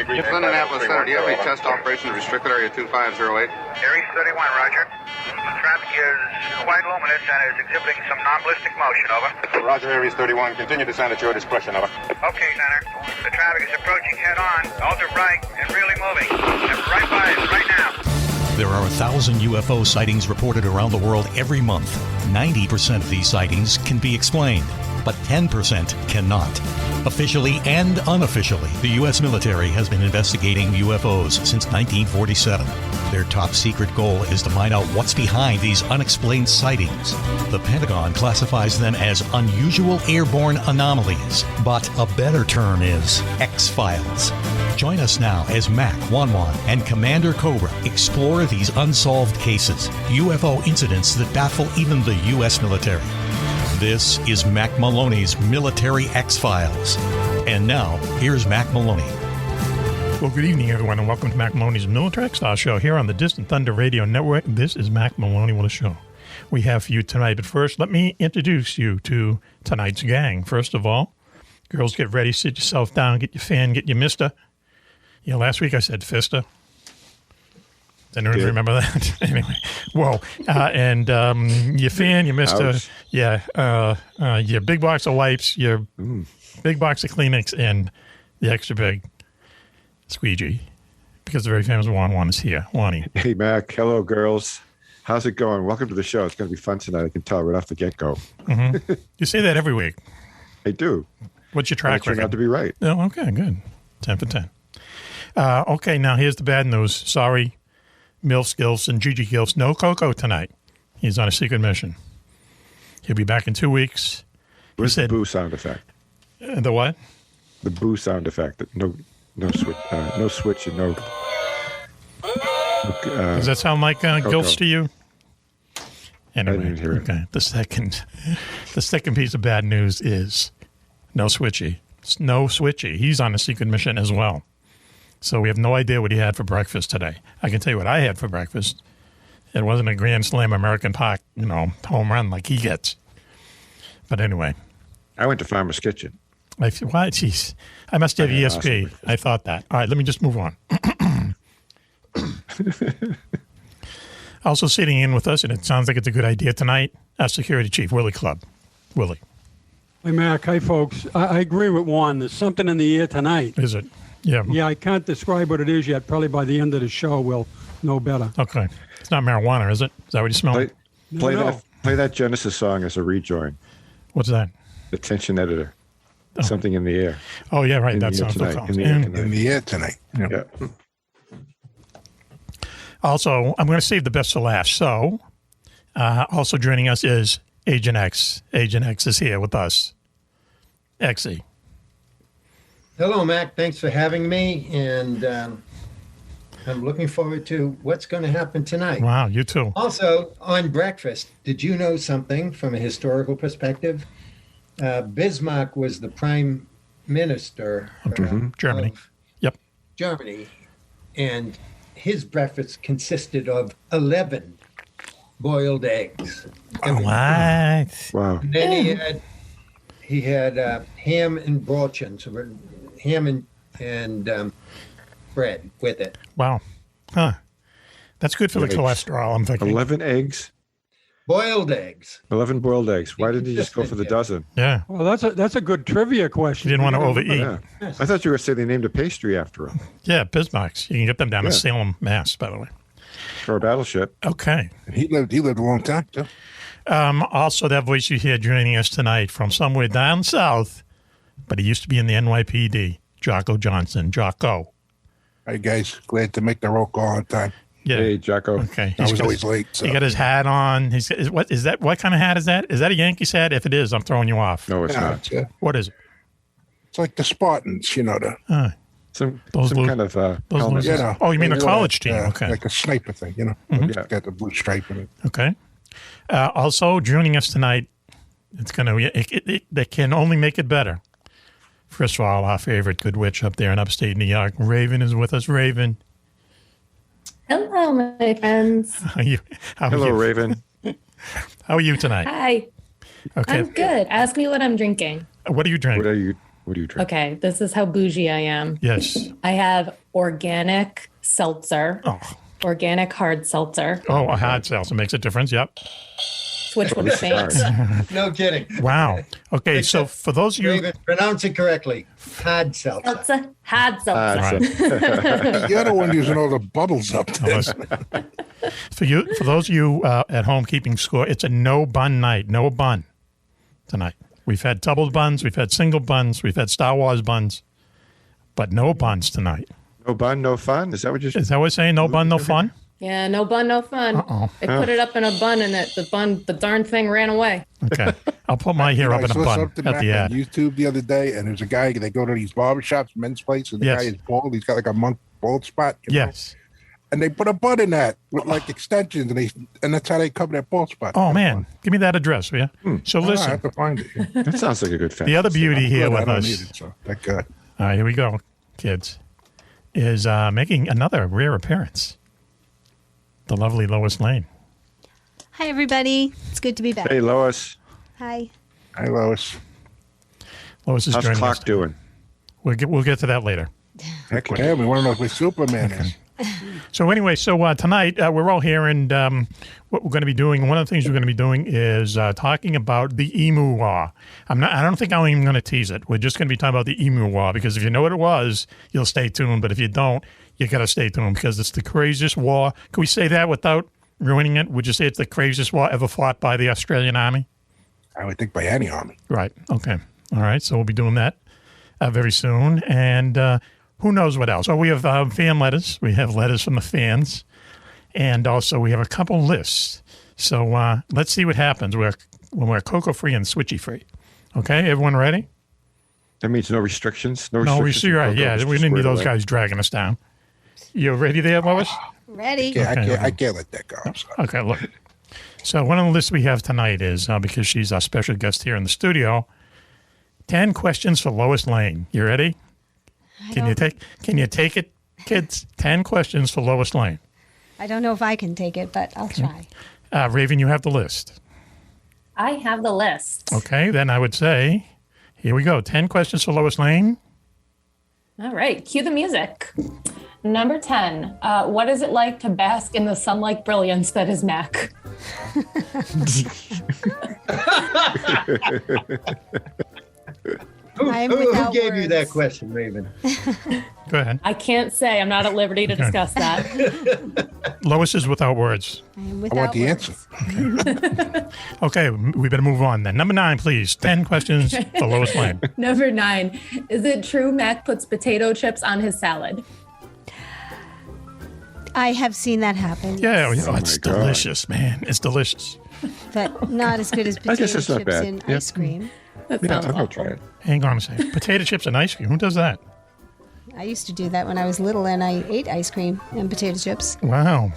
Indianapolis Center, do you have any test operations restricted area 2508? Aries 31, roger. Traffic is quite luminous and is exhibiting some non-ballistic motion, over. Roger, Aries 31. Continue to descend at your discretion, over. Okay, Center. The traffic is approaching head-on, ultra bright, and really moving. And right by us, right now. There are 1,000 UFO sightings reported around the world every month. 90% of these sightings can be explained, but 10% cannot. Officially and unofficially, the U.S. military has been investigating UFOs since 1947. Their top secret goal is to find out what's behind these unexplained sightings. The Pentagon classifies them as unusual airborne anomalies, but a better term is X-Files. Join us now as Mack, Wanwan, and Commander Cobra explore these unsolved cases, UFO incidents that baffle even the U.S. military. This is Mack Maloney's Military X-Files. And now, here's Mack Maloney. Well, good evening, everyone, and welcome to Mack Maloney's Military X-Files show here on the Distant Thunder Radio Network. This is Mack Maloney with a show we have for you tonight. But first, let me introduce you to tonight's gang. First of all, girls, get ready, sit yourself down, get your fan, get your mister. You know, last week I said fister. Does anyone remember that? Anyway, whoa. And your fan, your mister, Ouch. your big box of wipes, your big box of Kleenex, and the extra big squeegee, because the very famous Juan is here. Juanie. Hey, Mac. Hello, girls. How's it going? Welcome to the show. It's going to be fun tonight. I can tell right off the get-go. Mm-hmm. You say that every week. I do. What's your track record? Turned out to be right. Oh, okay, good. 10 for 10. Okay, now here's the bad news. Sorry, Milf Gilfs and Gigi Gilfs. No Coco tonight. He's on a secret mission. He'll be back in 2 weeks. Where's the boo sound effect? The what? The boo sound effect. No switch. No switch and no. Does that sound like Gilfs to you? Anyway, I didn't hear it. Okay. The second piece of bad news is no Switchy. No Switchy. He's on a secret mission as well. So we have no idea what he had for breakfast today. I can tell you what I had for breakfast. It wasn't a Grand Slam American Park, home run like he gets. But anyway. I went to Farmer's Kitchen. What? Jeez. I must have ESP. Awesome. I thought that. All right, let me just move on. Also sitting in with us, and it sounds like it's a good idea tonight, our security chief, Willie Clubb. Willie. Hey, Mac. Hi, folks. I agree with Juan. There's something in the air tonight. Is it? Yeah. Yeah, I can't describe what it is yet. Probably by the end of the show, we'll know better. Okay. It's not marijuana, is it? Is that what you smell? Play that Genesis song as a rejoin. What's that? Attention editor. Oh. Something in the air. Oh, yeah, right. That sounds in the air tonight. Yeah. Also, I'm going to save the best for last. So, also joining us is Agent X. Agent X is here with us. Exy. Hello, Mac. Thanks for having me, and I'm looking forward to what's going to happen tonight. Wow, you too. Also, on breakfast, did you know something from a historical perspective? Bismarck was the prime minister Germany. Of Germany, and his breakfast consisted of 11 boiled eggs. What? Wow. And then he had ham and brötchen, so ham and bread with it. Wow. Huh. That's good for the cholesterol, I'm thinking. 11 eggs? Boiled eggs. 11 boiled eggs. Why did you just go for the dozen? Yeah. Well, that's a good trivia question. You didn't want to overeat. Yeah. I thought you were going to say they named a pastry after him. Yeah, Bismarck's. You can get them down in Salem, Mass, by the way. For a battleship. Okay. He lived a long time, too. Also, that voice you hear joining us tonight from somewhere down south, but he used to be in the NYPD, Jocko Johnson. Jocko. Hi, guys. Glad to make the roll call on time. Yeah. Hey, Jocko. Okay. I was always late. So. He got his hat on. What is that? What kind of hat is that? Is that a Yankees hat? If it is, I'm throwing you off. No, it's not. What is it? It's like the Spartans, Some kind of helmet. Oh, you mean the college team? Okay. Like a sniper thing, Mm-hmm. It's got the blue stripe in it. Okay. Also joining us tonight, they can only make it better. First of all, our favorite good witch up there in upstate New York, Raven, is with us. Raven. Hello, my friends. Hello, Raven. How are you tonight? Hi. Okay. I'm good. Ask me what I'm drinking. What are you drinking? What are you drinking? Okay, this is how bougie I am. Yes. I have organic seltzer. Oh. Organic hard seltzer. Oh, a hard seltzer makes a difference. Yep. Which would faint. No kidding. Wow. Okay, so for those of you... David, pronounce it correctly. Hard seltzer. Seltzer. Hard seltzer. The other one using all the bubbles up there. For those of you at home keeping score, it's a no bun night. No bun tonight. We've had double buns, we've had single buns, we've had Star Wars buns, but no buns tonight. No bun, no fun? Is that what you're saying? Is that what we're saying? No bun, no fun? Yeah, no bun, no fun. Uh-oh. They put it up in a bun, and the darn thing ran away. Okay. I'll put my hair up in a saw bun something at back the on ad. YouTube the other day, and there's a guy, they go to these barbershops, men's places, and the Yes. guy is bald. He's got like a monk bald spot. you know? Yes. And they put a bun in that with like extensions, and that's how they cover that bald spot. Oh, man. Give me that address, will you? So I listen, have to find it. Yeah. That sounds like a good fan. the other beauty here Good, I with don't us, need it, so thank God. all right, here we go, kids, is making another rare appearance. The lovely Lois Lane. Hi, everybody. It's good to be back. Hey, Lois. Hi. Hi, Lois. Lois is How's joining Clark us. doing? We'll get to that later. Heck Yeah, we want to know where Superman is. So anyway, tonight we're all here, and what we're going to be doing, one of the things we're going to be doing is talking about the Emu War. I don't think I'm even going to tease it. We're just going to be talking about the Emu War, because if you know what it was, you'll stay tuned. But if you don't, you got to stay tuned, because it's the craziest war. Can we say that without ruining it? Would you say it's the craziest war ever fought by the Australian Army? I would think by any army. Right. Okay. All right. So we'll be doing that very soon. And who knows what else? Oh, we have fan letters. We have letters from the fans. And also we have a couple lists. So let's see what happens when we're cocoa-free and switchy-free. Okay? Everyone ready? That means no restrictions? No, restrictions? right. Yeah, Just we didn't need squared those away. guys dragging us down. You ready there, Lois? Ready? Yeah, Okay, I can't let that go. I'm sorry. Okay, look. So one of the lists we have tonight is, because she's our special guest here in the studio, 10 questions for Lois Lane. You ready? Can you take it, kids? 10 questions for Lois Lane. I don't know if I can take it, but I'll try. Raven, you have the list. I have the list. Okay, then I would say, here we go. 10 questions for Lois Lane. All right, cue the music. Number 10. What is it like to bask in the sunlight brilliance that is Mack? Who gave you that question, Raven? Go ahead. I can't say. I'm not at liberty to discuss that. Lois is without words. I want the answer. Okay, we better move on then. Number 9, please. 10 questions for Lois Lane. Number 9. Is it true Mack puts potato chips on his salad? I have seen that happen. Yeah, Oh it's my God. delicious, man. It's delicious. But not as good as I potato guess it's not chips bad. in Yeah. ice cream. That Yeah, sounds I'll go awful. try it. Hang on a second. Potato chips and ice cream. Who does that? I used to do that when I was little, and I ate ice cream and potato chips. Wow.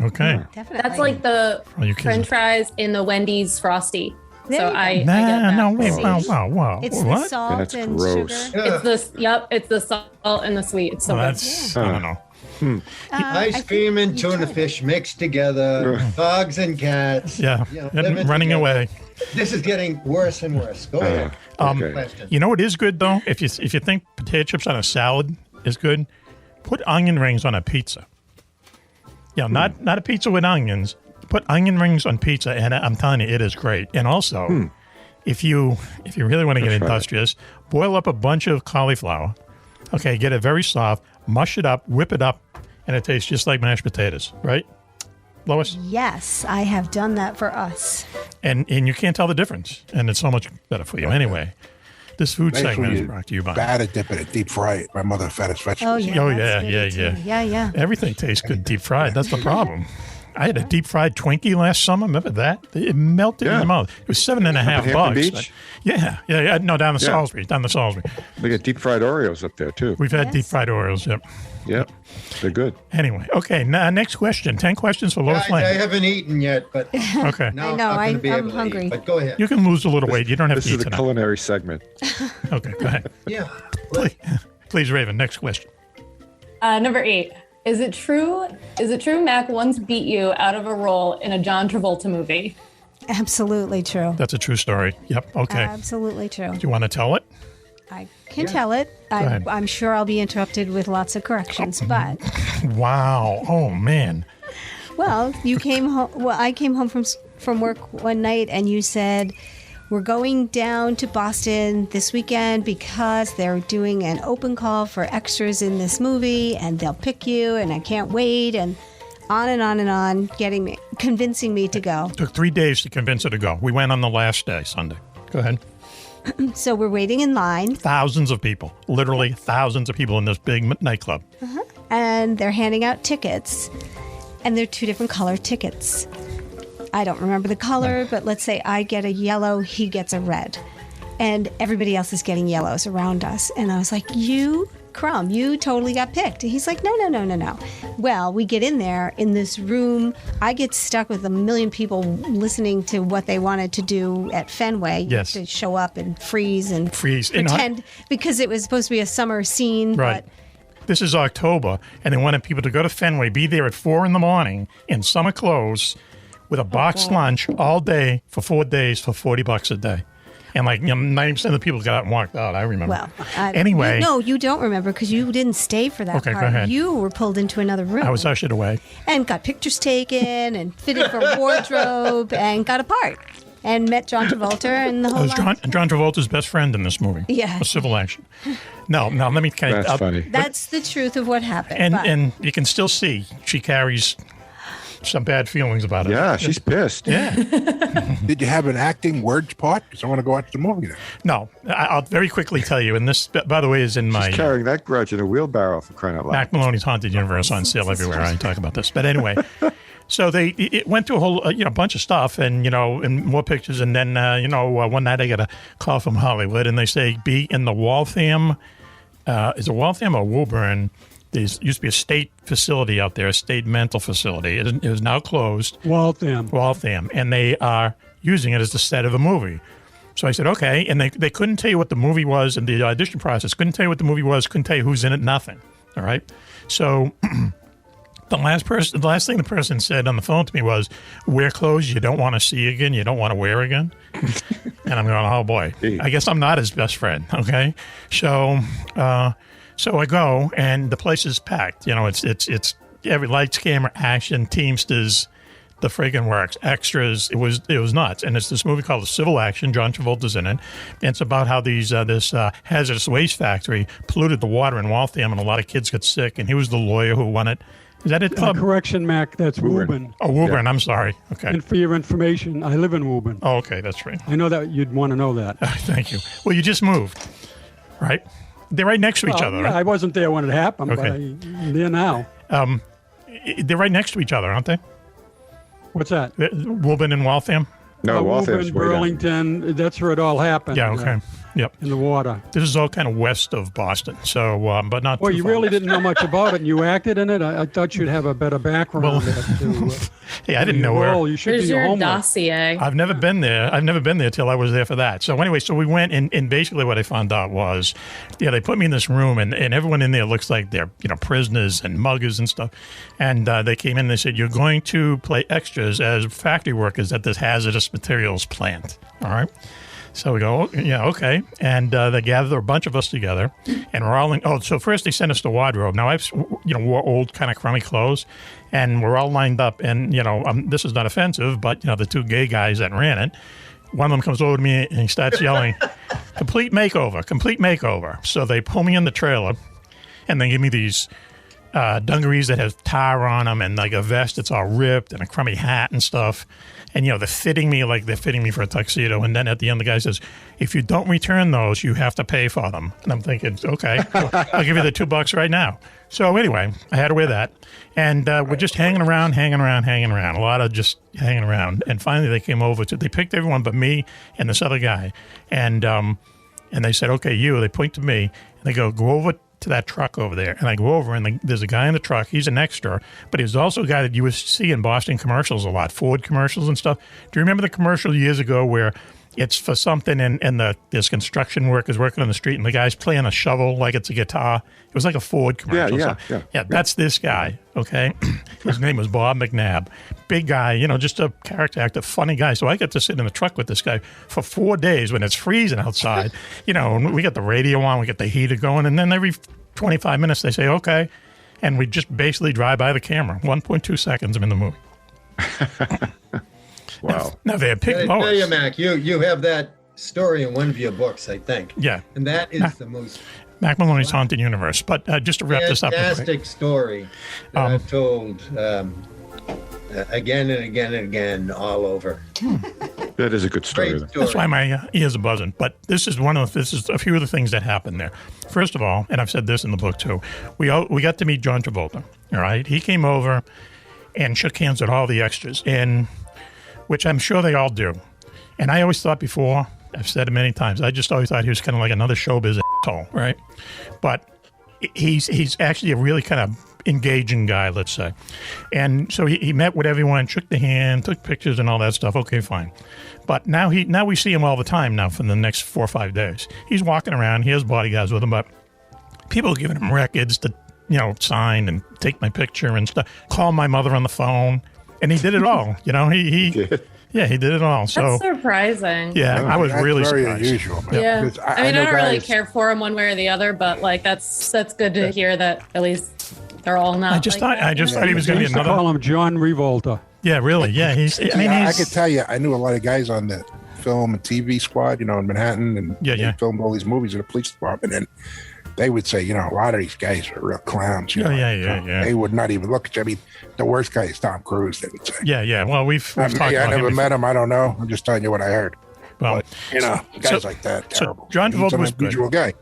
Okay. Definitely. That's like the Are you kidding? French fries in the Wendy's Frosty. There So you go. I get Nah, that. no, wait, See? wow. It's the What? salt That's and gross. sugar. It's the salt and the sweet. It's so Well, good. that's, I don't know. I Ice think cream and you tuna tried. fish mixed together, dogs and cats. Yeah, You know, and living running together. away. This is getting worse and worse. Go ahead. Okay. Question. You know what is good though? If you think potato chips on a salad is good, put onion rings on a pizza. Yeah, not a pizza with onions. Put onion rings on pizza, and I'm telling you, it is great. And also, if you really want to get I'll try industrious, boil up a bunch of cauliflower. Okay, get it very soft, mush it up, whip it up, and it tastes just like mashed potatoes, right, Lois? Yes, I have done that for us. And you can't tell the difference, and it's so much better for you. Anyway, this food Make sure segment is you brought to you by. batter dip it and deep fry it. My mother fed us Oh, vegetables. yeah. Oh, that's yeah, good yeah. too. Yeah. Everything tastes good deep fried. That's the problem. I had a deep fried Twinkie last summer. Remember that? It melted in Yeah. the mouth. It was $7.50 Up at Hampton bucks. Beach? but- Yeah. No, down the Yeah. Salisbury. Down the Salisbury. They got deep fried Oreos up there, too. We've had Yes. deep fried Oreos. Yep. Yep. They're good. Anyway, okay. Next question. 10 questions for Lois Guys, I Lane. haven't eaten yet, but Okay. now I know, I'm going to be I'm able to hungry. eat. But go ahead. You can lose a little weight. You don't have This to is eat the tonight. culinary segment. Okay, go ahead. Yeah. Please, Raven. Next question. Number 8. Is it true Mack once beat you out of a role in a John Travolta movie? Absolutely true. That's a true story. Yep. Okay. Absolutely true. Do you want to tell it? I can tell it. ahead. I'm sure I'll be interrupted with lots of corrections, but Wow. Oh, man. well, you came home. Well, I came home from work one night, and you said we're going down to Boston this weekend because they're doing an open call for extras in this movie, and they'll pick you, and I can't wait, and on and on and on, convincing me to go. It took 3 days to convince her to go. We went on the last day, Sunday. Go ahead. So we're waiting in line. Thousands of people, literally thousands of people in this big nightclub. And they're handing out tickets, and they're 2 different color tickets. I don't remember the color, but let's say I get a yellow, he gets a red. And everybody else is getting yellows around us. And I was like, you totally got picked. And he's like, no. Well, we get in there in this room. I get stuck with a million people listening to what they wanted to do at Fenway. Yes. To show up and freeze and Pretend, because it was supposed to be a summer scene. Right. But This is October, and they wanted people to go to Fenway, be there at 4 a.m. in summer clothes with a boxed lunch all day for 4 days for $40 a day. And 90% of the people got out and walked out. I remember. Well, anyway. No, you don't remember because you didn't stay for that Okay, part. go ahead. You were pulled into another room. I was ushered away. And got pictures taken and fitted for wardrobe and got a part. And met John Travolta and the I whole was lot. John Travolta's best friend in this movie. Yeah. A civil action. No, let me kind of. That's funny. That's the truth of what happened. And you can still see she carries some bad feelings about it. Yeah, she's pissed. Yeah. Did you have an acting words part? Because I want to go watch the movie then. No, I'll very quickly tell you, and this, by the way, is in my She's carrying that grudge in a wheelbarrow for crying out loud. Mack Maloney's Haunted Universe on sale everywhere. I talk about this. But anyway, so it went through a whole bunch of stuff and, and more pictures. And then, one night I got a call from Hollywood and they say, be in the Waltham. Is it Waltham or Woburn? There used to be a state facility out there, a state mental facility. It is now closed. Waltham. And they are using it as the set of a movie. So I said, okay. And they couldn't tell you what the movie was in the audition process. Couldn't tell you what the movie was. Couldn't tell you who's in it. Nothing. All right. So the last thing the person said on the phone to me was, wear clothes you don't want to see again. You don't want to wear again. And I'm going, oh, boy. I guess I'm not his best friend. Okay. So I go, and the place is packed. It's every lights, camera, action, Teamsters, the friggin' works, extras. It was nuts. And it's this movie called Civil Action. John Travolta's in it. And it's about how this hazardous waste factory polluted the water in Waltham, and a lot of kids got sick. And he was the lawyer who won it. Is that it, Clubb? Correction, Mac. That's Woburn. Oh, Woburn. Yeah. I'm sorry. Okay. And for your information, I live in Woburn. Oh, okay. That's right. I know that you'd want to know that. Thank you. Well, you just moved, right? They're right next to each other, yeah, right? I wasn't there when it happened, Okay. but I'm there now. They're right next to each other, aren't they? What's that? Woburn and Waltham? No, Waltham's Woburn, way down. Burlington, that's where it all happened. Yeah, okay. Yep. In the water. This is all kind of west of Boston, so but not. Well, too you far really west. didn't know much about it, and you acted in it. I thought you'd have a better background. Hey, I didn't know where. You should Here's do your your homework. dossier. I've never been there. I've never been there till I was there for that. So anyway, so we went, and basically what I found out was, they put me in this room, and everyone in there looks like they're prisoners and muggers and stuff. And they came in and they said, you're going to play extras as factory workers at this hazardous materials plant. All right. So we go, yeah, okay. And they gather a bunch of us together, and we're all in. So first they sent us to wardrobe. Now I've, wore old kind of crummy clothes, and we're all lined up. And this is not offensive, but the 2 gay guys that ran it, one of them comes over to me and he starts yelling, complete makeover. So they pull me in the trailer, and they give me these dungarees that have tar on them, and like a vest that's all ripped, and a crummy hat and stuff. And, they're fitting me like they're fitting me for a tuxedo. And then at the end, the guy says, if you don't return those, you have to pay for them. And I'm thinking, okay, I'll give you the $2 right now. So anyway, I had to wear that. And we're just hanging around. A lot of just hanging around. And finally, they came over they picked everyone but me and this other guy. And they said, okay, they point to me. And they go over to that truck over there. And I go over, and there's a guy in the truck. He's an extra, but he's also a guy that you would see in Boston commercials a lot, Ford commercials and stuff. Do you remember the commercial years ago where it's for something, and this construction workers working on the street, and the guy's playing a shovel like it's a guitar. It was like a Ford commercial. Yeah, that's this guy, okay? His name was Bob McNabb. Big guy, just a character actor, funny guy. So I got to sit in the truck with this guy for 4 days when it's freezing outside. And we got the radio on, we got the heater going, and then every 25 minutes they say, okay, and we just basically drive by the camera. 1.2 seconds, I'm in the movie. Wow. Now they had picked I Lois. tell you, Mac, you have that story in one of your books, I think. Yeah. And that is the most Mack Maloney's Haunted Universe. But just to wrap this up. Fantastic story that I've told again and again and again all over. That is a good story. Great story. That's why my ears are buzzing. But this is a few of the things that happened there. First of all, and I've said this in the book too, we got to meet John Travolta. All right. He came over and shook hands with all the extras, and which I'm sure they all do. And I always thought before, I've said it many times, I just always thought he was kind of like another showbiz asshole, right? But he's actually a really kind of engaging guy, let's say. And so he met with everyone, shook the hand, took pictures and all that stuff. Okay, fine. But now we see him all the time now for the next 4 or 5 days. He's walking around, he has bodyguards with him, but people are giving him records to, sign and take my picture and stuff, call my mother on the phone. And he did it all, he did. Yeah, he did it all. So that's surprising. Yeah, I was really very surprised. Unusual. Yeah, I mean, I don't really guys- care for him one way or the other, but that's good to hear that at least they're all not. I just thought he was going to be used to another. call him John Revolta. Yeah, really. Yeah, I could tell you, I knew a lot of guys on the film and TV squad, in Manhattan, and they filmed all these movies in the police department, and they would say, a lot of these guys are real clowns. Yeah. They would not even look at you. I mean, the worst guy is Tom Cruise, they would say. Yeah. Well, we've talked about I never him met him. I don't know. I'm just telling you what I heard. Well, but, guys like that, terrible. So John Travolta was an unusual guy.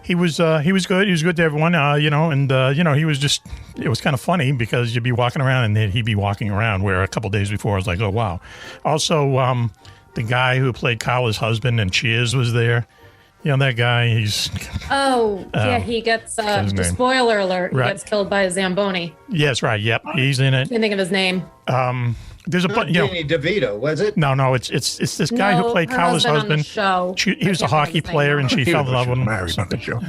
He was good. He was good to everyone, he was just, it was kind of funny because you'd be walking around and then he'd be walking around where a couple days before I was like, oh, wow. Also, the guy who played Carla's husband in Cheers was there. That guy, he's... he gets, spoiler alert, right. He gets killed by a Zamboni. Yes, right, yep, he's in it. Can't think of his name. There's a bunch. Danny DeVito, was it? No, it's this guy who played Carla's husband. He was a hockey player, and she fell in love with him. Married on the show.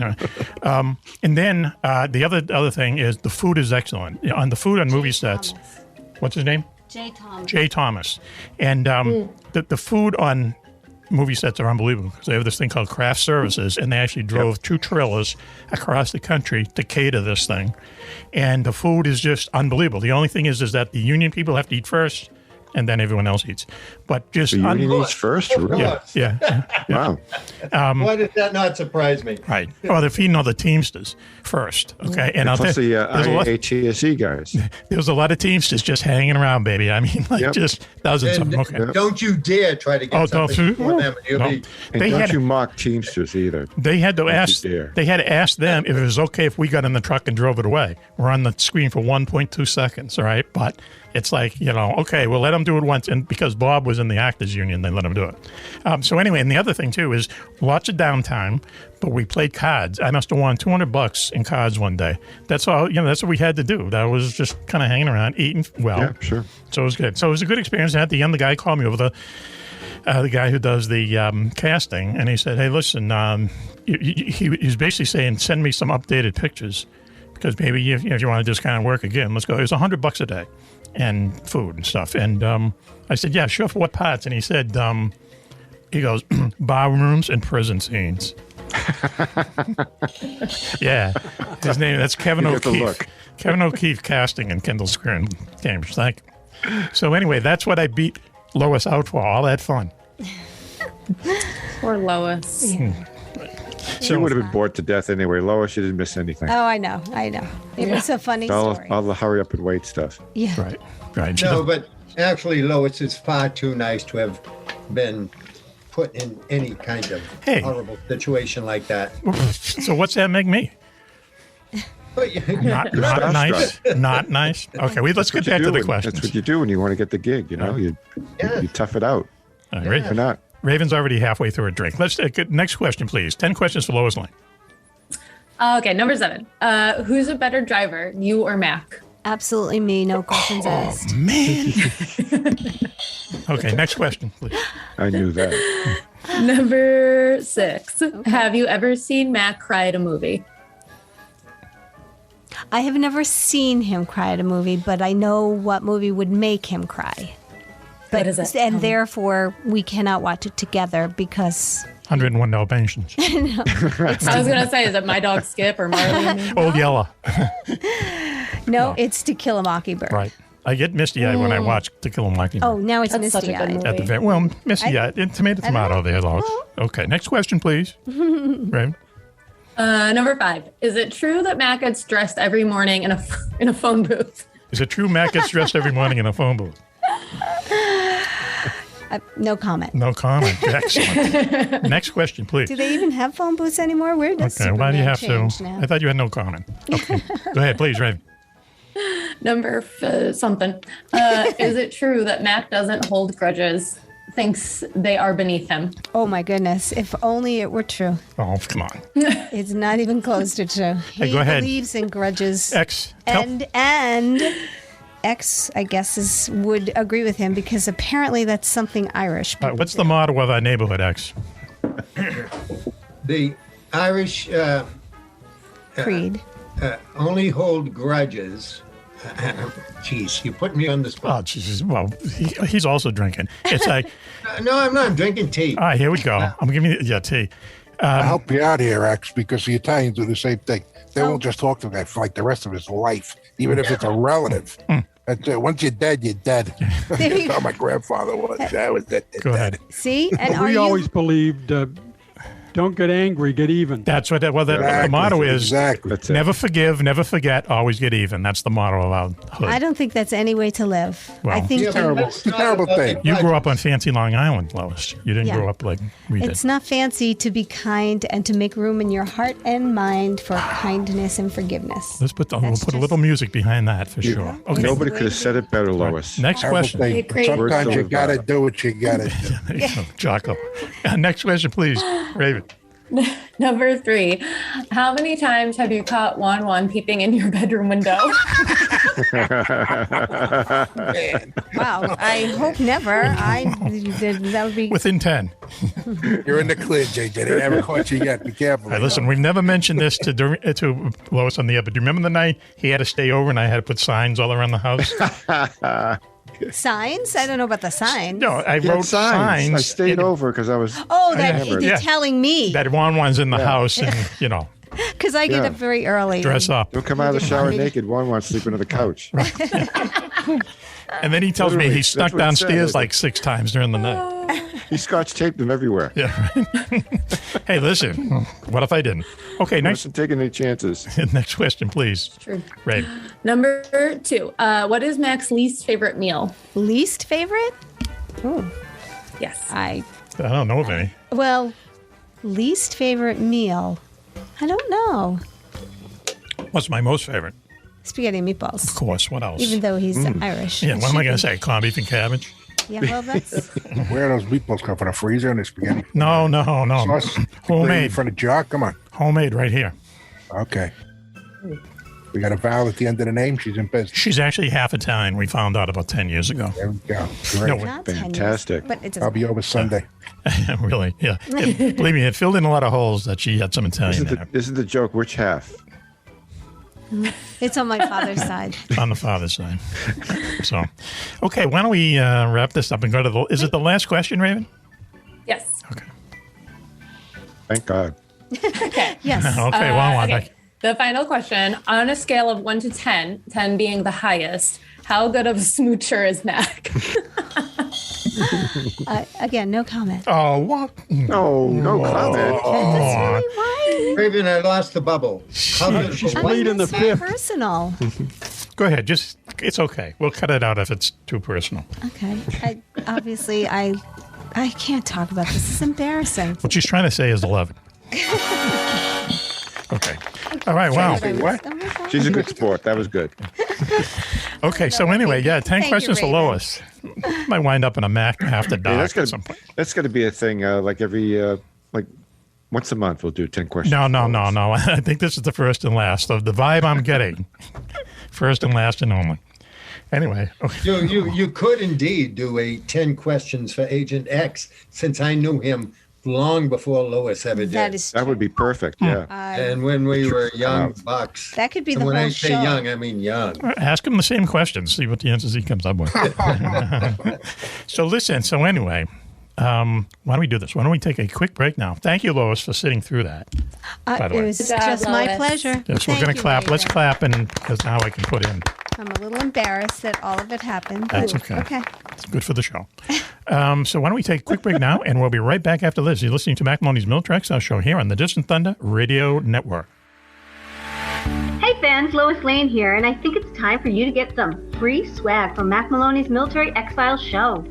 And then the other thing is the food is excellent on the food on movie sets. What's his name? Jay Thomas. And the food on movie sets are unbelievable because they have this thing called craft services, and they actually drove 2 trailers across the country to cater this thing. And the food is just unbelievable. The only thing is that the union people have to eat first, and then everyone else eats. But just the union eats first, really? Yeah. Wow. Why did that not surprise me? Right. Well, they're feeding all the Teamsters first, okay? And plus the IATSE guys. There's a lot of Teamsters just hanging around, baby. I mean, just dozens of them. Okay. Don't you dare try to get something for them. Don't you mock Teamsters either. They had to ask them if it was okay if we got in the truck and drove it away. We're on the screen for 1.2 seconds, all right? But it's like, okay, we'll let them do it once. And because Bob was in the actors union, they let him do it. So anyway, and the other thing too is lots of downtime, but we played cards. I must have won $200 in cards one day. That's all, that's what we had to do. That was just kind of hanging around, eating well. Yeah, sure. So it was good. So it was a good experience. And at the end, the guy called me over, the guy who does the casting, and he said, hey, listen, he was basically saying, send me some updated pictures because maybe if you want to just kind of work again, let's go. It was $100 a day. And food and stuff. And I said, yeah, sure, for what parts? And he said, he goes, bar rooms and prison scenes. Yeah. His name, that's Kevin O'Keefe. Kevin O'Keefe casting in Kendall Square in Cambridge. Thank you. So anyway, that's what I beat Lois out for, all that fun. Poor Lois. She would have been bored to death anyway. Lois, she didn't miss anything. Oh, I know. It was a funny story. All the hurry up and wait stuff. Yeah. Right. No, but actually, Lois is far too nice to have been put in any kind of horrible situation like that. So what's that make me? Not nice. Not nice. Okay, let's get back to the questions. That's what you do when you want to get the gig. You tough it out. Right. Or not. Raven's already halfway through a drink. Let's next question, please. 10 questions for Lois Lane. Okay, number 7. Who's a better driver, you or Mac? Absolutely me. No questions asked. Man. Okay, next question, please. I knew that. Number 6. Okay. Have you ever seen Mack cry at a movie? I have never seen him cry at a movie, but I know what movie would make him cry. But, what is it? And therefore, we cannot watch it together because... 101 Dalmatians. No, I was going to say, is it My Dog Skip or Marley? Old Yeller. No, it's To Kill a Mockingbird. Right. I get misty-eyed when I watch To Kill a Mockingbird. Oh, now it's That's such a good misty-eyed. movie. Well, misty-eyed. Tomato there, Lois. Okay, next question, please. Raven. Number 5. Is it true that Mack gets dressed every morning in a phone booth? Is it true Mack gets dressed every morning in a phone booth? No comment. No comment. Excellent. Next question, please. Do they even have phone booths anymore? Where does Okay, why do you have to? now? I thought you had no comment. Okay, go ahead, please, Raven. Number something. Is it true that Mack doesn't hold grudges, thinks they are beneath him? Oh my goodness! If only it were true. Oh, come on. It's not even close to true. Hey, He go ahead. believes in grudges. And X, I guess, would agree with him because apparently that's something Irish. What's the motto of our neighborhood, X? The Irish Creed. Only hold grudges. Jeez, you put me on the spot. Oh, Jesus. Well, he's also drinking. It's like, No, I'm not. I'm drinking tea. all right, here we go. I'm giving you tea. I'll help you out here, X, because the Italians do the same thing. They won't just talk to that for like the rest of his life, even if it's a relative. That's it. Once you're dead, you're dead. That's how my grandfather was. That was it. Go ahead. See, and we always believed, don't get angry, get even. That's what the motto is. Exactly. Never forgive, never forget, always get even. That's the motto of our hood. I don't think that's any way to live. Well, I think Yeah, but that's not terrible about thing. the You grew grudges. up on fancy Long Island, Lois. You didn't Yeah. grow up like we did. it's not fancy to be kind and to make room in your heart and mind for kindness and forgiveness. We'll put a just- little music behind that for sure. Okay. Nobody could have said it better, Lois. Next Terrible question. thing. Great. Sometimes you gotta do what you gotta do. There you go, Jocko. Next question, please, Raven. Number 3. How many times have you caught Juan peeping in your bedroom window? Wow, I hope never. That would be. Within 10. You're in the clear, JJ. They haven't caught you yet. Be careful. Hey, listen, we've never mentioned this to Lois on the air, but do you remember the night he had to stay over and I had to put signs all around the house? Signs? I don't know about the signs. No, I He had wrote signs. I stayed over because I was. Oh, that hammered. you're Yeah. telling me. That Juan's in the house and, Because I get Yeah. up very early. dress up. Don't come out of the shower naked. One sleeping on the couch. And then he tells me Literally, he snuck that's what it downstairs said. like 6 times during the night. He scotch taped them everywhere. Yeah. Hey, listen, what if I didn't? Okay, I next wasn't taking any chances. next question, please. True. Ray. Number 2. What is Mack's least favorite meal? Least favorite? Oh, Yes. I don't know of any. well, least favorite meal. I don't know. What's my most favorite? Spaghetti and meatballs. Of course. What else? Even though he's Irish. Yeah, what am I going to say? Corned beef and cabbage? Yeah, well, that's. Where are those meatballs come from? A freezer and a spaghetti? No. Sauce? In Homemade. front of Jock? Come on. Homemade right here. Okay. We got a vowel at the end of the name. She's in business. She's actually half Italian. We found out about 10 years ago. There we go. Great. No, Not 10 years, Fantastic. but it I'll doesn't. be over Sunday. Really, yeah. Believe me, it filled in a lot of holes that she had some Italian in her. Isn't the joke which half? It's on my father's side. On the father's side. So, okay, why don't we wrap this up and go to the... Is it the last question, Raven? Yes. Okay. Thank God. Yes. Okay, well, Okay. The final question. On a scale of 1 to 10, 10 being the highest, how good of a smoocher is Mack? Again, no comment. Oh, what? No comment. That's really why. Raven, I lost the bubble. How good she's Played in the It's not fifth. personal. Go ahead. Just, it's okay. We'll cut it out if it's too personal. Okay. Obviously, I can't talk about this. It's embarrassing. What she's trying to say is 11. Okay. All right, wow. What? She's a good sport. That was good. Okay, so anyway, yeah, 10 Thank you, questions for Raven. Lois. Might wind up in a Mac after Hey, dark at some point. that's gonna be a thing. Like every like once a month, we'll do 10 questions. No. I think this is the first and last of the vibe I'm getting. First and last and only. Anyway, okay. You could indeed do a 10 questions for Agent X, since I knew him long before Lois ever did. That would be perfect. Yeah. And when we were young bucks. That could be and the when whole I say show. young, I mean young. Ask him the same questions. See what the answers he comes up with. So listen. So anyway, why don't we do this? Why don't we take a quick break now? Thank you, Lois, for sitting through that. By the It way. was Good job, just my Lois. pleasure. Yes, we're Thank going to you, clap. Let's Raven. clap, and because now I can put in. I'm a little embarrassed that all of it happened. That's but okay. It's good for the show. So why don't we take a quick break now, and we'll be right back after this. You're listening to Mack Maloney's Military X-Style Show here on the Distant Thunder Radio Network. Hey fans, Lois Lane here, and I think it's time for you to get some free swag from Mack Maloney's Military X-Files Show.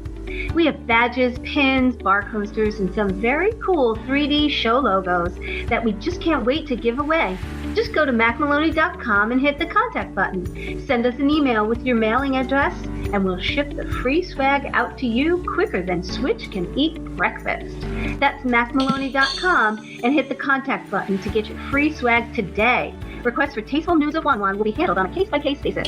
We have badges, pins, bar coasters, and some very cool 3D show logos that we just can't wait to give away. Just go to MackMaloney.com and hit the contact button. Send us an email with your mailing address, and we'll ship the free swag out to you quicker than Switch can eat breakfast. That's MackMaloney.com and hit the contact button to get your free swag today. Requests for tasteful news of One will be handled on a case-by-case basis.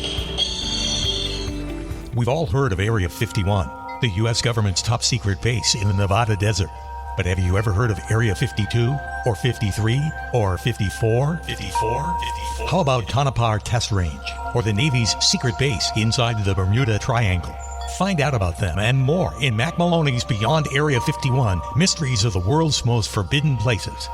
We've all heard of Area 51, the U.S. government's top secret base in the Nevada desert. But have you ever heard of Area 52 or 53 or 54? 54? How about Tonopah Test Range or the Navy's secret base inside the Bermuda Triangle? Find out about them and more in Mack Maloney's Beyond Area 51, Mysteries of the World's Most Forbidden Places.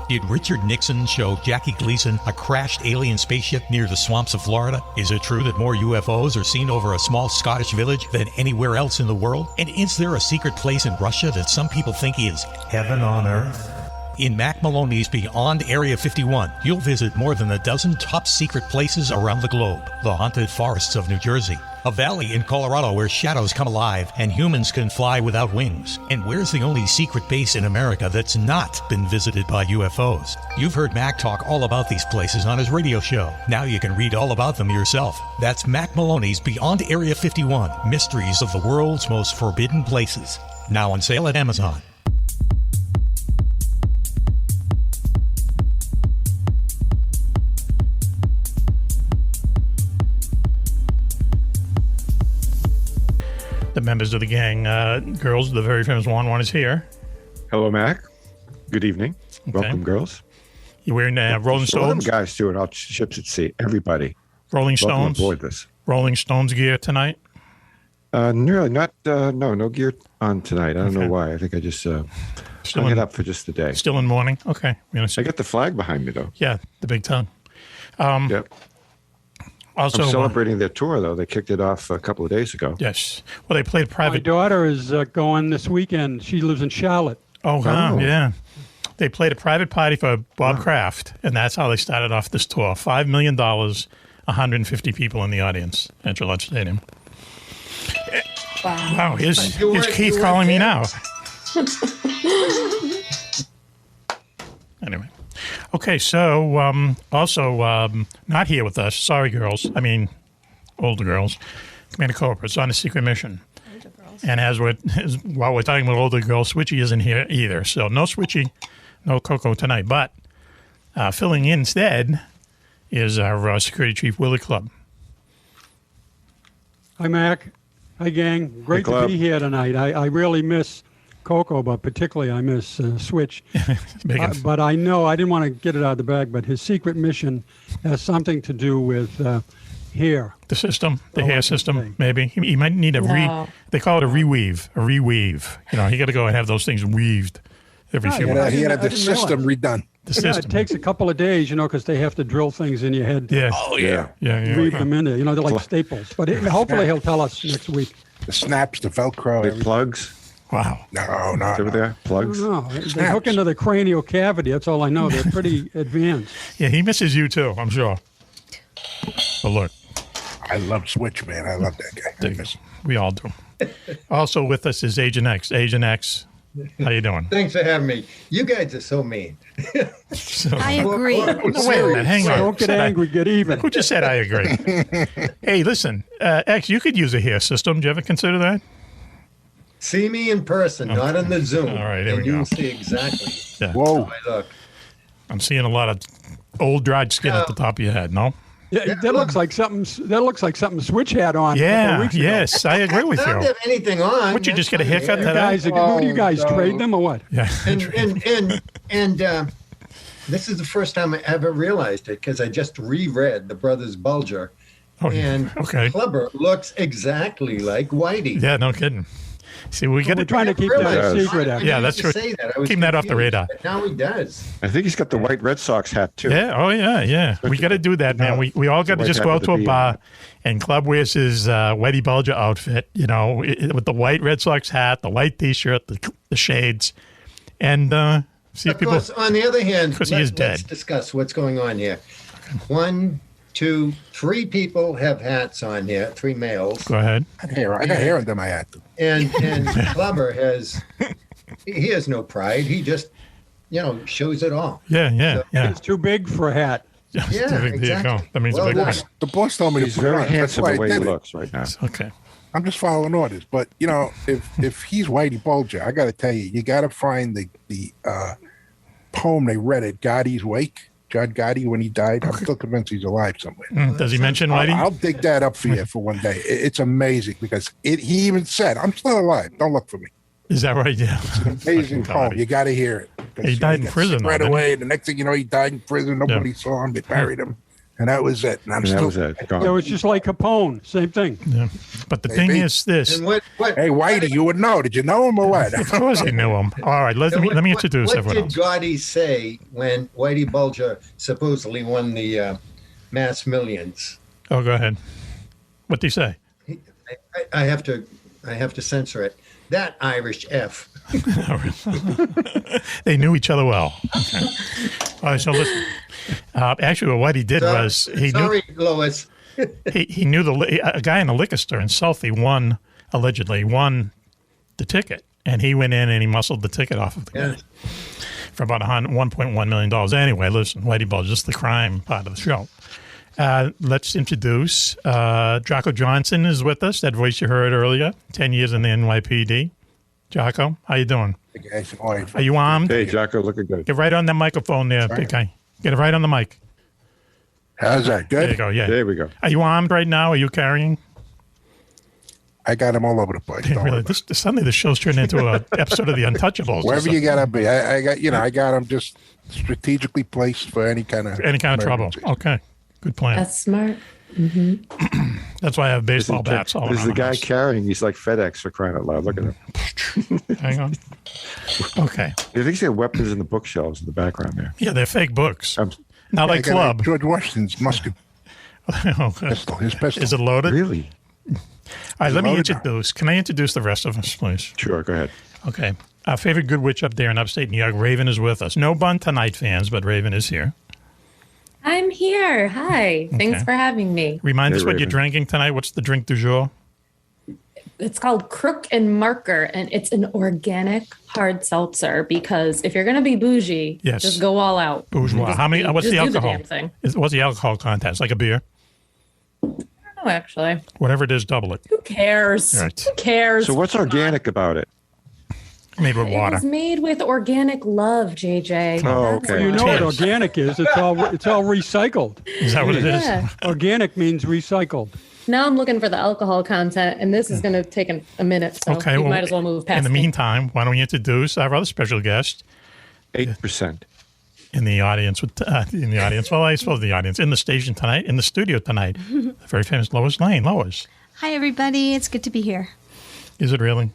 Did Richard Nixon show Jackie Gleason a crashed alien spaceship near the swamps of Florida? Is it true that more UFOs are seen over a small Scottish village than anywhere else in the world? And is there a secret place in Russia that some people think is heaven on earth? In Mack Maloney's Beyond Area 51, you'll visit more than a dozen top secret places around the globe. The haunted forests of New Jersey, a valley in Colorado where shadows come alive and humans can fly without wings. And where's the only secret base in America that's not been visited by UFOs? You've heard Mack talk all about these places on his radio show. Now you can read all about them yourself. That's Mack Maloney's Beyond Area 51, Mysteries of the World's Most Forbidden Places. Now on sale at Amazon. The members of the gang, girls, the very famous one is here. Hello, Mac. Good evening. Okay. Welcome, girls. You're wearing Rolling So all them Stones? guys too, and all ships at sea. Everybody. Rolling Welcome Stones? aboard this. Rolling Stones gear tonight? Nearly not. No gear on tonight. I don't know why. I think I just hung it up for just the day. Still in mourning? Okay. I got the flag behind me though. Yeah, the big tongue. Yep. Also, I'm celebrating their tour though. They kicked it off a couple of days ago. Yes. Well, they played My private. daughter is going this weekend. She lives in Charlotte. Oh, wow. Yeah. They played a private party for Bob Kraft, and that's how they started off this tour. $5 million, 150 people in the audience at Gillette Stadium. Wow. Here's Keith calling me now. Anyway. Okay, so also not here with us. Sorry, girls. I mean, older girls. Commander Corporate's on a secret mission. And while we're talking about older girls, Switchy isn't here either. So no Switchy, no Coco tonight. But filling in instead is our security chief, Willie Clubb. Hi, Mac. Hi, gang. Great to be here tonight. I really miss Coco, but particularly I miss Switch. But I know, I didn't want to get it out of the bag, but his secret mission has something to do with hair. The system, the hair system, maybe. He might need they call it a reweave. You know, he got to go and have those things weaved every few months. He had the system redone. It takes a couple of days, because they have to drill things in your head. Yeah. Oh, yeah. Read them in there. They're like staples. But hopefully he'll tell us next week. The snaps, the Velcro. The plugs. Wow. No. Over there, plugs. No, they hook into the cranial cavity. That's all I know. They're pretty advanced. Yeah, he misses you too, I'm sure. But look. I love Switch, man. I love that guy. We all do. Also with us is Agent X. Agent X, how you doing? Thanks for having me. You guys are so mean. I agree. Wait a minute, hang on. Don't get angry, get even. Who just said I agree? Hey, listen, X, you could use a hair system. Do you ever consider that? See me in person, not on the Zoom. All right, here and we go. you'll see exactly Yeah. Whoa. how I look. I'm seeing a lot of old dried skin at the top of your head, no? Yeah, that looks like something. That looks like something Switch had on. Yeah, yes, I agree with I don't you. have anything on. Would you just get a haircut You today? guys, who do you guys trade them or what? Yeah. And this is the first time I ever realized it because I just reread The Brothers Bulger, and Clubber looks exactly like Whitey. Yeah, no kidding. See, we're trying to keep that a secret. Yeah, that's true. Keep that off the radar. But now he does. I think he's got the white Red Sox hat too. Yeah. Oh, yeah. We got to do that, man. We all got to just go out to a bar, and Clubb wears his Whitey Bulger outfit, with the white Red Sox hat, the white T-shirt, the shades, and see if people. Of course, on the other hand, let's discuss what's going on here. 1, 2, 3 people have hats on here. 3 males. Go ahead. I got hair under my hat. And Clubber has no pride. He just, shows it all. Yeah. It's too big for a hat. Yeah, There you go. That means a big one. The boss told me He's very handsome the way he looks right now. Okay. I'm just following orders. But, if he's Whitey Bulger, I got to tell you, you got to find the poem they read at Gotti's wake. John Gotti, when he died. I'm still convinced he's alive somewhere. Does he mention Whitey? I'll dig that up for you for one day. It's amazing because he even said, I'm still alive. Don't look for me. Is that right? Yeah. It's an amazing poem. You got to hear it. He died in prison. Right away. The next thing you know, he died in prison. Nobody saw him. They buried him. And that was it. And that was it. It was just like Capone. Same thing. Yeah. But the thing is this. And what, hey, Whitey, you would know. Did you know him or what? Of course I knew him. All right. Let me introduce everyone else. What did Gotti say when Whitey Bulger supposedly won the Mass Millions? Oh, go ahead. What did he say? I have to censor it. That Irish F. They knew each other well. Okay. All right, so listen. Actually, what he did was he knew Lois. he knew a guy in a liquor store in Southie allegedly won the ticket, and he went in and he muscled the ticket off of the guy for about $1.1 million. Anyway, listen, Whitey Bulger, just the crime part of the show. Let's introduce Jocko Johnson is with us. That voice you heard earlier, 10 years in the NYPD. Jocko, how you doing? Are you armed? Hey, Jocko, looking good. Get right on the microphone there, big guy. Get it right on the mic. How's that? Good? There you go, yeah. There we go. Are you armed right now? Are you carrying? I got them all over the place. Really, suddenly the show's turned into an episode of The Untouchables. Wherever you got to be. I got them just strategically placed for any kind of trouble. Okay, good plan. That's smart. Mm-hmm. That's why I have baseball bats all around. This is the guy carrying. He's like FedEx for crying out loud. Look at him. Hang on. Okay. I think he's got weapons in the bookshelves in the background there. Yeah, they're fake books. Not like Clubb. George Washington's musket. Pistol. His pistol. Is it loaded? Really? All right, let me introduce. Can I introduce the rest of us, please? Sure, go ahead. Okay. Our favorite good witch up there in upstate New York, Raven, is with us. No Bun Tonight fans, but Raven is here. I'm here. Hi. Thanks for having me. Remind us what you're drinking tonight. What's the drink du jour? It's called Crook and Marker, and it's an organic hard seltzer because if you're going to be bougie, just go all out. Bourgeois. What's the alcohol? What's the alcohol content? It's like a beer? I don't know, actually. Whatever it is, double it. Who cares? Right. Who cares? So what's organic about it? Made with water. It was made with organic love, JJ. Oh, okay. Well, you know what organic is. It's all recycled. Is that what it is? Organic means recycled. Now I'm looking for the alcohol content, and this is going to take a minute, so we might as well move past it. In the meantime, why don't we introduce our other special guest? 8%. In the audience. Well, I suppose the audience. In the station tonight, in the studio tonight, the very famous Lois Lane. Lois. Hi, everybody. It's good to be here. Is it really?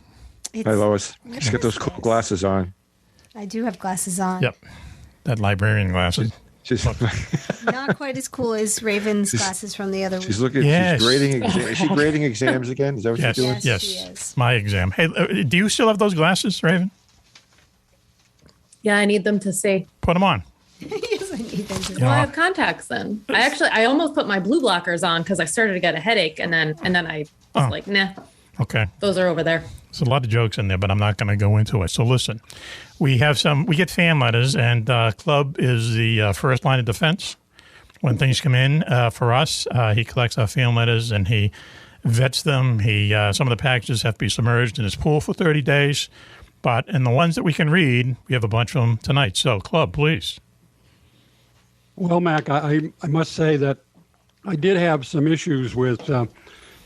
Hi, Lois. Just get those cool glasses on. I do have glasses on. Yep. That librarian glasses. She's not quite as cool as Raven's glasses from the other week. She's looking. Yes. She's grading. Is she grading exams again? Is that what she's doing? Yes, she is. My exam. Hey, do you still have those glasses, Raven? Yeah, I need them to see. Put them on. Yes, I need them to see. Well, I have contacts then. I almost put my blue blockers on because I started to get a headache, and then I was like, nah. Okay. Those are over there. There's a lot of jokes in there, but I'm not going to go into it. So listen, we get fan letters, and Clubb is the first line of defense. When things come in for us, he collects our fan letters and he vets them. Some of the packages have to be submerged in his pool for 30 days. But in the ones that we can read, we have a bunch of them tonight. So Clubb, please. Well, Mac, I must say that I did have some issues with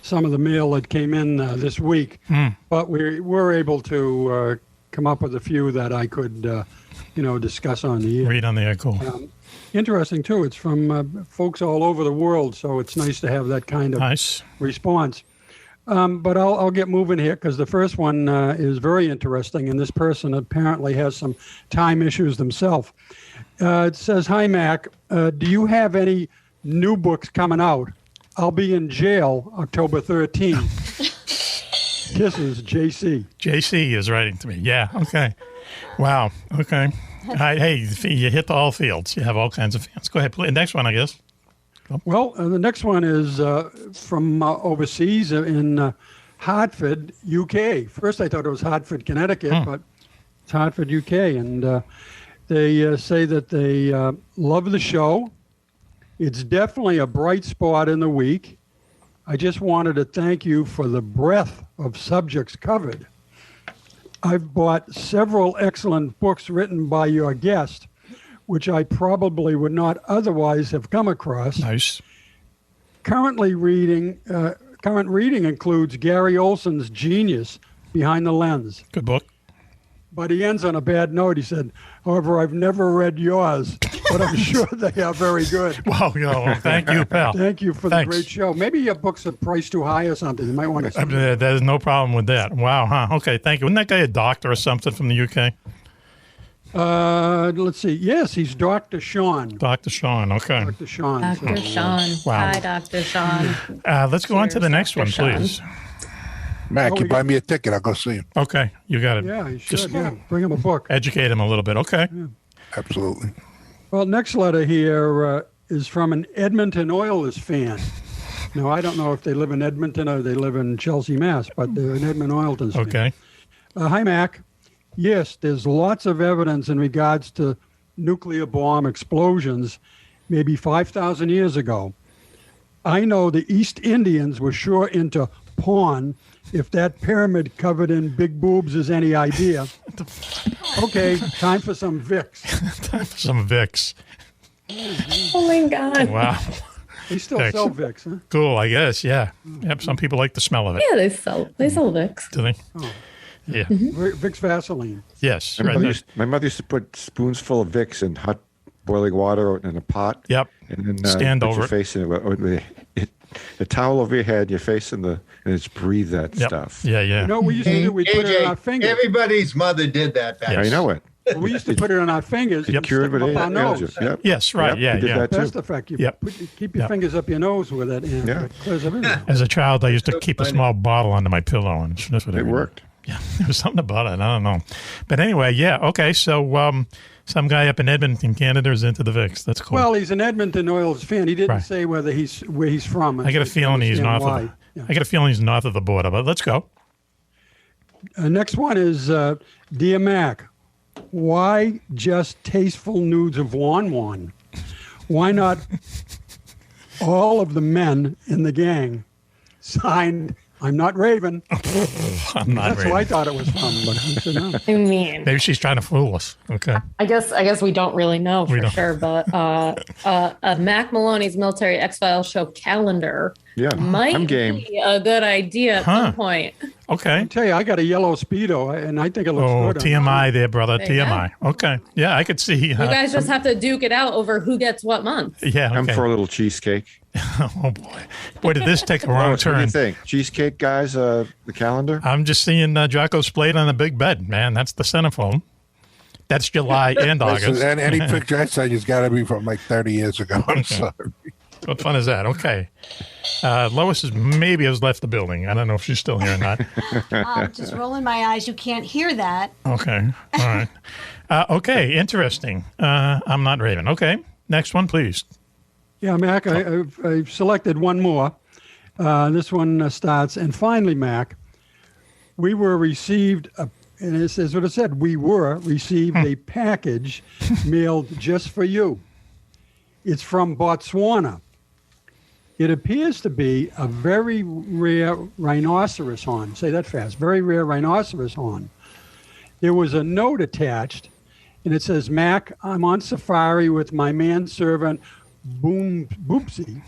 some of the mail that came in this week, but we were able to come up with a few that I could, discuss on the air. Read on the air, cool. Interesting, too. It's from folks all over the world, so it's nice to have that kind of response. But I'll get moving here because the first one is very interesting, and this person apparently has some time issues themselves. It says, "Hi, Mac. Do you have any new books coming out? I'll be in jail October 13th. Kisses, JC." JC is writing to me. Yeah, okay. Wow, okay. Hey, you hit all fields. You have all kinds of fans. Go ahead, please. Next one, I guess. Well, the next one is from overseas in Hartford, UK. First, I thought it was Hartford, Connecticut, but it's Hartford, UK. And they say that they love the show. It's definitely a bright spot in the week. I just wanted to thank you for the breadth of subjects covered. I've bought several excellent books written by your guest, which I probably would not otherwise have come across. Nice. Current reading includes Gary Olson's Genius, Behind the Lens. Good book. But he ends on a bad note. He said, "However, I've never read yours, but I'm sure they are very good." Wow, thank you, pal. Thank you for the great show. Maybe your books are priced too high or something. You might want to. There's no problem with that. Wow, huh? Okay, thank you. Wasn't that guy a doctor or something from the UK? Let's see. Yes, he's Dr. Sean. Dr. Sean, okay. Dr. Sean. Dr. Sean. Wow. Hi, Dr. Sean. Let's go on to the next Dr. one, Sean. please. Mac, you buy me a ticket. I'll go see him. Okay, you got it. Yeah, you should. Bring him a book. Educate him a little bit. Okay. Yeah. Absolutely. Well, next letter here is from an Edmonton Oilers fan. Now, I don't know if they live in Edmonton or they live in Chelsea, Mass., but they're an Edmonton Oilers fan. Okay. Hi, Mac. Yes, there's lots of evidence in regards to nuclear bomb explosions maybe 5,000 years ago. I know the East Indians were sure into porn, if that pyramid covered in big boobs is any idea. Okay, time for some Vicks. Time for some Vicks. Oh, my God. Wow. They still sell Vicks, huh? Cool, I guess, yeah. Yep, some people like the smell of it. Yeah, they sell Vicks. Do they? Oh. Yeah. Vicks Vaseline. Yes. My mother used to put spoons full of Vicks in hot boiling water in a pot. Yep. And then stand put over your face in it. A towel over your head, your face in and it's breathe that stuff. Yeah, yeah. You know, we used to do, we put it on our fingers. Everybody's mother did that back. I know it. We used to put it on our fingers and stick them up our nose. Yep. Yes, right, yeah. yeah. That Best too. effect. Keep your fingers up your nose with it, and it clears everything. As a child, I used to keep a small bottle under my pillow and sniff it. It worked. Yeah, there was something about it. I don't know. But anyway, yeah, okay. So some guy up in Edmonton, Canada is into the Vicks. That's cool. Well, he's an Edmonton Oilers fan. He didn't say where he's from. I get a feeling he's north of I get a feeling he's north of the border, but let's go. Next one is Dear Mac, why just tasteful nudes of Wan? Why not all of the men in the gang? Signed, I'm not Raven. I'm not That's Raven. who I thought it was from, but I said no. I mean, maybe she's trying to fool us. Okay. I guess we don't really know for sure, but Mack Maloney's Military X-Files show calendar might be a good idea at some point. Okay. I tell you, I got a yellow Speedo, and I think it looks good. TMI there, brother. There you TMI. Okay. Yeah, I could see. You guys just have to duke it out over who gets what month. Yeah. Okay. I'm for a little cheesecake. Oh, boy. Boy, did this take a wrong turn. What do you think? Cheesecake, guys, the calendar? I'm just seeing Jocko's plate on the big bed, man. That's the centerfold. That's July and August. And any picture I sent you's got to be from like 30 years ago. I'm sorry. What fun is that? Okay. Lois has left the building. I don't know if she's still here or not. I'm just rolling my eyes. You can't hear that. Okay. All right. Okay. Interesting. I'm not Raven. Okay. Next one, please. Yeah, Mac, I've selected one more. This one starts, and finally, Mac, we were received, and it says what it said, we were received a package mailed just for you. It's from Botswana. It appears to be a very rare rhinoceros horn. Say that fast. Very rare rhinoceros horn. There was a note attached, and it says, Mac, I'm on safari with my manservant, Boopsy.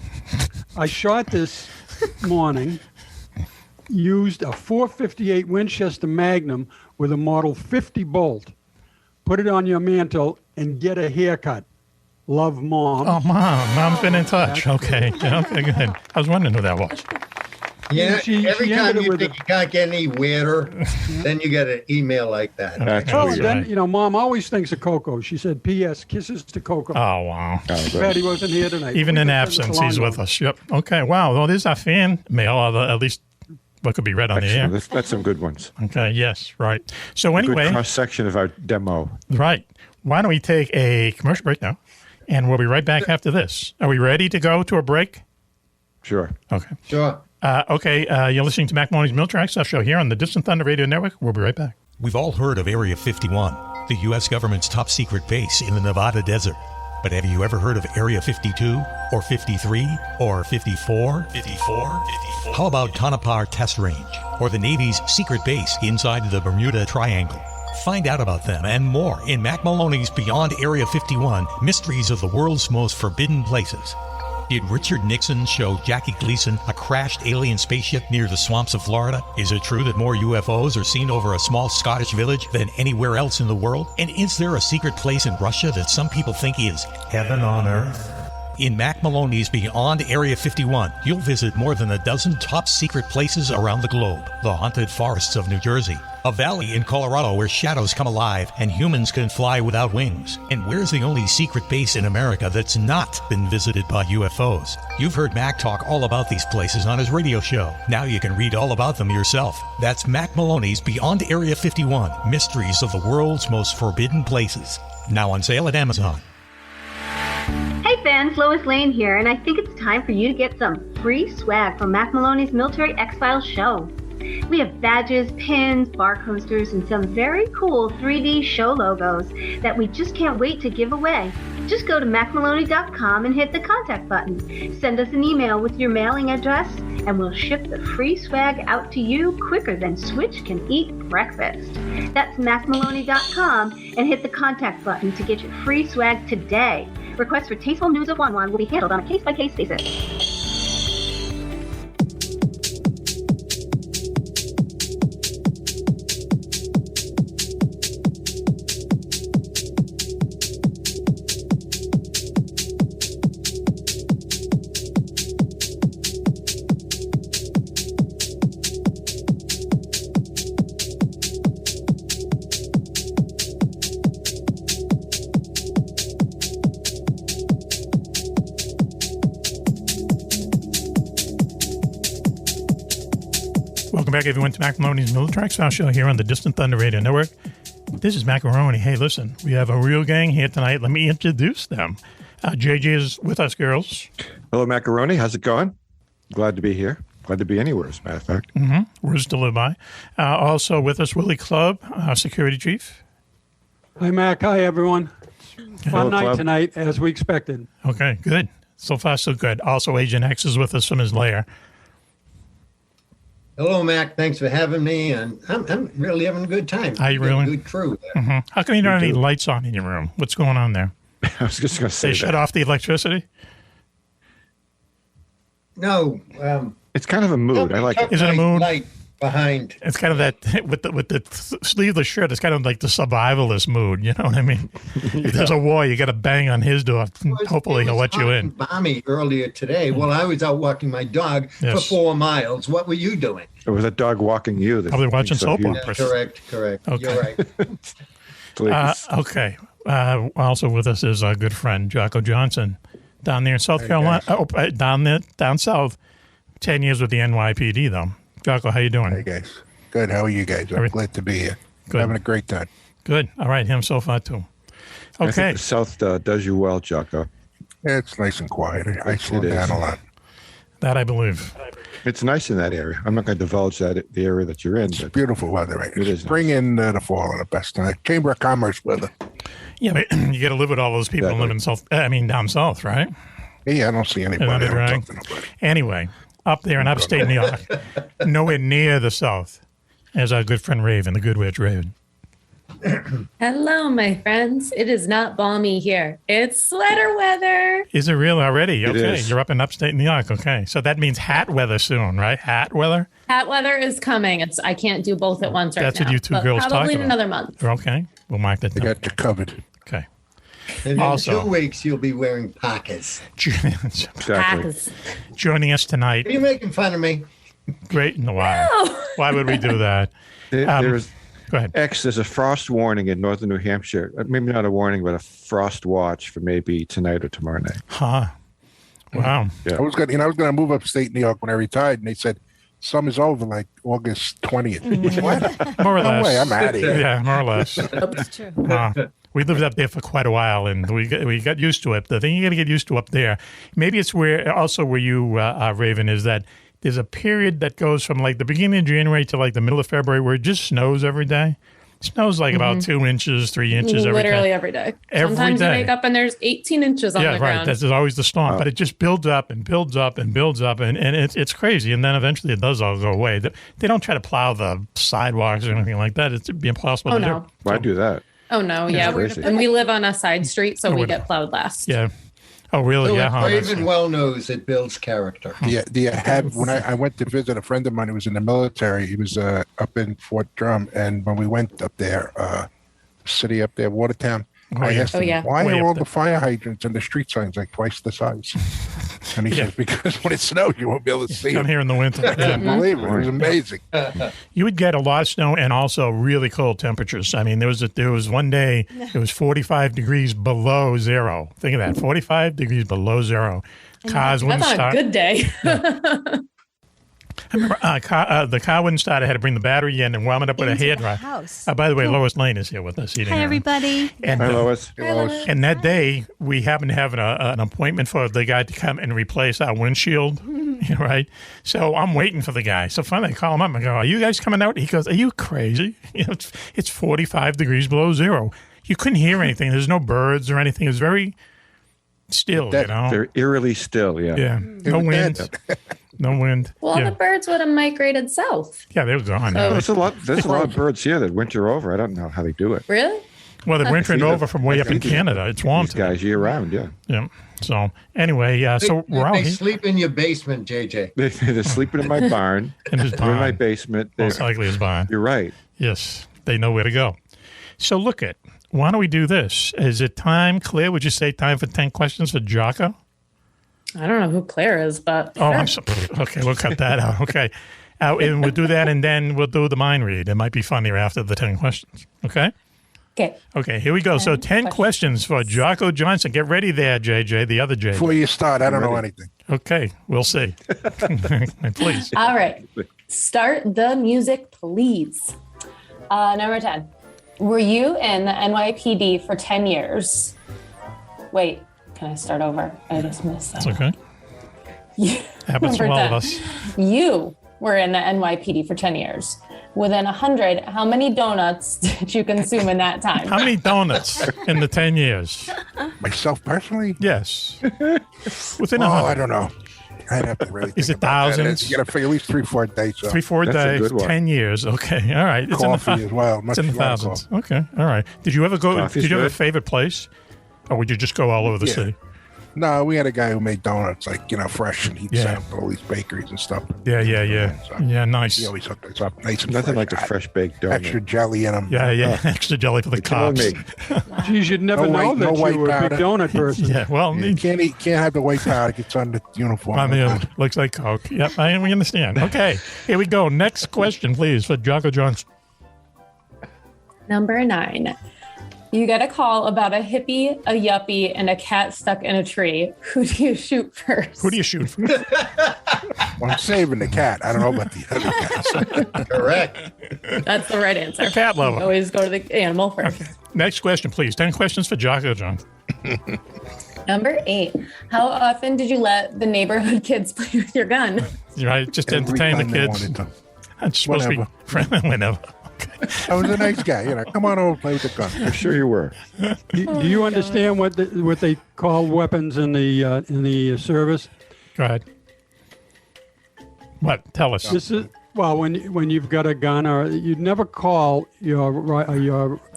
I shot this morning, used a .458 Winchester Magnum with a Model 50 bolt. Put it on your mantle and get a haircut. Love, Mom. Oh, Mom's been in touch. Okay. Okay, good. I was wondering who that was. Yeah, every time you think you can't get any weirder, then you get an email like that. Then, Mom always thinks of Coco. She said, P.S. Kisses to Coco. Oh, wow. Patty wasn't here tonight. Even in absence, he's with us. Yep. Okay, wow. Well, there's our fan mail, at least what could be read on the air. That's some good ones. Okay, yes, right. So anyway. Good cross-section of our demo. Right. Why don't we take a commercial break now, and we'll be right back after this. Are we ready to go to a break? Sure. Okay. Sure. You're listening to Mack Maloney's Military X-File Show here on the Distant Thunder Radio Network. We'll be right back. We've all heard of Area 51, the U.S. government's top secret base in the Nevada desert. But have you ever heard of Area 52 or 53 or 54? 54? How about Tonopah Test Range or the Navy's secret base inside the Bermuda Triangle? Find out about them and more in Mack Maloney's Beyond Area 51, Mysteries of the World's Most Forbidden Places. Did Richard Nixon show Jackie Gleason a crashed alien spaceship near the swamps of Florida? Is it true that more UFOs are seen over a small Scottish village than anywhere else in the world? And is there a secret place in Russia that some people think is heaven on earth? In Mack Maloney's Beyond Area 51, you'll visit more than a dozen top secret places around the globe. The haunted forests of New Jersey, a valley in Colorado where shadows come alive and humans can fly without wings. And where's the only secret base in America that's not been visited by UFOs? You've heard Mack talk all about these places on his radio show. Now you can read all about them yourself. That's Mack Maloney's Beyond Area 51, Mysteries of the World's Most Forbidden Places. Now on sale at Amazon. Hey fans, Lois Lane here, and I think it's time for you to get some free swag from Mack Maloney's Military X-Files Show. We have badges, pins, bar coasters, and some very cool 3D show logos that we just can't wait to give away. Just go to MackMaloney.com and hit the contact button. Send us an email with your mailing address, and we'll ship the free swag out to you quicker than Switch can eat breakfast. That's MackMaloney.com and hit the contact button to get your free swag today. Requests for tasteful news of Wan will be handled on a case-by-case basis. Welcome back, everyone, to Mack Maloney's Military X-File Show here on the Distant Thunder Radio Network. This is Mack Maloney. Hey, listen, we have a real gang here tonight. Let me introduce them. JJ is with us, girls. Hello, Macaroni. How's it going? Glad to be here. Glad to be anywhere, as a matter of fact. Words to live by. Also with us, Willie Clubb, security chief. Hi, Mac. Hi, everyone. Fun night Clubb. tonight, as we expected. Okay, good. So far, so good. Also, Agent X is with us from his lair. Hello, Mac. Thanks for having me, and I'm really having a good time. Are you really? Good crew there. How come you don't have any lights on in your room? What's going on there? I was just going to say They shut off the electricity? No. It's kind of a mood. I like it. Is it a mood? Light behind. It's kind of that, with the sleeveless shirt, it's kind of like the survivalist mood, you know what I mean? If there's a war, you got to bang on his door. Hopefully he'll let you in. Balmy earlier today. Well, I was out walking my dog for 4 miles. What were you doing? It was a dog walking you. Probably watching soap operas. Correct. Okay. You're right. Okay. Also with us is our good friend, Jocko Johnson, down there in South Carolina. Down south. 10 years with the NYPD, though. Jocko, how you doing? Hey, guys. Good. How are you guys? I'm glad to be here. Good. Having a great time. Good. All right. Him so far, too. Okay. I think the South does you well, Jocko. Yeah, it's nice and quiet. I slow down a lot. That I believe. It's nice in that area. I'm not going to divulge the area that you're in. It's beautiful weather right now. It is Spring and the fall are the best time. Chamber of Commerce weather. Yeah, but you got to live with all those people living down south, right? Yeah, I don't see anybody. Anyway, up there in upstate New York, nowhere near the south, as our good friend Raven, the Good Witch Raven. Hello, my friends. It is not balmy here. It's sweater weather. Is it real already? Okay, is. You're up in upstate New York. Okay, so that means hat weather soon, right? Hat weather? Hat weather is coming. I can't do both at once right now. That's what you two girls talk about. Probably in another month. Okay, we'll mark that down. I got you covered. Okay. And in 2 weeks, you'll be wearing parkas. Exactly. Joining us tonight. Are you making fun of me? Great in the wild. No. Why would we do that? Go ahead. There's a frost warning in northern New Hampshire. Maybe not a warning, but a frost watch for maybe tonight or tomorrow night. Huh. Wow. Yeah. I was gonna move upstate New York when I retired, and they said summer's over like August 20th. What? More or less. No way, I'm out of here. Yeah, more or less. That's true. We lived up there for quite a while, and we got used to it. The thing you got to get used to up there, maybe it's where you are, Raven, is that there's a period that goes from like the beginning of January to like the middle of February where it just snows every day. It snows like about 2 inches, 3 inches every day. Literally every day. Sometimes you wake up and there's 18 inches on the ground. Yeah, right. That's always the storm. But it just builds up and builds up and builds up, and it's crazy. And then eventually it does all go away. They don't try to plow the sidewalks or anything like that. It'd be impossible to do. Why do that? Oh, no. Yeah. And we live on a side street, so we get plowed last. Yeah. Oh, really? So Raven well knows it builds character. Yeah. Do you have, when I went to visit a friend of mine who was in the military, he was up in Fort Drum, and when we went up there, city up there, Watertown, I asked him, why are all the fire hydrants and the street signs like twice the size? And he says, because when it snows, you won't be able to see them. Down here in the winter. I couldn't believe it. It was amazing. You would get a lot of snow and also really cold temperatures. I mean, there was one day it was 45 degrees below zero. Think of that, 45 degrees below zero. Cars wouldn't start. That's a good day. Yeah. I remember the car wouldn't start. I had to bring the battery in and warm it up with a hairdryer. By the way, Lois Lane is here with us. Hi, everybody. And, Hi, Lois. And that day, we happened to have an appointment for the guy to come and replace our windshield, right? So I'm waiting for the guy. So finally, I call him up and go, are you guys coming out? He goes, are you crazy? It's 45 degrees below zero. You couldn't hear anything. There's no birds or anything. It was very still, They're eerily still, yeah. Yeah, no wind. No wind. Well, the birds would have migrated south. Yeah, they were gone. So there's a lot of birds here that winter over. I don't know how they do it. Really? Well, they're wintering over from way up in Canada. It's warm. These guys year round, yeah. Yeah. So anyway, so we're out They here. sleep in your basement, JJ. They're sleeping in my barn. In his barn. In my basement. Most likely his barn. You're right. Yes, they know where to go. So look it. Why don't we do this? Is it time, Claire? Would you say time for 10 questions for Jocko? I don't know who Claire is, but oh, I'm so, okay. We'll cut that out. Okay, and we'll do that, and then we'll do the mind read. It might be funnier after the 10 questions. Okay. Okay. Here we go. So 10 questions for Jocko Johnson. Get ready there, JJ. The other JJ. Before you start, I don't know anything. Okay, we'll see. Please. All right. Start the music, please. Number 10. Were you in the NYPD for 10 years? Wait. Can I start over? I just missed that. It's okay. Happens to all of us. You were in the NYPD for 10 years. Within 100, how many donuts did you consume in that time? How many donuts in the 10 years? Myself personally? Yes. Within 100. I don't know. I'd have to really Is it thousands? You got to figure at least 3-4 days. So. 3-4 days, 10 years. Okay. All right. It's Coffee in the, as well. It's in the thousands. Okay. All right. Did you ever go? Coffee's did you have a good. favorite place? Or would you just go all over the city? No, we had a guy who made donuts, like, fresh, and he'd send them to all these bakeries and stuff. Yeah, nice. He always hooked us up nice and Nothing fresh. like a fresh baked donut. Extra jelly in them. Yeah. Extra jelly for the cops. Geez, you'd never know that you were a big donut person. Yeah, well, You can't have the white powder. It gets on the uniform. I mean, looks like Coke. Yep, we understand. Okay, here we go. Next question, please, for Jocko Johnson. Number 9. You get a call about a hippie, a yuppie, and a cat stuck in a tree. Who do you shoot first? Who do you shoot first? Well, I'm saving the cat. I don't know about the other cats. Correct. That's the right answer. Cat lover. You always go to the animal first. Okay. Next question, please. 10 questions for Jocko Johnson. Number 8. How often did you let the neighborhood kids play with your gun? Right, just Every entertain the time they kids. wanted to. It's supposed to be friendly whenever. I was a nice guy. Come on over and play with the gun. I'm sure you were. Do you understand what they call weapons in the service? Go ahead. What? Tell us. Well, when you've got a gun, or you'd never call your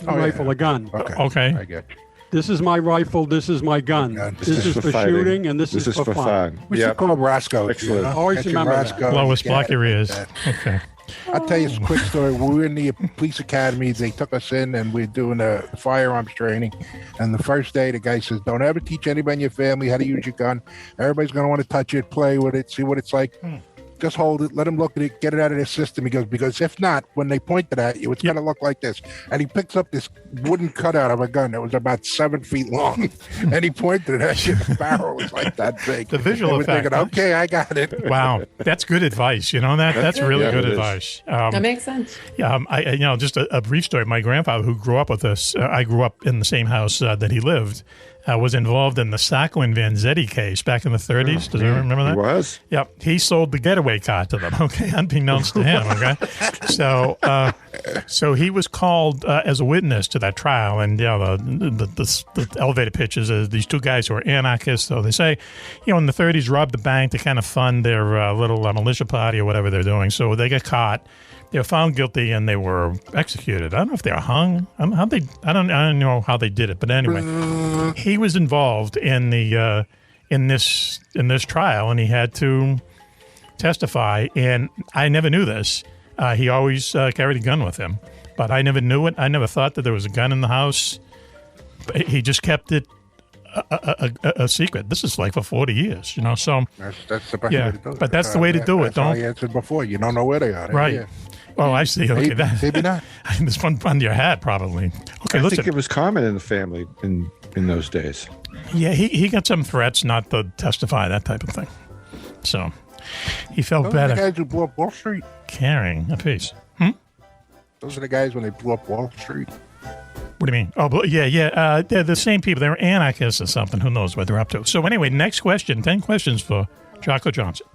rifle a gun. Okay. I get you. This is my rifle. This is my gun. This is for shooting, and this is for fun. We should call them Roscoe. Excellent. Always remember that. Lois, block your ears. Okay. I'll tell you a quick story. We were in the police academy. They took us in, and we're doing a firearms training. And the first day, the guy says, "Don't ever teach anybody in your family how to use your gun. Everybody's going to want to touch it, play with it, see what it's like. Just hold it, let them look at it, get it out of their system." He goes, "Because if not, when they point it at you, it's going to look like this." And he picks up this wooden cutout of a gun that was about 7 feet long, and he pointed it at you. The barrel was like that big. The visual effect. Thinking, okay, I got it. Wow, that's good advice. You know that's really good advice. That makes sense. Yeah, just a brief story. My grandfather, who grew up with us, I grew up in the same house that he lived. Was involved in the Sacco and Vanzetti case back in the 30s. Does anyone remember that? He was? Yep. He sold the getaway car to them, okay, unbeknownst to him, okay? So he was called as a witness to that trial, and the elevator pitches these two guys who are anarchists. So they say, in the 30s, robbed the bank to kind of fund their little militia party or whatever they're doing. So they got caught. They were found guilty and they were executed. I don't know if they were hung. I don't know how they did it, but anyway, he was involved in the in this trial, and he had to testify. And I never knew this. He always carried a gun with him, but I never knew it. I never thought that there was a gun in the house. He just kept it a secret. This is like for 40 years, So that's the best way to do it. But that's the way to do it. That's how I answered before. You don't know where they are. Right. Yeah. Oh, I see. Okay, maybe not. This one under your hat, probably. Okay, I think it was common in the family in those days. Yeah, he got some threats not to testify, that type of thing. So he felt better. Those are the guys who blew up Wall Street. Carrying a piece. Those are the guys when they blew up Wall Street. What do you mean? Oh, yeah. They're the same people. They're anarchists or something. Who knows what they're up to? So anyway, next question. 10 questions for Jocko Johnson.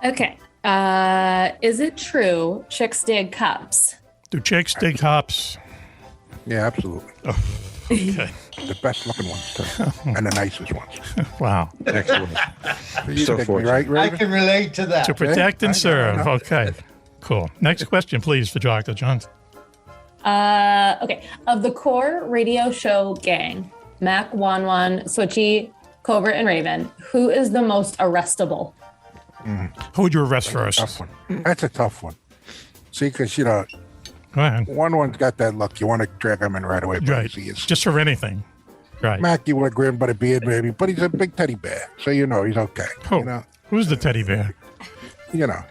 Okay. Is it true chicks dig cups? Do chicks dig cups? Yeah, absolutely. Oh, okay. The best looking ones, too. And the nicest ones. Wow. Excellent. So fortunate. Right, I can relate to that. To protect and serve. Okay. Cool. Next question, please, for Jocko Johnson. Okay. Of the core radio show gang, Mac, Wan, Switchy, Cobra, and Raven, who is the most arrestable? Who would you arrest first? Tough one. That's a tough one. See, because, Go ahead. one's got that look. You want to drag him in right away. Right. Just for anything. Right. Mac, you want to grin by the beard, maybe, but he's a big teddy bear, so he's okay. Who? Who's the teddy bear?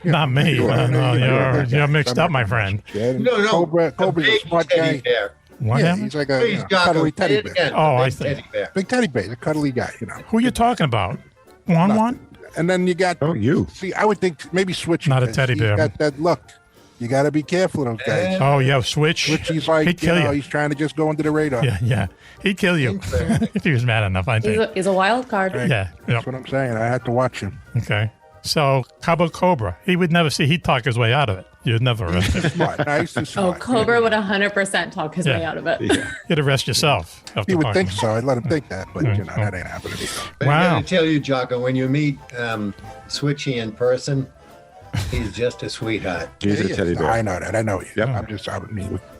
Not me. You're mixed up, my friend. No. Cobra's a smart guy. Bear. What? Yeah, he's like a cuddly teddy bear. Oh, I see. Big teddy bear, a cuddly guy, Who are you talking about? Wan? And then you got... Oh, you. See, I would think maybe Switch. Not a teddy bear. He's got that look. You got to be careful of those guys. Oh, yeah, Switch. Switch, he's like, he'd kill you. He's trying to just go under the radar. Yeah. He'd kill you if he was mad enough, I think. He's a wild card. Right. Yeah. That's what I'm saying. I had to watch him. Okay. So, how about Cobra? He would never see. He'd talk his way out of it. You'd never arrest him. Smart. Nice and smart. Oh, Cobra would 100% talk his way out of it. Yeah. You'd arrest yourself. You would think so. I'd let him think that, but that ain't happening. But I gotta tell you, Jocko, when you meet Switchy in person, he's just a sweetheart. He's a teddy bear. I know that. I know you. Yep.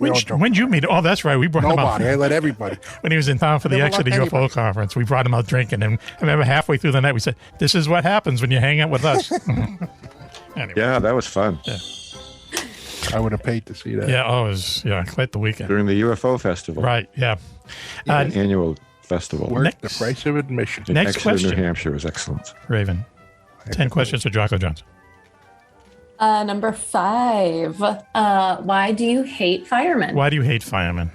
When'd you meet? Oh, that's right. We brought him out. I let everybody. When he was in town for the Exeter UFO conference, we brought him out drinking. And I remember halfway through the night, we said, "This is what happens when you hang out with us." Anyway. Yeah, that was fun. Yeah. I would have paid to see that. Yeah, it was quite the weekend. During the UFO festival. Right, yeah. Annual festival. The price of admission. Next Exeter, question. New Hampshire was excellent. Raven, 10 questions for Jocko Johnson. Number 5. Why do you hate firemen? Why do you hate firemen?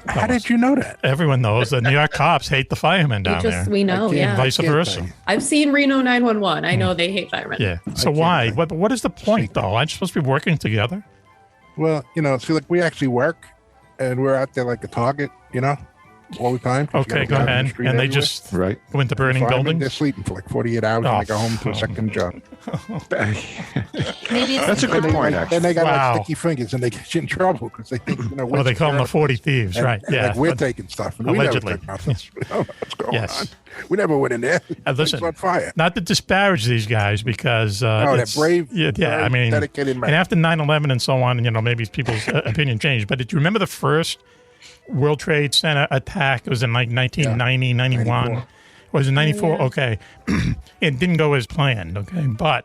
How did you know that? Everyone knows the New York cops hate the firemen down there. We know, yeah. Vice versa. I've seen Reno 911. I know they hate firemen. Yeah. So why? What is the point, though? Aren't you supposed to be working together? Well, see, like we actually work, and we're out there like a target, all the time. Okay, go ahead. And they just go into burning buildings? They're sleeping for like 48 hours and they go home to a second job. Maybe that's a good point, actually. Then they got like sticky fingers and they get you in trouble because they think, they call them the 40 thieves, right? Yeah. Like we're taking stuff. And allegedly. We never take nothing. We don't know what's going on. We never went in there. Listen, on fire. Not to disparage these guys because they're brave. Yeah, I mean, dedicated men. And after 9/11 and so on, maybe people's opinion changed. But did you remember the first World Trade Center attack? It was in like 1990, 91. Was it 94? Okay. It didn't go as planned, okay? But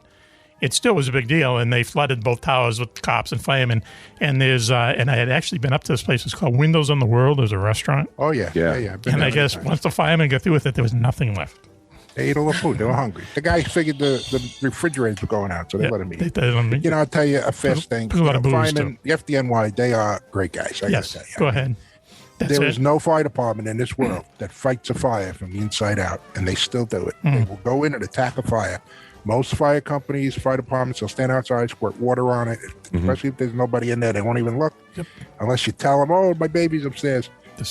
it still was a big deal, and they flooded both towers with cops and firemen. And there's and I had actually been up to this place. It's called Windows on the World. There's a restaurant. Oh, yeah. And I guess once the firemen got through with it, there was nothing left. They ate all the food. They were hungry. The guys figured the refrigerators were going out, so they let them eat. I'll tell you a fast thing. A lot of booze, firemen, the FDNY, they are great guys. Yes, go ahead. There is no fire department in this world that fights a fire from the inside out, and they still do it. They will go in and attack a fire. Most fire companies, fire departments, they'll stand outside, squirt water on it, especially if there's nobody in there. They won't even look unless you tell them, oh, my baby's upstairs.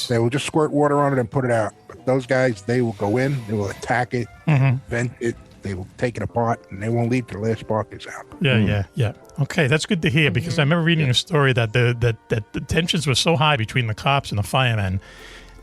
They will just squirt water on it and put it out. But those guys, they will go in, they will attack it, vent it, they will take it apart, and they won't leave till the last spark is out. Yeah. Okay, that's good to hear because I remember reading a story that the tensions were so high between the cops and the firemen.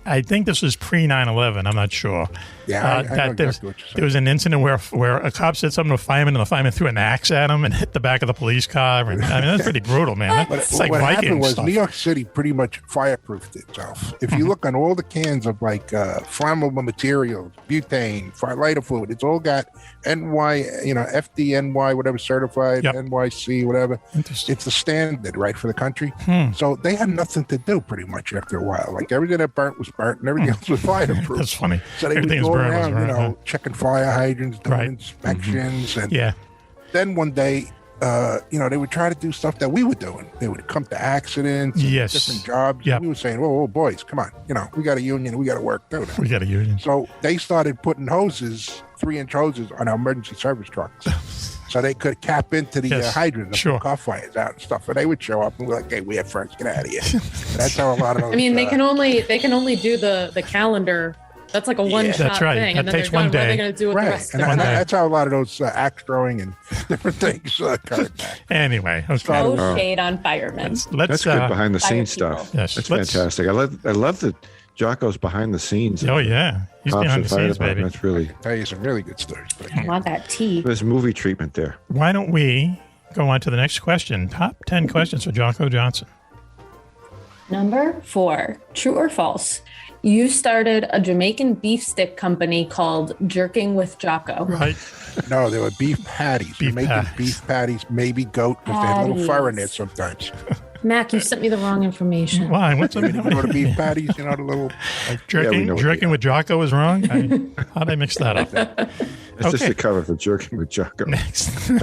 I think this was pre 9/11. I'm not sure. Yeah, I know there was an incident where a cop said something to a fireman, and the fireman threw an axe at him and hit the back of the police car. And, I mean, that's pretty brutal, man. It's like what Viking happened was stuff. New York City pretty much fireproofed itself. If you look on all the cans of like flammable materials, butane, lighter fluid, it's all got FDNY, whatever, certified, NYC, whatever. It's the standard, right, for the country. So they had nothing to do pretty much after a while. Like everything that burnt was burnt and everything else was fireproof. That's funny. So they would go around, checking fire hydrants, doing inspections. And then one day, they would try to do stuff that we were doing. They would come to accidents, different jobs. And we were saying, whoa, boys, come on. We got a union. We got to work too. We got a union. So they started putting hoses, 3-inch hoses on our emergency service trucks. So they could cap into the hydrants and put car fires out and stuff. And they would show up and we're like, hey, we have friends, get out of here. That's how a lot of those... I mean, they can only do the calendar. That's like a one-shot that's right. thing. That and then takes they're done. one day. What are they going to do with the rest of the day? That's how a lot of those axe throwing and different things come back. Anyway, no shade on firemen. That's good behind the scenes stuff. Yes, that's fantastic. I love the Jocko's behind the scenes. Oh yeah, he's behind the scenes, baby. That's really. Tell you some really good stories. I want that tea. There's movie treatment there. Why don't we go on to the next question? Top 10 questions for Jocko Johnson. Number 4, true or false? You started a Jamaican beef stick company called Jerking with Jocko. Right. No, they were beef patties. Jamaican beef patties, maybe goat, because they had a little fur in there sometimes. Mac, you sent me the wrong information. Why? What's up? The beef patties, the little... Jerking with Jocko is wrong? How'd I mix that up? It's just the cover for Jerking with Jocko.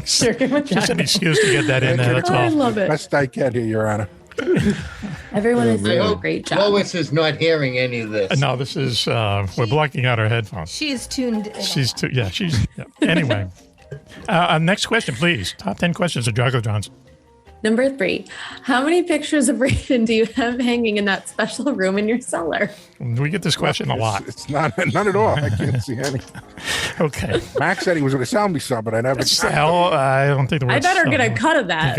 Jerking with Jocko. Just an excuse to get that in there, that's all. I love it. Best I can here, Your Honor. Everyone is doing a great job. Lois is not hearing any of this. No, this is, we're blocking out our headphones. She is tuned in. Anyway, next question, please. Top 10 questions of Jocko Johnson. Number 3, how many pictures of Raven do you have hanging in that special room in your cellar? We get this question a lot. It's none at all. I can't see any. Okay. Max said he was going to sell me some, but I never. I don't think the word. I better get a cut of that.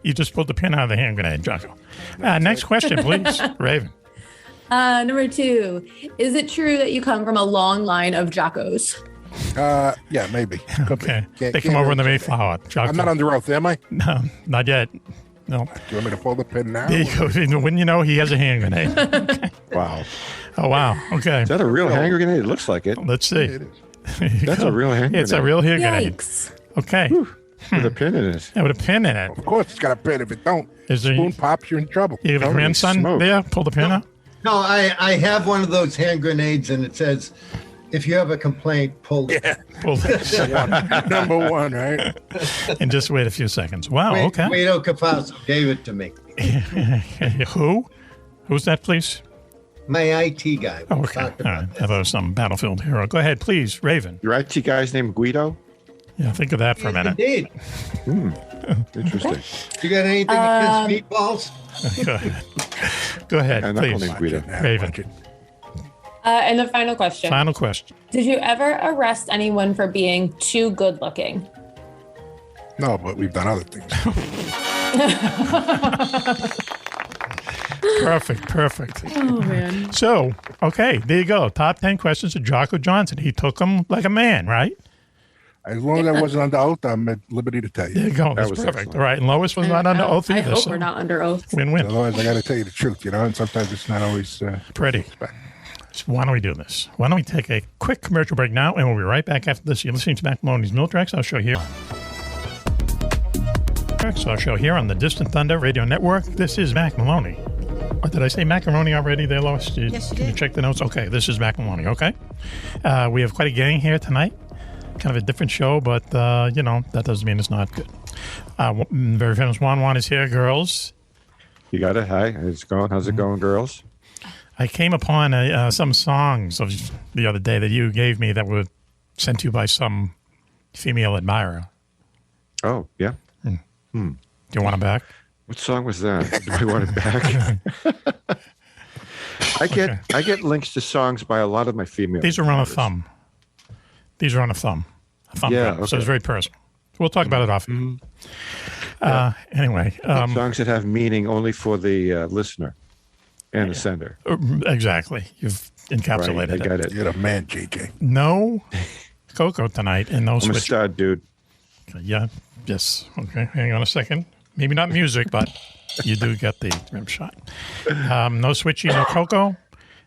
You just pulled the pin out of the hand grenade, Jocko. Next question, please, Raven. Number 2, is it true that you come from a long line of Jockos? Yeah, maybe. Okay. They come over in the Mayflower. Jocko. I'm not under oath, am I? No, not yet. No. Do you want me to pull the pin now? There you go. When you know he has a hand grenade. Okay. Wow. Oh, wow. Okay. Is that a real hand grenade? It looks like it. Let's see. It is. That's a real hand grenade. It's a real hand grenade. Yikes. Okay. With a pin in it. Yeah, with a pin in it. Of course it's got a pin. If it don't, spoon pops, you're in trouble. You have a grandson there? Pull the pin out? No, I have one of those hand grenades, and it says, if you have a complaint, pull it. Yeah. Pull it. Number 1, right? And just wait a few seconds. Wow, okay. Guido Capasso gave it to me. Who? Who's that, please? My IT guy. Oh, okay. All right. I thought it was some battlefield hero. Go ahead, please, Raven. Your IT guy's named Guido? Yeah, think of that for a minute. Indeed. Interesting. You got anything against meatballs? Go ahead. Go ahead, and please. Raven. And the final question. Final question. Did you ever arrest anyone for being too good looking? No, but we've done other things. Perfect. Oh, man. So, okay, there you go. Top 10 questions of Jocko Johnson. He took them like a man, right? As long as I wasn't under oath, I'm at liberty to tell you. There you go. That's perfect. Excellent. All right, and Lois was not under oath either. I hope we're not under oath. Win-win. Otherwise, I got to tell you the truth, and sometimes it's not always pretty. So why don't we do this? Why don't we take a quick commercial break now, and we'll be right back after this. You're listening to Mack Maloney's Military I'll show here. Our show here on the Distant Thunder Radio Network. This is Mack Maloney. Or did I say macaroni already there, Lois? Yes, you did. Can you check the notes? Okay, this is Mack Maloney, okay? We have quite a gang here tonight. Kind of a different show, but, that doesn't mean it's not good. Very famous Juan is here, girls. You got it? Hi, how's it going? How's it going, girls? I came upon some songs of the other day that you gave me that were sent to you by some female admirer. Oh, yeah? Do you want it back? What song was that? Do I want it back? I get links to songs by a lot of my female. These are on a thumb. These are on a thumb. Yeah, okay. So it's very personal. We'll talk about it often. Anyway. Songs that have meaning only for the listener and the sender. Exactly. You've encapsulated I got it. You're a man, JJ. No Coco tonight and no I'm switch. a stud, dude. Yeah. Yes. Okay. Hang on a second. Maybe not music, but you do get the rim shot. No Switchy, no Coco.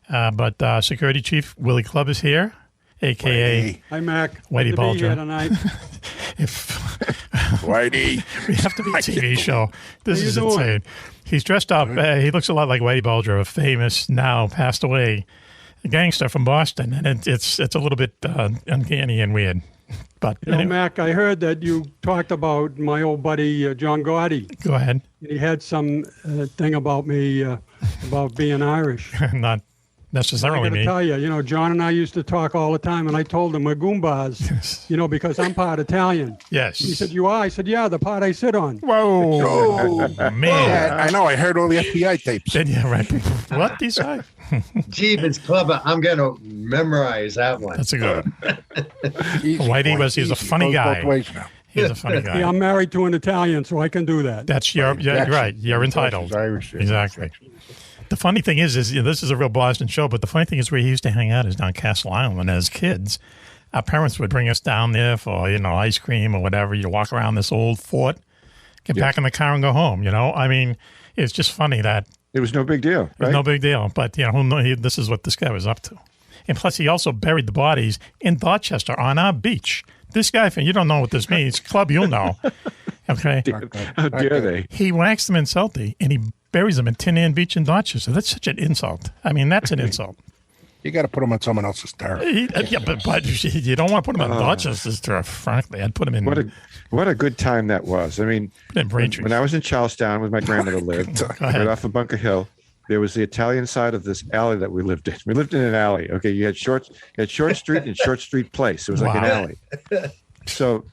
But Security Chief Willie Clubb is here, a.k.a. Hi, Mac. Whitey Bulger. Here tonight. Whitey. We have to be a TV show. This is insane. He's dressed up. He looks a lot like Whitey Bulger, a famous, now passed away gangster from Boston. And it's a little bit uncanny and weird. But anyway. Mac, I heard that you talked about my old buddy John Gotti. Go ahead. He had some thing about me about being Irish. Not necessarily I got to tell you, John and I used to talk all the time, and I told him we're Goombas, because I'm part Italian. Yes. He said, "You are?" I said, "Yeah, the part I sit on." Whoa, man! I know. I heard all the FBI tapes. Yeah, right. What these guys? Jeebus Clubber, I'm going to memorize that one. That's a good one. He's a funny guy. He's a funny guy. Yeah, I'm married to an Italian, so I can do that. That's right. You're entitled. Irish. Exactly. The funny thing is this is a real Boston show, but the funny thing is where he used to hang out is down Castle Island. As kids, our parents would bring us down there for, ice cream or whatever. You walk around this old fort, get back in the car and go home, I mean, it's just funny that. It was no big deal, right? It was no big deal, but, this is what this guy was up to. And plus, he also buried the bodies in Dorchester on our beach. This guy, you don't know what this means. Clubb, you'll know. Okay? How dare they? He waxed them in Salty, and he buries them in Tin Ann Beach in Dorchester. That's such an insult. I mean, that's an insult. You got to put them on someone else's turf. Yeah, but you don't want to put them on Dorchester's turf, frankly. I'd put them in. What a good time that was. I mean, when I was in Charlestown with my grandmother lived, right off of Bunker Hill, there was the Italian side of this alley that we lived in. We lived in an alley. Okay, you had Short Street and Short Street Place. It was like an alley. So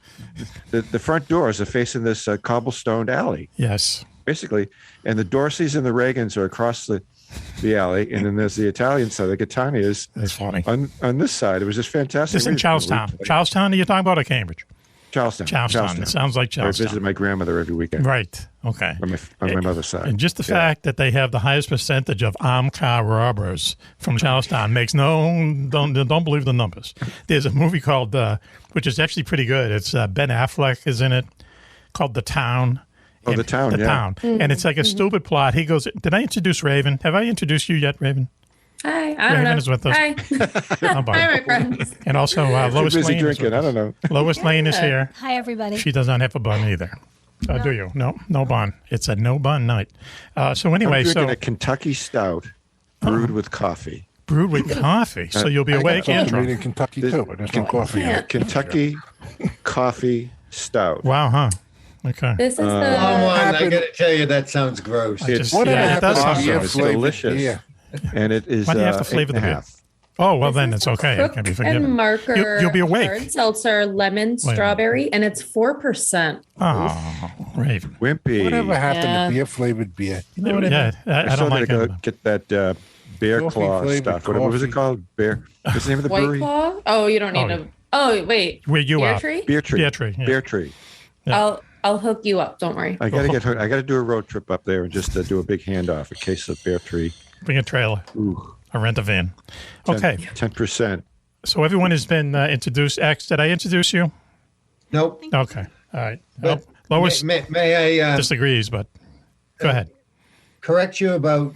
the front doors are facing this cobblestoned alley. Yes. Basically, and the Dorseys and the Reagans are across the alley, and then there's the Italian side, the Catanias. That's funny. On this side, it was just fantastic. This is in Charlestown. Charlestown, are you talking about, or Cambridge? Charlestown. It sounds like Charlestown. I visited my grandmother every weekend. Right. Okay. On my mother's side. And just the fact that they have the highest percentage of armed car robbers from Charlestown makes don't believe the numbers. There's a movie called, which is actually pretty good. It's Ben Affleck is in it, called The Town. Oh, The Town, The Town. Mm-hmm. And it's like a stupid plot. He goes, did I introduce Raven? Have I introduced you yet, Raven? Hi, I don't know. Raven is with us. Hi. Hi, my friends. And also Lois Lane. Drinking. I don't know. Lois Lane is here. Hi, everybody. She does not have a bun either. No. Do you? No bun. It's a no bun night. So anyway, I'm drinking a Kentucky Stout brewed with coffee. Brewed with coffee. So you'll be awake and drunk. In Kentucky too, but there's no coffee in it. Kentucky Coffee Stout. Wow, huh? Okay. This is the I got to tell you, that sounds gross. It does sound delicious. Yeah. And it is why do you have to flavor the beer? Oh, well, then it's okay. It can be forgiven. And marker. You'll be awake. Hard seltzer, lemon, strawberry, and it's 4%. Oh, right. Wimpy. Whatever happened to beer-flavored beer? You know what I mean? I don't like it. Get that bear claw stuff. What was it called? Bear. What's the name of the brewery? White Claw? Oh, you don't need to. Oh, wait. Where you Beer are? Tree? Beer Tree. Beer Tree. Yeah. Beer Tree. Yeah. I'll hook you up. Don't worry. I gotta get hooked. I gotta do a road trip up there and just do a big handoff in case of Bear Tree. Bring a trailer. Ooh. Or rent a van. Okay. 10%. So everyone has been introduced. X, did I introduce you? Nope. Okay. All right. But Lois may I disagrees, but go ahead. Correct you about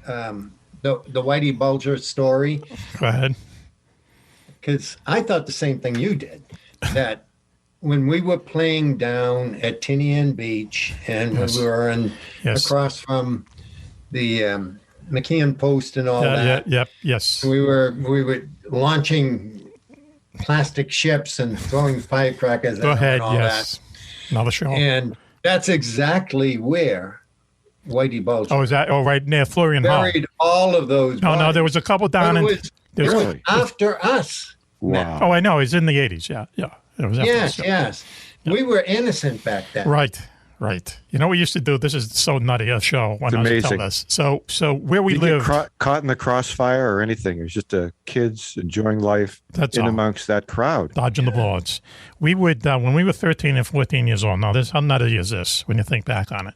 the Whitey Bulger story? Go ahead. Because I thought the same thing you did. That when we were playing down at Tinian Beach and when we were across from the McKeon Post and all that. Yes. We were launching plastic ships and throwing firecrackers. Go ahead. And all that. Another show. And that's exactly where Whitey Bulger. Oh, is that? Oh, right near Florian Hall. Buried all of those. No, there was a couple down in. It was after us. Wow. Oh, I know. It's in the 80s. Yeah. It was after us. Yes. We were innocent back then. Right. You know what we used to do? This is so nutty a show. When I was tell this. So where we live, caught in the crossfire or anything. It was just kids enjoying life amongst that crowd, dodging the bullets. We would when we were 13 and 14 years old. Now, how nutty is this when you think back on it?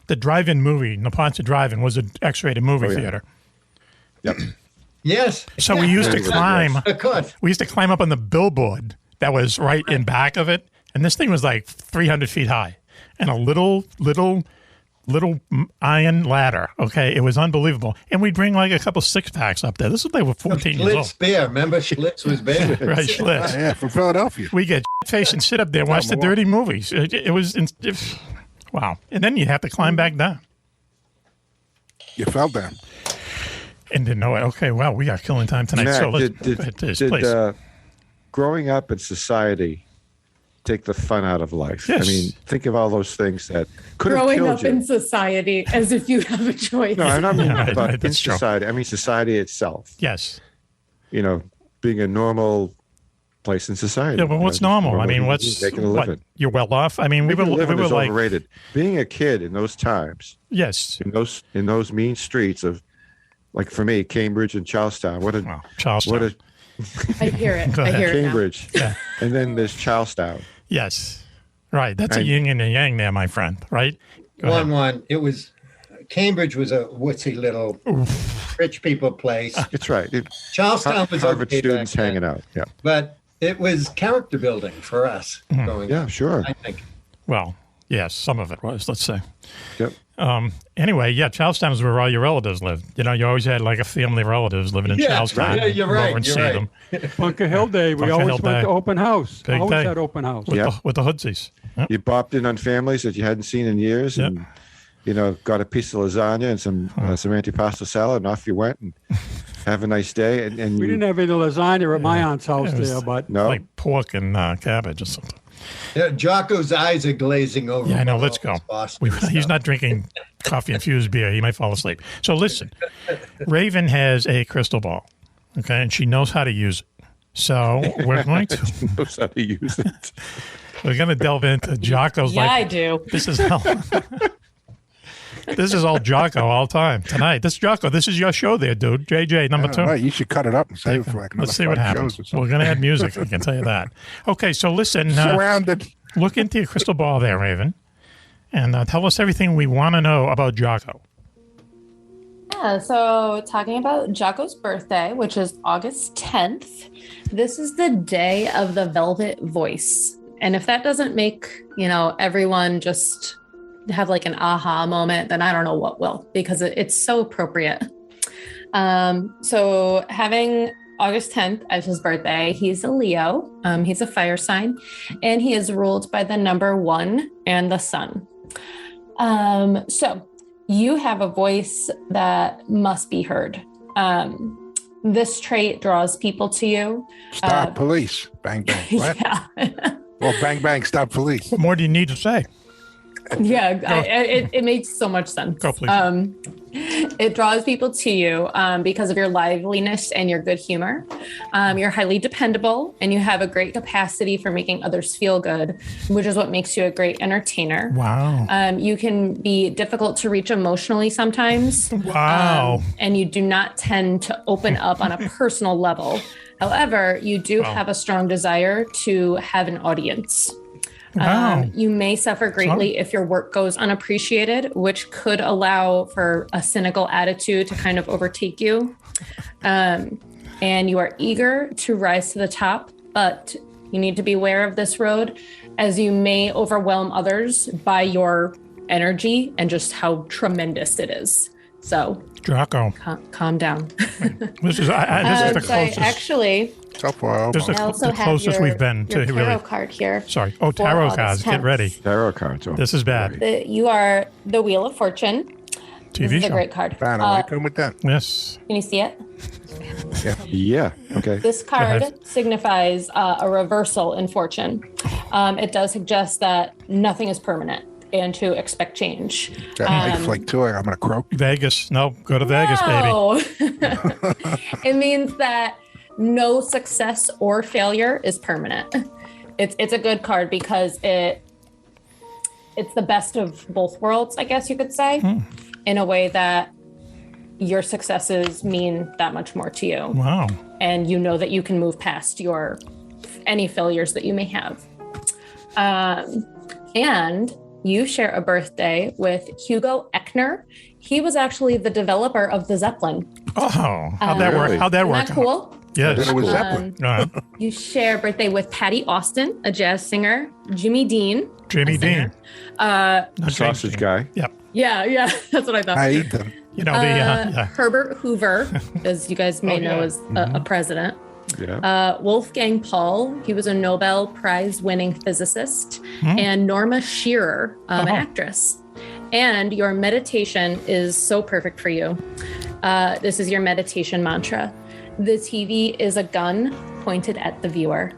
The drive-in movie, Neponset Drive-In, was an X-rated movie theater. Yep. Yes. So we used to climb. Of course. We used to climb up on the billboard that was right in back of it, and this thing was like 300 feet high. And a little iron ladder. Okay, it was unbelievable. And we'd bring like a couple 6-packs up there. This was they were 14 years old. Schlitz beer. Remember Schlitz was beer? Right, Schlitz. Yeah, from Philadelphia. We get face and sit up there and watch the dirty movies. It was wow. And then you have to climb back down. You fell down. And didn't know it. Okay, well, we are killing time tonight. Matt, so did growing up in society take the fun out of life? Yes. I mean, think of all those things that could have killed you. Growing up in society as if you have a choice. No, I'm not mean about in true. society. I mean society itself. Yes. Being a normal place in society. Yeah, but what's normal? I mean, making a living? You're well off. I mean, we were like overrated. Being a kid in those times. Yes. In those mean streets of, like for me, Cambridge and Charlestown. Charlestown. I hear it. I hear Cambridge. It now. Yeah. And then there's Charlestown. Yes. Right. That's a yin and a yang there, my friend. Right? One. It was Cambridge was a woodsy little rich people place. It's right. Charlestown was Harvard okay students back hanging then. out. Yeah. But it was character building for us. Yeah, sure. I think. Well, yes, some of it was, let's say. Yep. Anyway, Charlestown is where all your relatives lived. You always had like a family of relatives living in Charlestown. Yeah, you're right. Them. Bunker Hill Day. We always went to open house. Big always day. had open house. With the Hoodsies. Yep. You bopped in on families that you hadn't seen in years and, got a piece of lasagna and some antipasto salad and off you went and have a nice day. And we didn't have any lasagna at my aunt's house there, but no. Like pork and cabbage or something. Yeah, Jocko's eyes are glazing over. Yeah, I know. Let's go. He's not drinking coffee-infused beer. He might fall asleep. So listen, Raven has a crystal ball, okay, and she knows how to use it. So we're going to she knows how to use it. We're going to delve into Jocko's life. Yeah, I do. This is all Jocko all time tonight. This is Jocko. This is your show there, dude. JJ, number 2. Right, you should cut it up and save it for like another Let's see what happens. We're going to add music. I can tell you that. Okay, so listen. Surrounded. Look into your crystal ball there, Raven, and tell us everything we want to know about Jocko. Yeah, so talking about Jocko's birthday, which is August 10th, this is the day of the velvet voice. And if that doesn't make, everyone just have like an aha moment, then I don't know what will, because it's so appropriate. So having August 10th as his birthday, he's a Leo, he's a fire sign, and he is ruled by the number 1 and the sun. So you have a voice that must be heard. This trait draws people to you. Stop police. Bang, bang. What? Yeah. Well, bang, bang, stop police. What more do you need to say? Yeah, it makes so much sense. Go, please. It draws people to you because of your liveliness and your good humor. You're highly dependable, and you have a great capacity for making others feel good, which is what makes you a great entertainer. Wow. You can be difficult to reach emotionally sometimes. Wow. And you do not tend to open up on a personal level. However, you do have a strong desire to have an audience. Wow. You may suffer greatly if your work goes unappreciated, which could allow for a cynical attitude to kind of overtake you. And you are eager to rise to the top, but you need to be aware of this road, as you may overwhelm others by your energy and just how tremendous it is. So, Jocko, calm down. This is the closest. Actually, this is the closest we've been to tarot really. card here. Sorry. Oh, tarot cards. Get ready. Tarot cards. Oh, this is bad. You are the Wheel of Fortune. TV this is show. a great card. With that. Yes. Can you see it? Yeah. Okay. This card signifies a reversal in fortune. It does suggest that nothing is permanent and to expect change. Like tour, I'm gonna croak. Vegas. No, go to Vegas, baby. It means that no success or failure is permanent. It's a good card because it's the best of both worlds, I guess you could say, in a way that your successes mean that much more to you. Wow. And you know that you can move past any failures that you may have. And you share a birthday with Hugo Eckner. He was actually the developer of the Zeppelin. Oh, how'd that work? How'd that work? Isn't that cool? Yes. It was Zeppelin. You share a birthday with Patty Austin, a jazz singer, Jimmy Dean. Jimmy Dean. Sausage guy. Yep. Yeah, that's what I thought. I eat them. You know, the Herbert Hoover, as you guys may know, is a president. Yeah. Wolfgang Paul, he was a Nobel Prize-winning physicist, and Norma Shearer, an actress. And your meditation is so perfect for you. This is your meditation mantra. The TV is a gun pointed at the viewer.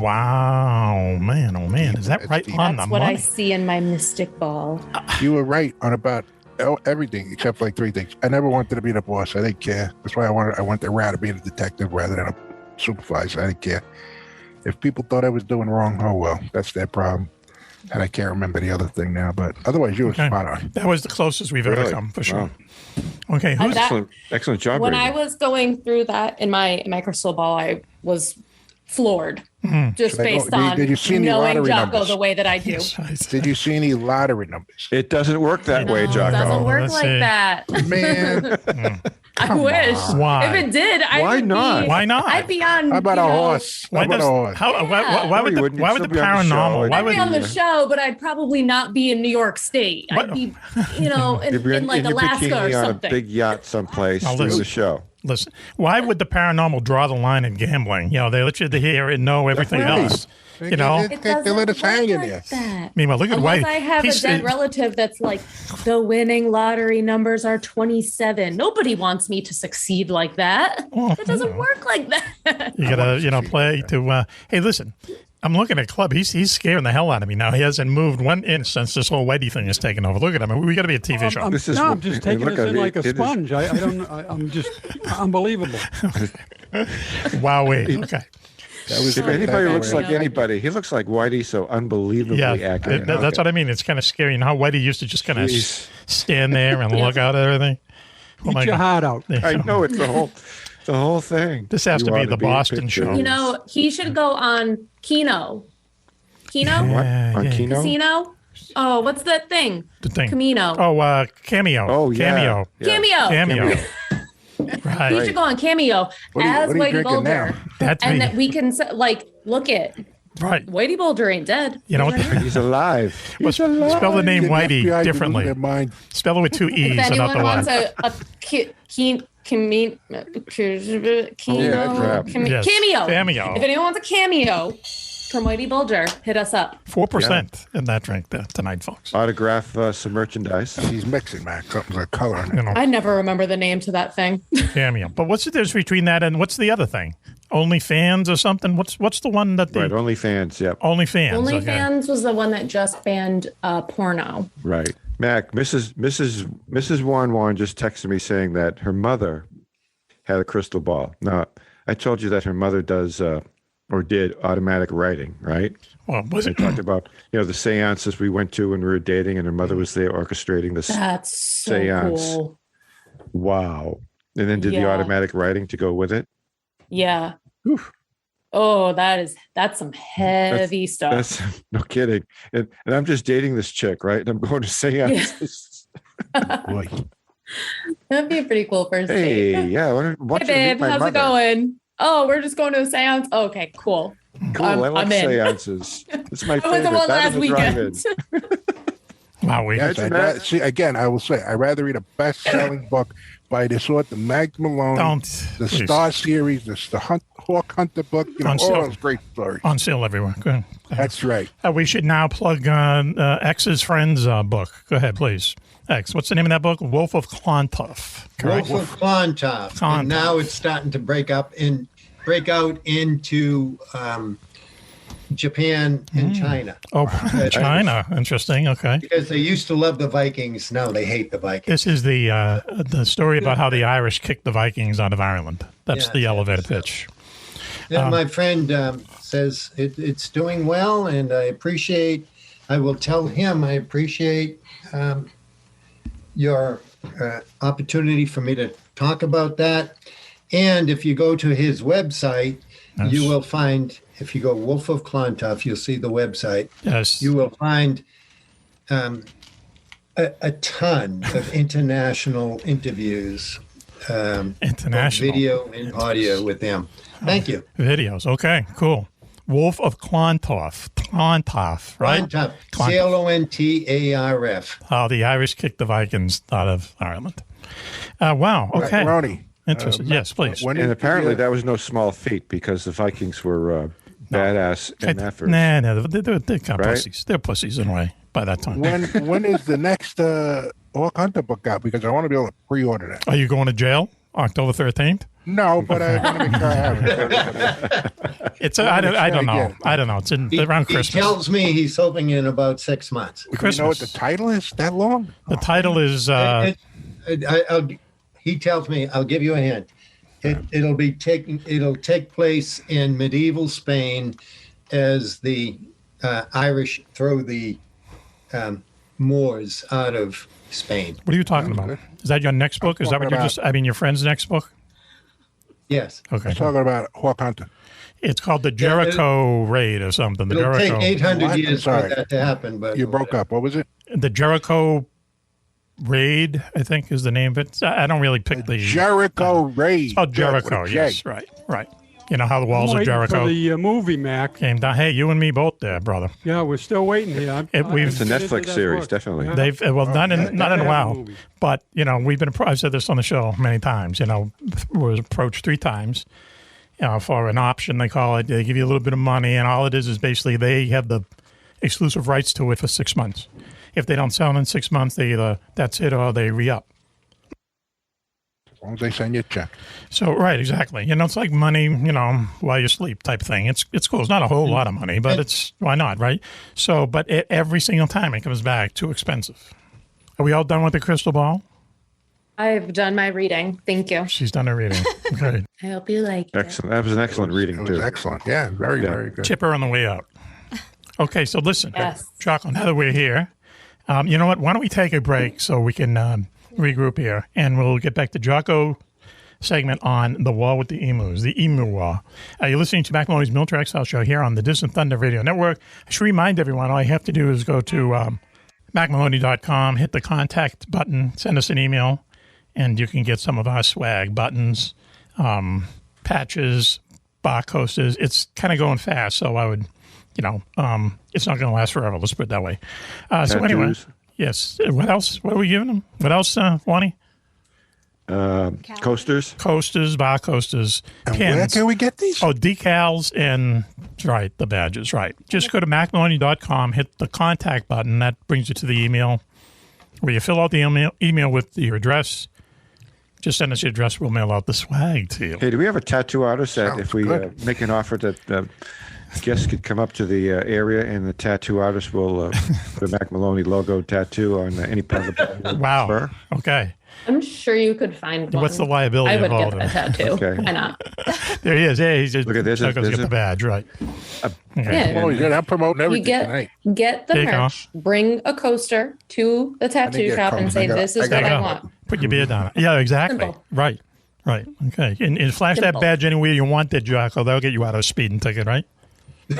Wow, man, oh man, is that right on the money? That's what I see in my mystic ball. You were right on about everything except like three things. I never wanted to be the boss. I didn't care. That's why I went the route of being a detective rather than a supervisor. I didn't care. If people thought I was doing wrong, oh well, that's their problem. And I can't remember the other thing now, but otherwise you were spot on. That was the closest we've ever come, for sure. Wow. Okay, excellent job. When I was going through that in my crystal ball, I was floored. Just based on did you see any knowing Jocko numbers? the way that I do. Did you see any lottery numbers? It doesn't work that way, Jocko. It doesn't work like that. Man. I wish. Why? If it did, Why not? Why not? I'd be on. How about a horse? Why would the paranormal? I'd be on the show, but I'd probably not be in New York State. I'd be, in like Alaska or something. On a big yacht someplace doing the show. Listen, why would the paranormal draw the line in gambling? You know, they let you hear and know everything else. You know, they let us hang in there. Meanwhile, look at Unless I have a dead relative that's like, the winning lottery numbers are 27. Nobody wants me to succeed like that. It doesn't work like that. You gotta, play to. Hey, listen. I'm looking at Clubb. He's scaring the hell out of me now. He hasn't moved 1 inch since this whole Whitey thing has taken over. Look at him. We got to be a TV show. I'm just taking this in like a sponge. I'm just unbelievable. Wowee. Okay. If anybody looks like anybody, he looks like Whitey, so unbelievably accurate. That's what I mean. It's kind of scary. You know how Whitey used to just kind of stand there and look out at everything? Eat your heart out. I know, it's the whole thing. This has to be the Boston show. He should go on Keno. Keno? What? On Keno? Casino? Oh, what's that thing? The thing. Camino. Oh, Cameo. Oh, yeah. Cameo. Right. He should go on Cameo as Whitey Bulger. And that we can, look at. Right. Whitey Bulger ain't dead. You know what? He's alive. Spell the name Whitey differently. Spell it with 2 E's and not the wants Y. Cameo. If anyone wants a cameo from Whitey Bulger, hit us up. 4% in that drink tonight, folks. Autograph some merchandise. He's mixing, man. Something's like color. I never remember the name to that thing. Cameo. But what's the difference between that and what's the other thing? OnlyFans or something? What's the one that Right, OnlyFans, yep. OnlyFans. OnlyFans was the one that just banned porno. Right. Mac, Mrs. Warren just texted me saying that her mother had a crystal ball. Now, I told you that her mother does or did automatic writing, right? Well, was it? We talked about, the seances we went to when we were dating, and her mother was there orchestrating the seance. Cool. Wow. And then did the automatic writing to go with it? Yeah. Oof. Oh, that's some heavy stuff. That's no kidding. And I'm just dating this chick, right? And I'm going to seances. Boy. That'd be a pretty cool first date. Hey, yeah. Hey, babe, how's it going? Oh, we're just going to a seance. Okay, cool. Cool. I like seances. It's my favorite. I went to one last weekend. Wow. Again, I will say, I'd rather read a best-selling book by this author, Mack Maloney, the Star series, the Hawk Hunter book, all those great stories. On sale everywhere. Good. That's right. We should now plug X's Friends book. Go ahead, please. X, what's the name of that book? Wolf of Clontarf. Wolf of Clontarf. And now it's starting to break out into Japan and China. Oh, China. Interesting. Okay. Because they used to love the Vikings. Now they hate the Vikings. This is the story about how the Irish kicked the Vikings out of Ireland. That's the elevator pitch. And my friend says it's doing well, and I will tell him I appreciate your opportunity for me to talk about that. And if you go to his website, you will find, if you go Wolf of Clontarf, you'll see the website. Yes. You will find a ton of international interviews, international video and audio with them. Thank you. Videos. Okay, cool. Wolf of Clontarf. Clontarf, right? Clontarf. Clontarf. How the Irish kicked the Vikings out of Ireland. Wow. Okay. Ronnie. Interesting. Yes, please. And apparently that was no small feat because the Vikings were badass in that first. Nah, they're kind of pussies. They're pussies in a way by that time. When is the next Hawk Hunter book out? Because I want to be able to pre-order that. Are you going to jail October 13th? No, but I want to make sure I have it. It's I don't know. I don't know. It's around Christmas. He tells me he's hoping in about 6 months. You know what the title is? That long? The title is. He tells me, I'll give you a hint. It'll take place in medieval Spain as the Irish throw the Moors out of Spain. What are you talking about? Is that your next book? Is that what you're just? I mean, your friend's next book? Yes. Okay. I'm talking about Hawk Hunter. It's called the Jericho Raid or something. It'll take 800 years for that to happen. But you broke up. What was it? The Jericho Raid, I think, is the name of it. I don't really pick the Jericho Raid. Oh, Jericho. Yes, right. You know how the walls of Jericho. For the movie, Mac. Came down. Hey, you and me both there, brother. Yeah, we're still waiting here. It's a Netflix series, definitely. Yeah. They've not in a while, but we've been. I've said this on the show many times. We was approached 3 times. For an option, they call it. They give you a little bit of money, and all it is basically they have the exclusive rights to it for 6 months. If they don't sell in 6 months, they either that's it or they re-up. As long as they send you a check. So, right, exactly. It's like money, while you sleep type thing. It's cool. It's not a whole lot of money, but it's, why not, right? So, but every single time it comes back, too expensive. Are we all done with the crystal ball? I've done my reading. Thank you. She's done her reading. Okay. I hope you like it. Excellent. That was an excellent reading, too. Excellent. Yeah, very good. Chipper on the way out. Okay, so listen, yes. Jocko, now that we're here, you know what? Why don't we take a break so we can regroup here, and we'll get back to Jocko segment on the war with the emus, the emu war. You're listening to Mack Maloney's Military Exile Show here on the Distant Thunder Radio Network. I should remind everyone, all you have to do is go to MackMaloney.com, hit the contact button, send us an email, and you can get some of our swag, buttons, patches, bar coasters. It's kind of going fast, so I would, it's not going to last forever. Let's put it that way. So anyway, yes. What else? What are we giving them? What else, Wani? Coasters, bar coasters, and pins. Where can we get these? Oh, decals and the badges. Right. Just go to MackMaloney.com, hit the contact button. That brings you to the email where you fill out the email with your address. Just send us your address. We'll mail out the swag to you. Hey, do we have a tattoo artist that if we make an offer that guests could come up to the area, and the tattoo artist will put a Mack Maloney logo tattoo on any part of the body. Wow. Fur. Okay. I'm sure you could find one. What's the liability I would involved get that tattoo. Okay. Why not? There he is. Yeah, he's just Look at this. Jocko's There's got the badge, right? Yeah. Oh, yeah, I'm promoting You everything tonight. get the There you go. merch, bring a coaster to the tattoo get shop and crumbs. say, I got- this is I got what I it. want. Put your beard on it. Yeah, exactly. Simple. Right. Okay. And flash Simple. that badge anywhere you want there, Jocko. That'll get you out of a speeding ticket, right?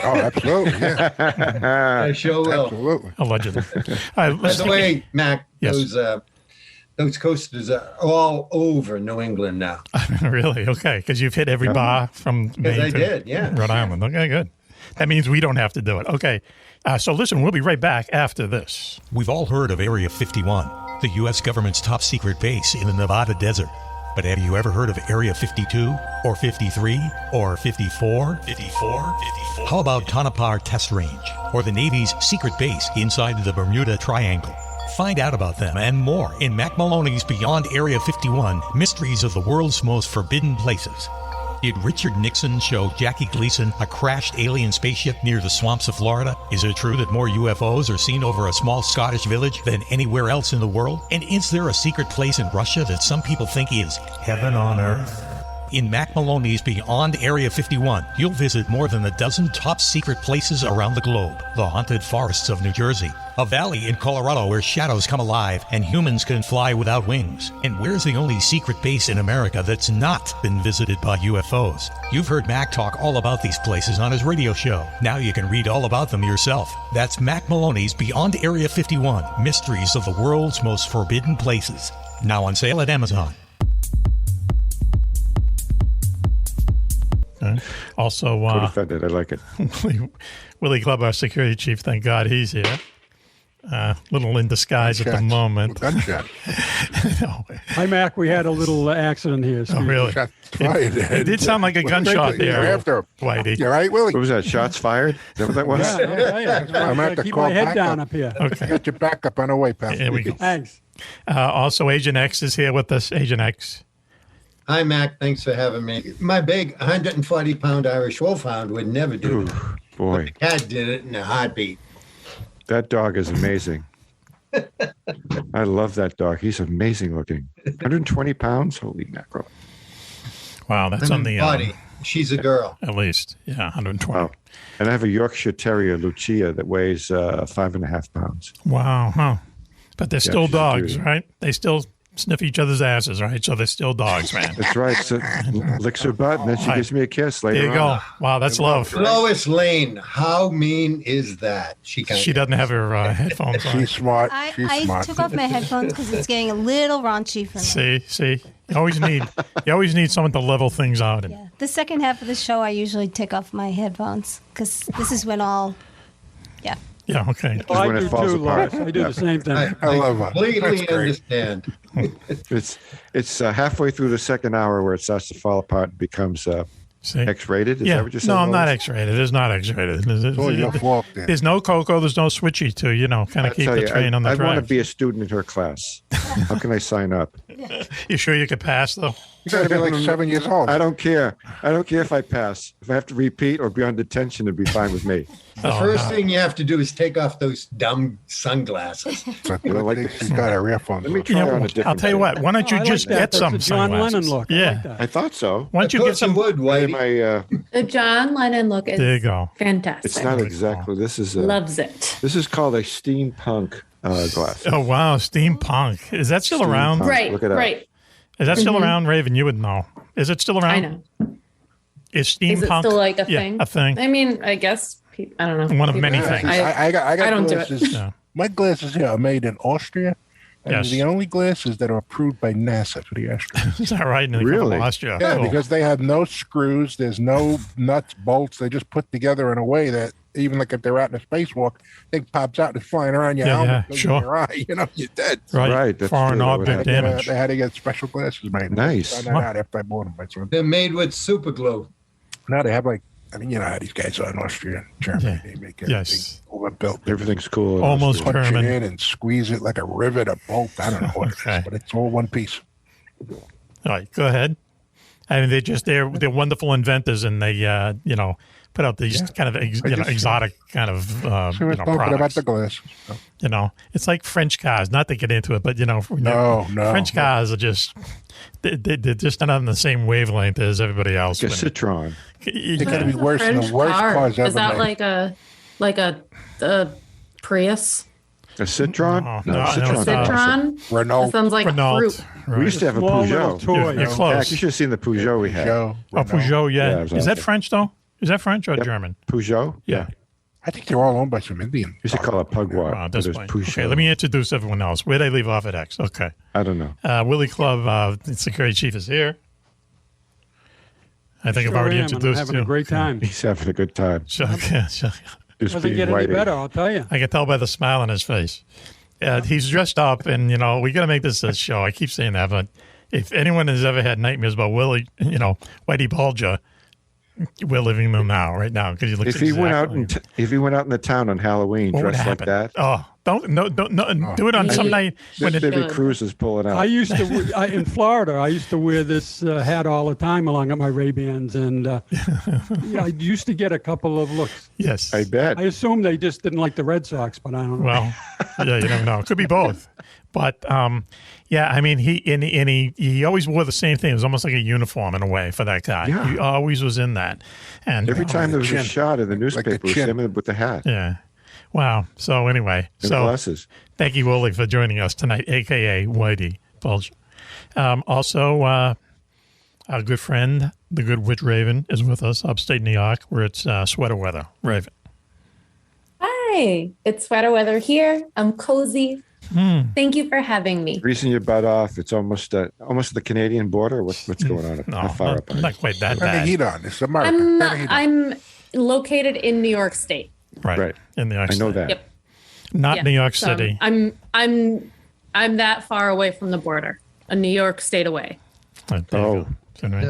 Oh, absolutely. Yeah. I sure will. Absolutely. Allegedly. All right, By let's the take way, Mac, Yes. those coasters are all over New England now. Really? Okay. Because you've hit every bar from Maine I to did, yeah. Rhode Island. Okay, good. That means we don't have to do it. Okay. So listen, we'll be right back after this. We've all heard of Area 51, the U.S. government's top secret base in the Nevada desert. But have you ever heard of Area 52 or 53 or 54? 54? How about Tonopah Test Range or the Navy's secret base inside the Bermuda Triangle? Find out about them and more in Mack Maloney's Beyond Area 51, Mysteries of the World's Most Forbidden Places. Did Richard Nixon show Jackie Gleason a crashed alien spaceship near the swamps of Florida? Is it true that more UFOs are seen over a small Scottish village than anywhere else in the world? And is there a secret place in Russia that some people think is heaven on earth? In Mack Maloney's Beyond Area 51, you'll visit more than a dozen top secret places around the globe. The haunted forests of New Jersey, a valley in Colorado where shadows come alive and humans can fly without wings. And where's the only secret base in America that's not been visited by UFOs? You've heard Mack talk all about these places on his radio show. Now you can read all about them yourself. That's Mack Maloney's Beyond Area 51, Mysteries of the World's Most Forbidden Places. Now on sale at Amazon. Also, Code offended. I like it. Willie Clubb, our security chief, thank God he's here. Little in disguise at the moment. Gunshot. No. Hi, Mac. We had a little accident here. Oh, really? It did sound like a gunshot there, After Whitey. You all right, Willie? What was that? Shots fired? Is that what that was? Yeah. I'm at the Keep call my head back down up. up here. Okay. Get your back up on the way, pal. Here we go. Thanks. Also, Agent X is here with us. Agent X. Hi, Mac. Thanks for having me. My big 140-pound Irish Wolfhound would never do that. Boy, The cat did it in a heartbeat. that dog is amazing. I love that dog. He's amazing looking. 120 pounds? Holy mackerel. Wow, that's on the body. She's a girl. at least. Yeah, 120. Wow. And I have a Yorkshire Terrier, Lucia, that weighs 5.5 pounds. Wow, huh? But they're still she's a dogs, cutie. right? They still sniff each other's asses, right? So they're still dogs, man. That's right. So licks her butt, and then she gives me a kiss later There you go. on. Wow, that's love. Lois Lane. How mean is that? She doesn't have her headphones on. She's smart. I took off my headphones because it's getting a little raunchy for me. See, you always need someone to level things out. And, Yeah. The second half of the show, I usually take off my headphones because this is when all. Yeah. Yeah. Okay. Oh, I when it do falls too, apart. Lois. I do the same thing. I love her. completely That's great. understand. It's halfway through the second hour where it starts to fall apart and becomes See? X-rated. Is Yeah. that what you're saying? No, I'm not Lois? X-rated. It's not X-rated. Oh, your fault then. There's no Coco. There's no Switchy to, kind of keep Tell the you, train on the I want to track. be a student in her class. How can I sign up? You sure you could pass, though? You gotta be like 7 years old. I don't care. I don't care if I pass. If I have to repeat or be on detention, it'd be fine with me. The first thing you have to do is take off those dumb sunglasses. She's got her earphones. Let me try on a different. I'll tell you what. Why don't you I like just that. get That's some a John sunglasses? Lennon look. I Yeah. like that. I thought so. Why don't you get some? wood, Hey, Whitey. The John Lennon look is There you go. fantastic. it's not exactly. This is Loves it. This is called a steampunk glass. Oh wow, steampunk. Is that still around? Steampunk. Right, Look it up. right. Is that still around, Raven? You would know. Is it still around? I know. Is Is steampunk it still like a yeah, thing? a thing? I mean, I guess, I don't know. One of People- many things. I got I don't do it. glasses. Yeah. My glasses here are made in Austria. And Yes. the only glasses that are approved by NASA for the astronauts. Is that right? And they come Really? from Austria. Yeah, Cool. because they have no screws. There's no nuts, bolts. They just put together in a way that even like if they're out in a spacewalk, thing pops out and it's flying around your Yeah, helmet, yeah, goes in sure. your eye. You're dead. Right. That's Foreign true. That would object happen. damage. They had to get special glasses made. Nice. I found that out after I bought them. My son. They're made with super glue. Now they have you know how these guys are in Austria and Germany. Yeah. They make everything Yes. overbuilt. Everything's cool. in Almost Austria. Punch it German. in and squeeze it like a rivet, a bolt. I don't know what it Okay. is, but it's all one piece. All right, go ahead. I mean, they're wonderful inventors, and they put out these kind of exotic kind of talking products. about the glass. It's like French cars. Not to get into it, but French cars are just they're just not on the same wavelength as everybody else. Like a Citroen. It could be worse than the worst cars ever. Is that like a Prius? A Citron? No, Citron? Renault. That sounds like fruit. Right. We used to have a Peugeot. Toy. You're close. Jack, you should have seen the Peugeot we had. Peugeot, yeah. Is that awesome. French, though? Is that French or German? Peugeot? Yeah. I think they're all owned by some Indian. We used to call it Pugwar. This okay, let me introduce everyone else. Where'd I leave off at X? Okay. I don't know. Willie Clubb, the security chief, is here. I think I've already introduced I'm having a great time. He's having a good time. Doesn't get any better, I'll tell you. I can tell by the smile on his face. He's dressed up, and we got to make this a show. I keep saying that, but if anyone has ever had nightmares about Willie, Whitey Bulger, we're living them now, right now, because he looks. If he went out in the town on Halloween dressed like that, don't do it on some night when Baby Cruz is pulling out. I used to in Florida. I used to wear this hat all the time along with my Ray-Bans, and I used to get a couple of looks. Yes, I bet. I assume they just didn't like the Red Sox, but I don't know. Well, yeah, you never know. It could be both. But I mean, he always wore the same thing. It was almost like a uniform in a way for that guy. Yeah. He always was in that. And every time there was a shot in the newspaper, it was him with the hat. Yeah. Wow. So anyway, glasses. Thank you, Willie, for joining us tonight, a.k.a. Whitey Bulger. Also, our good friend, the good witch Raven, is with us upstate New York, where it's sweater weather. Raven. Hi. It's sweater weather here. I'm cozy. Thank you for having me. Greasing your butt off. It's almost the Canadian border. What's going on? No, How far up? Not quite that Turn the bad. heat on. It's America. I'm located in New York State. Right. In New York I State. know that. Yep. Not New York So City. I'm that far away from the border. A New York State away.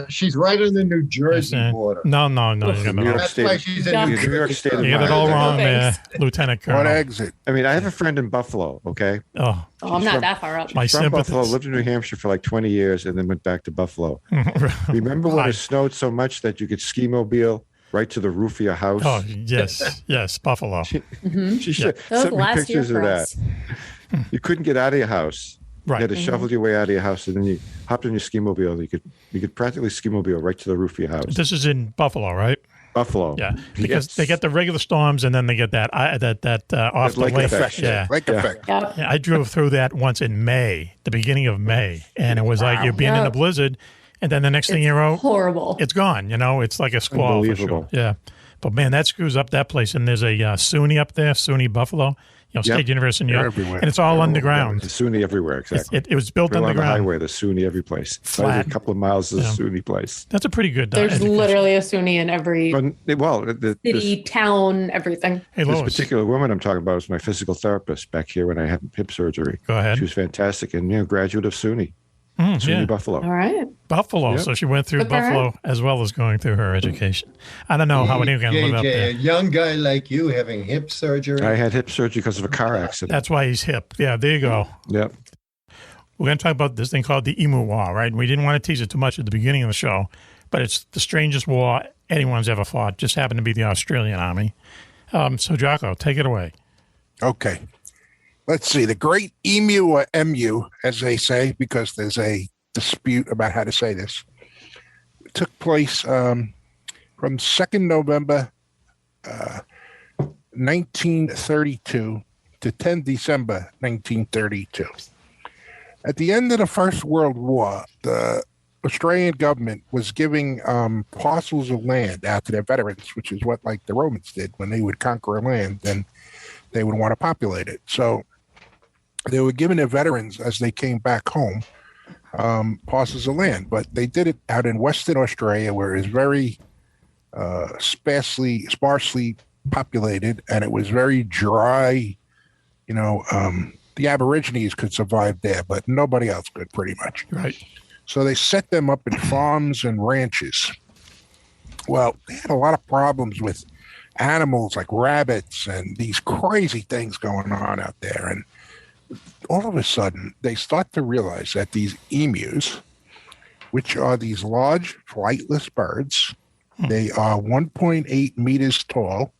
She's right on the New Jersey border. No. You got New York That's State. why she's in New York State. You got it all wrong there, Lieutenant Colonel. What exit? I mean, I have a friend in Buffalo. Okay. Oh, I'm not that far up. My She's from Buffalo, sympathies. lived in New Hampshire for like 20 years, and then went back to Buffalo. Remember when it snowed so much that you could ski mobile right to the roof of your house? Oh, yes, Buffalo. She That was sent me last year pictures of for that. us. You couldn't get out of your house. Right. You had to shovel your way out of your house, and then you hopped on your ski mobile. You could practically ski mobile right to the roof of your house. This is in Buffalo, right? Buffalo. Yeah, because they get the regular storms, and then they get that off the lake lake effect. Yeah. Lake effect. Yep. Yeah, I drove through that once in May, the beginning of May, and it was like you're being in a blizzard, and then the next thing you know, Horrible. it's gone. It's like a squall for sure. Unbelievable. Yeah, but man, that screws up that place. And there's a SUNY up there, SUNY Buffalo, State University of New York, everywhere. and it's all underground. The SUNY everywhere, exactly. It was built Right along the underground. highway, the SUNY every place. Flat. A couple of miles of the SUNY place. That's a pretty good. There's education. literally a SUNY in every This city, town, everything. Hey, Lois. particular woman I'm talking about is my physical therapist back here when I had hip surgery. Go ahead. She was fantastic, and graduate of SUNY. SUNY Buffalo. All right. Buffalo. Yep. So she went through Good for her. Buffalo as well as going through her education. I don't know how anyone can live up JJ, there. a young guy like you having hip surgery. I had hip surgery because of a car accident. That's why he's hip. Yeah, there you go. Yep. We're going to talk about this thing called the Emu War, right? We didn't want to tease it too much at the beginning of the show, but it's the strangest war anyone's ever fought. Just happened to be the Australian Army. So, Jocko, take it away. Okay. Let's see. The Great Emu, or Emu, as they say, because there's a dispute about how to say this, took place from 2nd November 1932 to 10 December 1932. At the end of the First World War, the Australian government was giving parcels of land out to their veterans, which is what like the Romans did when they would conquer a land, then they would want to populate it. So they were giving their veterans, as they came back home, parcels of land, but they did it out in Western Australia, where it's very sparsely populated, and it was very dry. The Aborigines could survive there, but nobody else could, pretty much. Right. So they set them up in farms and ranches. Well, they had a lot of problems with animals like rabbits and these crazy things going on out there. And all of a sudden, they start to realize that these emus, which are these large flightless birds, They are 1.8 meters tall,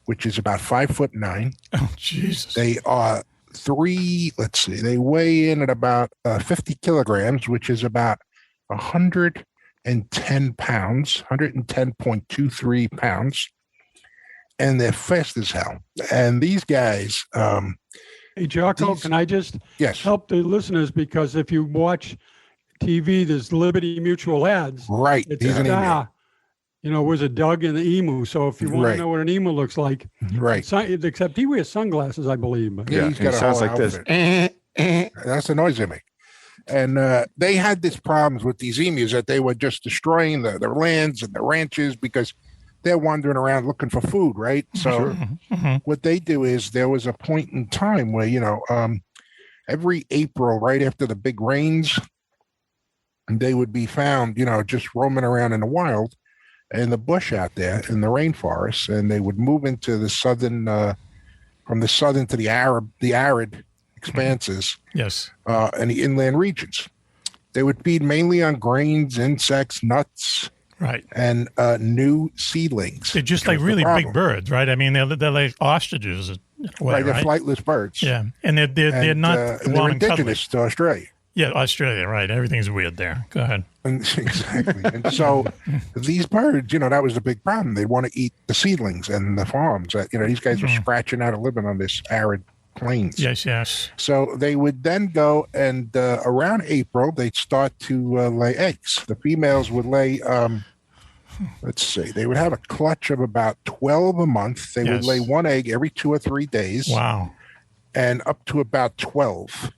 which is about 5'9". Oh, Jesus. They are they weigh in at about 50 kilograms, which is about 110 pounds, 110.23 pounds. And they're fast as hell. And these guys... hey, Jocko, can I just help the listeners? Because if you watch TV, there's Liberty Mutual ads. Right. He's an emu. Was a Doug and the emu. So if you want to know what an emu looks like, except he wears sunglasses, I believe. But. Yeah, he's got sounds like outfit. This. That's the noise they make. And they had these problems with these emus that they were just destroying the lands and the ranches because they're wandering around looking for food, right? So what they do is there was a point in time where, every April, right after the big rains, they would be found, just roaming around in the wild, in the bush out there, in the rainforest, and they would move into the southern, from the southern to the arid expanses, and the inland regions. They would feed mainly on grains, insects, nuts, right, and new seedlings. They're just like really big birds, right? I mean, they're like ostriches, in a way, right? They're flightless birds. Yeah, and they're not they're indigenous to Australia. Yeah, Australia, right? Everything's weird there. Go ahead. Exactly. And so these birds, that was the big problem. They want to eat the seedlings and the farms. These guys are scratching out a living on this arid plains. Yes. So they would then go and around April, they'd start to lay eggs. The females would lay, they would have a clutch of about 12 a month. They would lay one egg every 2 or 3 days. Wow. And up to about 12.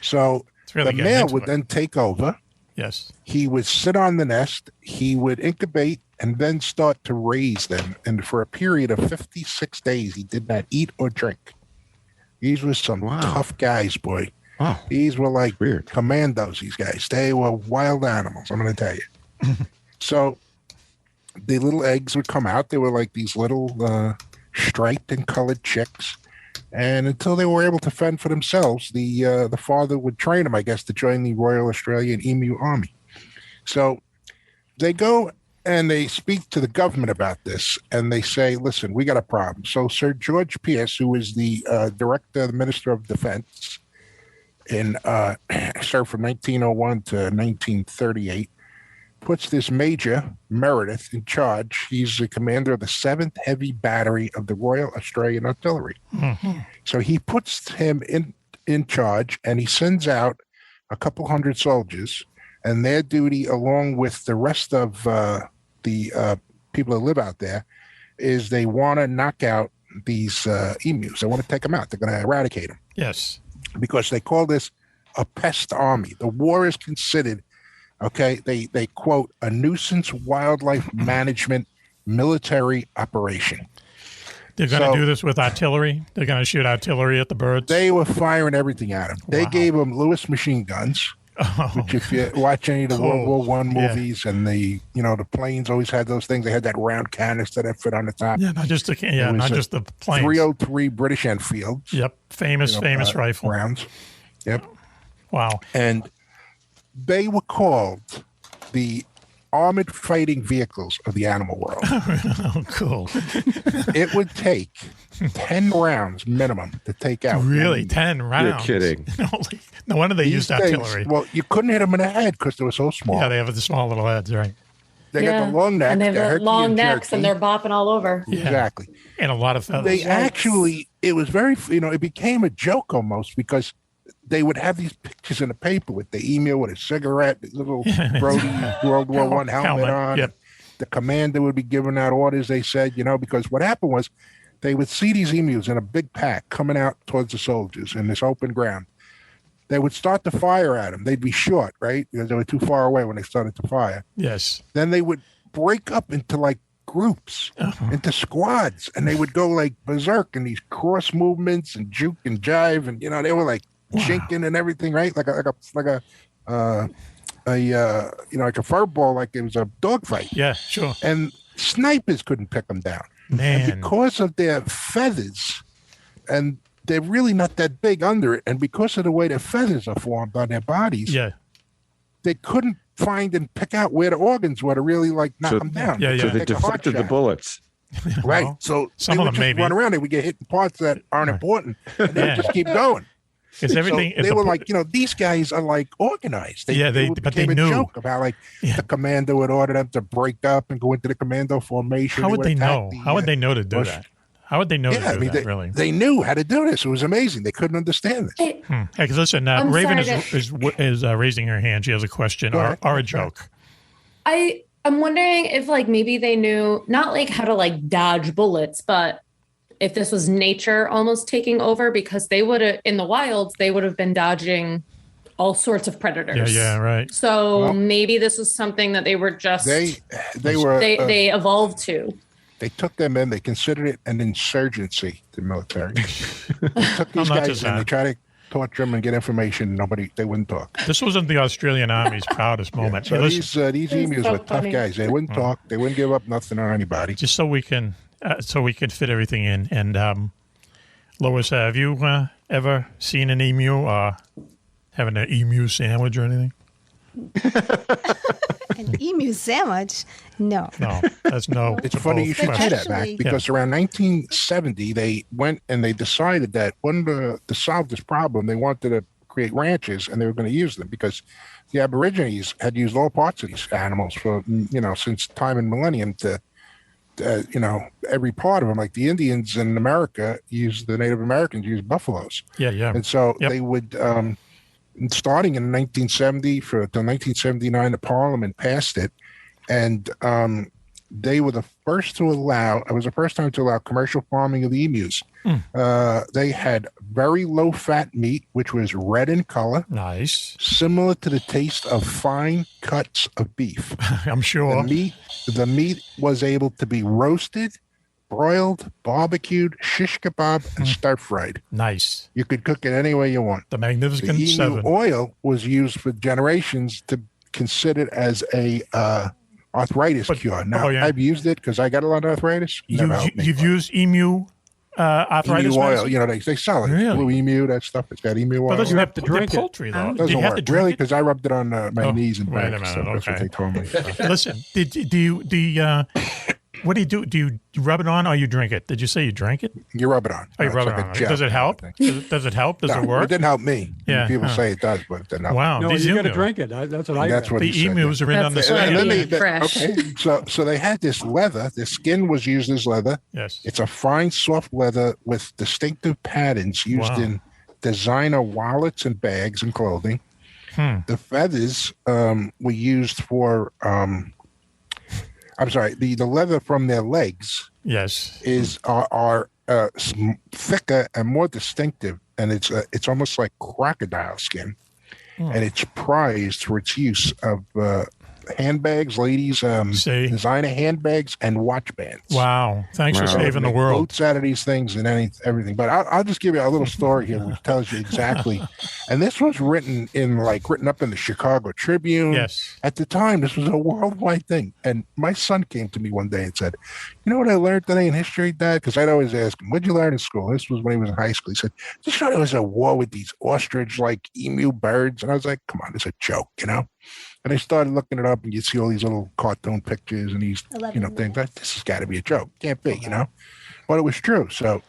So the male would then take over. Yes. He would sit on the nest. He would incubate and then start to raise them. And for a period of 56 days, he did not eat or drink. These were some tough guys, boy. Wow. These were like commandos, these guys. They were wild animals, I'm going to tell you. So the little eggs would come out. They were like these little striped and colored chicks. And until they were able to fend for themselves, the father would train them, I guess, to join the Royal Australian Emu Army. So they go and they speak to the government about this, and they say, listen, we got a problem. So Sir George Pierce, who was the director, the Minister of Defense, served from 1901 to 1938, puts this Major Meredith in charge. He's the commander of the 7th Heavy Battery of the Royal Australian Artillery. Mm-hmm. So he puts him in charge, and he sends out a couple hundred soldiers, and their duty, along with the rest of the people that live out there, is they want to knock out these emus. They want to take them out. They're going to eradicate them. Yes. Because they call this a pest army. The war is considered, they quote, a nuisance wildlife management military operation. They're going to do this with artillery? They're going to shoot artillery at the birds? They were firing everything at them. They gave them Lewis machine guns, which if you watch any of the World War I movies and the planes always had those things. They had that round canister that fit on the top. Yeah, not just the planes. 303 British Enfields. Yep, famous rifle. Rounds. Yep. Wow. And they were called the armored fighting vehicles of the animal world. Oh, cool. It would take 10 rounds minimum to take out. Really? 10 rounds? You're kidding. No wonder they used artillery. Well, you couldn't hit them in the head because they were so small. Yeah, they have the small little heads, right? They got the long necks. And they have long necks and they're bopping all over. Yeah. Exactly. And a lot of feathers. They actually, it was very, it became a joke almost because they would have these pictures in the paper with the emu with a cigarette, the little Brody World War I helmet on. Yep. The commander would be giving out orders, they said, because what happened was they would see these emus in a big pack coming out towards the soldiers in this open ground. They would start to fire at them. They'd be short, right? Because they were too far away when they started to fire. Yes. Then they would break up into like groups, into squads, and they would go like berserk in these cross movements and juke and jive, and they were like chinking and everything, right? Like a fur ball, like it was a dog fight. Yeah, sure. And snipers couldn't pick them down. Man. And because of their feathers, and they're really not that big under it, and because of the way their feathers are formed on their bodies, they couldn't find and pick out where the organs were to really like knock them down. Yeah. So they deflected the bullets. Right. So some they of would them just run around. They would get hit in parts that aren't important, and they would just keep going. Because everything they were like, these guys are like organized. But they knew. Joke about like the commander would order them to break up and go into the commando formation. How would they know? How would they know to do that? How would they know to do that? Really, they knew how to do this. It was amazing. They couldn't understand this. Because listen, Raven is raising her hand. She has a question or a joke. I'm wondering if like maybe they knew not like how to like dodge bullets, but if this was nature almost taking over, because they would have in the wilds, they would have been dodging all sorts of predators. Yeah, right. So maybe this was something that they were just they evolved to. They took them in. They considered it an insurgency, the military. They took these guys and they tried to torture them and get information. They wouldn't talk. This wasn't the Australian Army's proudest moment. So these emus were tough guys. They wouldn't talk. They wouldn't give up nothing on anybody. Just so we can fit everything in. And Lois, have you ever seen an emu or having an emu sandwich or anything? An emu sandwich? No. No, that's no. It's funny you should say that, Mac, because around 1970, they went and they decided that to solve this problem, they wanted to create ranches and they were going to use them because the Aborigines had used all parts of these animals for, since time and millennium to, every part of them. Like the Indians in America the Native Americans used buffaloes. Yeah. And so they would, starting in 1970 till 1979, the Parliament passed it. And they were the first to allow, it was the first time to allow commercial farming of the emus. They had very low fat meat, which was red in color. Nice. Similar to the taste of fine cuts of beef. I'm sure. The meat was able to be roasted, broiled, barbecued, shish kebab, and stir fried. Nice. You could cook it any way you want. The Magnificent Emu Seven. Oil was used for generations to consider as a arthritis cure. Now, I've used it because I got a lot of arthritis. You've used emu arthritis emu oil. They sell it. Really? Blue emu, that stuff. It's got emu oil. But you have to drink poultry, though. It doesn't work. Really, because I rubbed it on my knees and back. Wait a minute. So that's what they told me. Listen, what do you do? Do you rub it on or you drink it? Did you say you drank it? You rub it on. Oh, you rub it on. Does it help? Does it help? Does it work? It didn't help me. Yeah. People say it does, but it didn't help. Wow. No, you got to drink it. That's what I That's what the emus are in on the side. Okay. So they had this leather. The skin was used as leather. Yes. It's a fine, soft leather with distinctive patterns used in designer wallets and bags and clothing. The feathers were used for the leather from their legs are thicker and more distinctive, and it's almost like crocodile skin, and it's prized for its use of handbags, ladies, designer handbags, and watch bands. Wow! Thanks for saving the world. Boats out of these things and everything. But I'll just give you a little story here, which tells you exactly. And this was written up in the Chicago Tribune. Yes. At the time, this was a worldwide thing. And my son came to me one day and said, "You know what I learned today in history, Dad?" Because I'd always ask him, "What'd you learn in school?" This was when he was in high school. He said, "Just know there was a war with these ostrich-like emu birds." And I was like, "Come on, it's a joke, And I started looking it up, and you see all these little cartoon pictures and these, things. This has got to be a joke. Can't be, But it was true. So,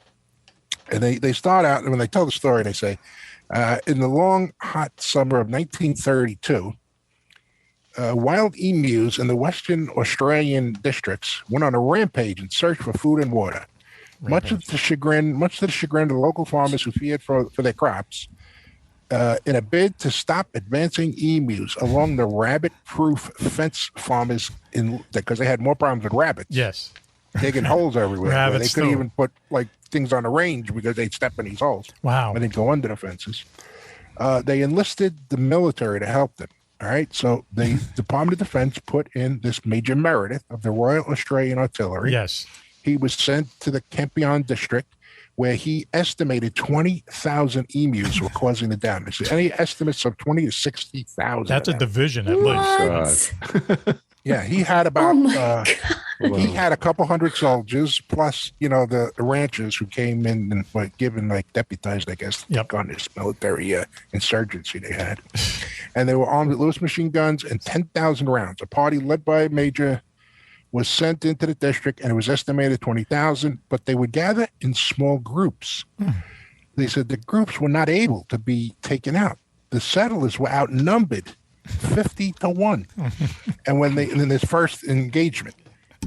and they start out, and when they tell the story, they say, in the long, hot summer of 1932, wild emus in the Western Australian districts went on a rampage in search for food and water. Much to the chagrin of the local farmers who feared for their crops. In a bid to stop advancing emus along the rabbit-proof fence farmers because they had more problems with rabbits. Yes. Digging holes everywhere. They couldn't too. even put things on the range because they'd step in these holes. Wow. And they'd go under the fences. They enlisted the military to help them. All right. So the Department of Defense put in this Major Meredith of the Royal Australian Artillery. Yes. He was sent to the Campion district, where he estimated 20,000 emus were causing the damage. Any estimates of 20 to 60,000. That's a division at least. Yeah, he had about he had a couple hundred soldiers plus the ranchers who came in and were given deputized, I guess, on this military insurgency they had. and they were armed with Lewis machine guns and 10,000 rounds. A party led by a major was sent into the district, and it was estimated 20,000, but they would gather in small groups. They said the groups were not able to be taken out. The settlers were outnumbered 50-1. And in this first engagement,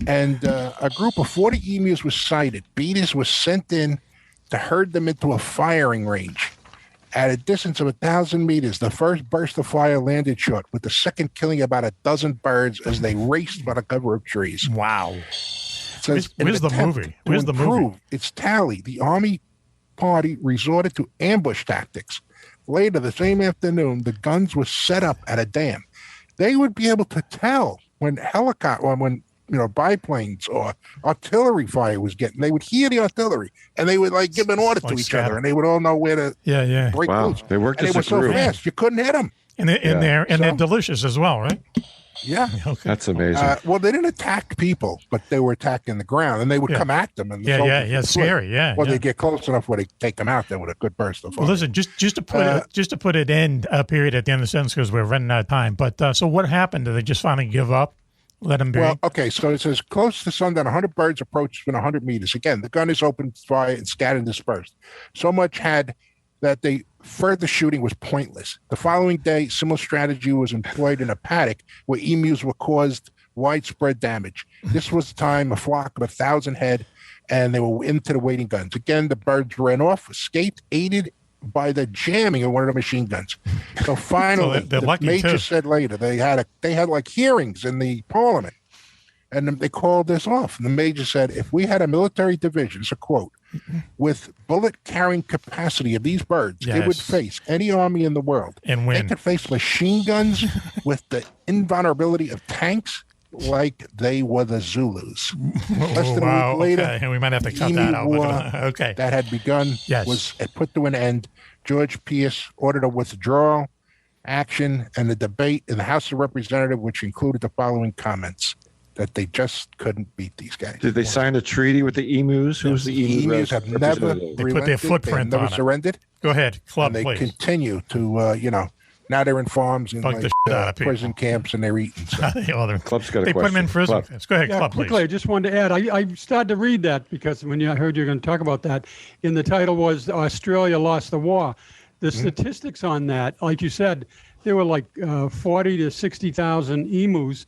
and a group of 40 emus was sighted. Beaters were sent in to herd them into a firing range. At a distance of 1,000 meters, the first burst of fire landed short, with the second killing about a dozen birds as they raced by the cover of trees. Wow. Where's the movie? Where's the movie? Its tally, the Army party resorted to ambush tactics. Later, the same afternoon, the guns were set up at a dam. They would be able to tell when biplanes or artillery fire was getting. They would hear the artillery, and they would give an order to each other, and they would all know where to break loose. They worked as a were so group. fast you couldn't hit them. And they're delicious as well, right? Yeah, okay. That's amazing. Well, they didn't attack people, but they were attacking the ground, and they would come at them. And scary. Well, they get close enough where they take them out there with a good burst of fire. Well, listen, just to put it in a period at the end of the sentence because we're running out of time. But so what happened? Did they just finally give up? Let them be. Well, okay. So it says close to sundown, 100 birds approached within 100 meters. Again, the gun is opened fire and scattered and dispersed. So much had that further shooting was pointless. The following day, similar strategy was employed in a paddock where emus were caused widespread damage. This was the time a flock of 1,000 head, and they were into the waiting guns. Again, the birds ran off, escaped, aided by the jamming of one of the machine guns. So finally, the major said later they had hearings in the parliament, and they called this off. And the major said, if we had a military division, it's a quote, with bullet carrying capacity of these birds, they would face any army in the world and win. They could face machine guns with the invulnerability of tanks like they were the Zulus. Less than a week later, okay. We might have to cut that out. Okay, that had begun was put to an end. George Pierce ordered a withdrawal action and the debate in the House of Representatives, which included the following comments: that they just couldn't beat these guys. Did they sign a treaty with the emus? Who's the emus? Have never put their footprint on never surrendered. Go ahead, Clubb, and they please. continue to, now they're in farms and prison camps, and they're eating. So. Clubb's got a they question. put them in prison. Clubb. Go ahead, Clubb, quickly, please. I just wanted to add, I started to read that because when I heard you were going to talk about that, in the title was Australia Lost the War. The statistics on that, like you said, there were 40 to 60,000 emus.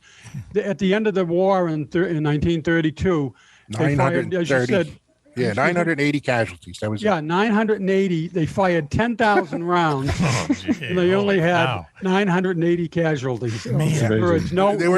At the end of the war in 1932, 930. As you said, 980 casualties. That was 980. They fired 10,000 rounds. And they only had 980 casualties. They were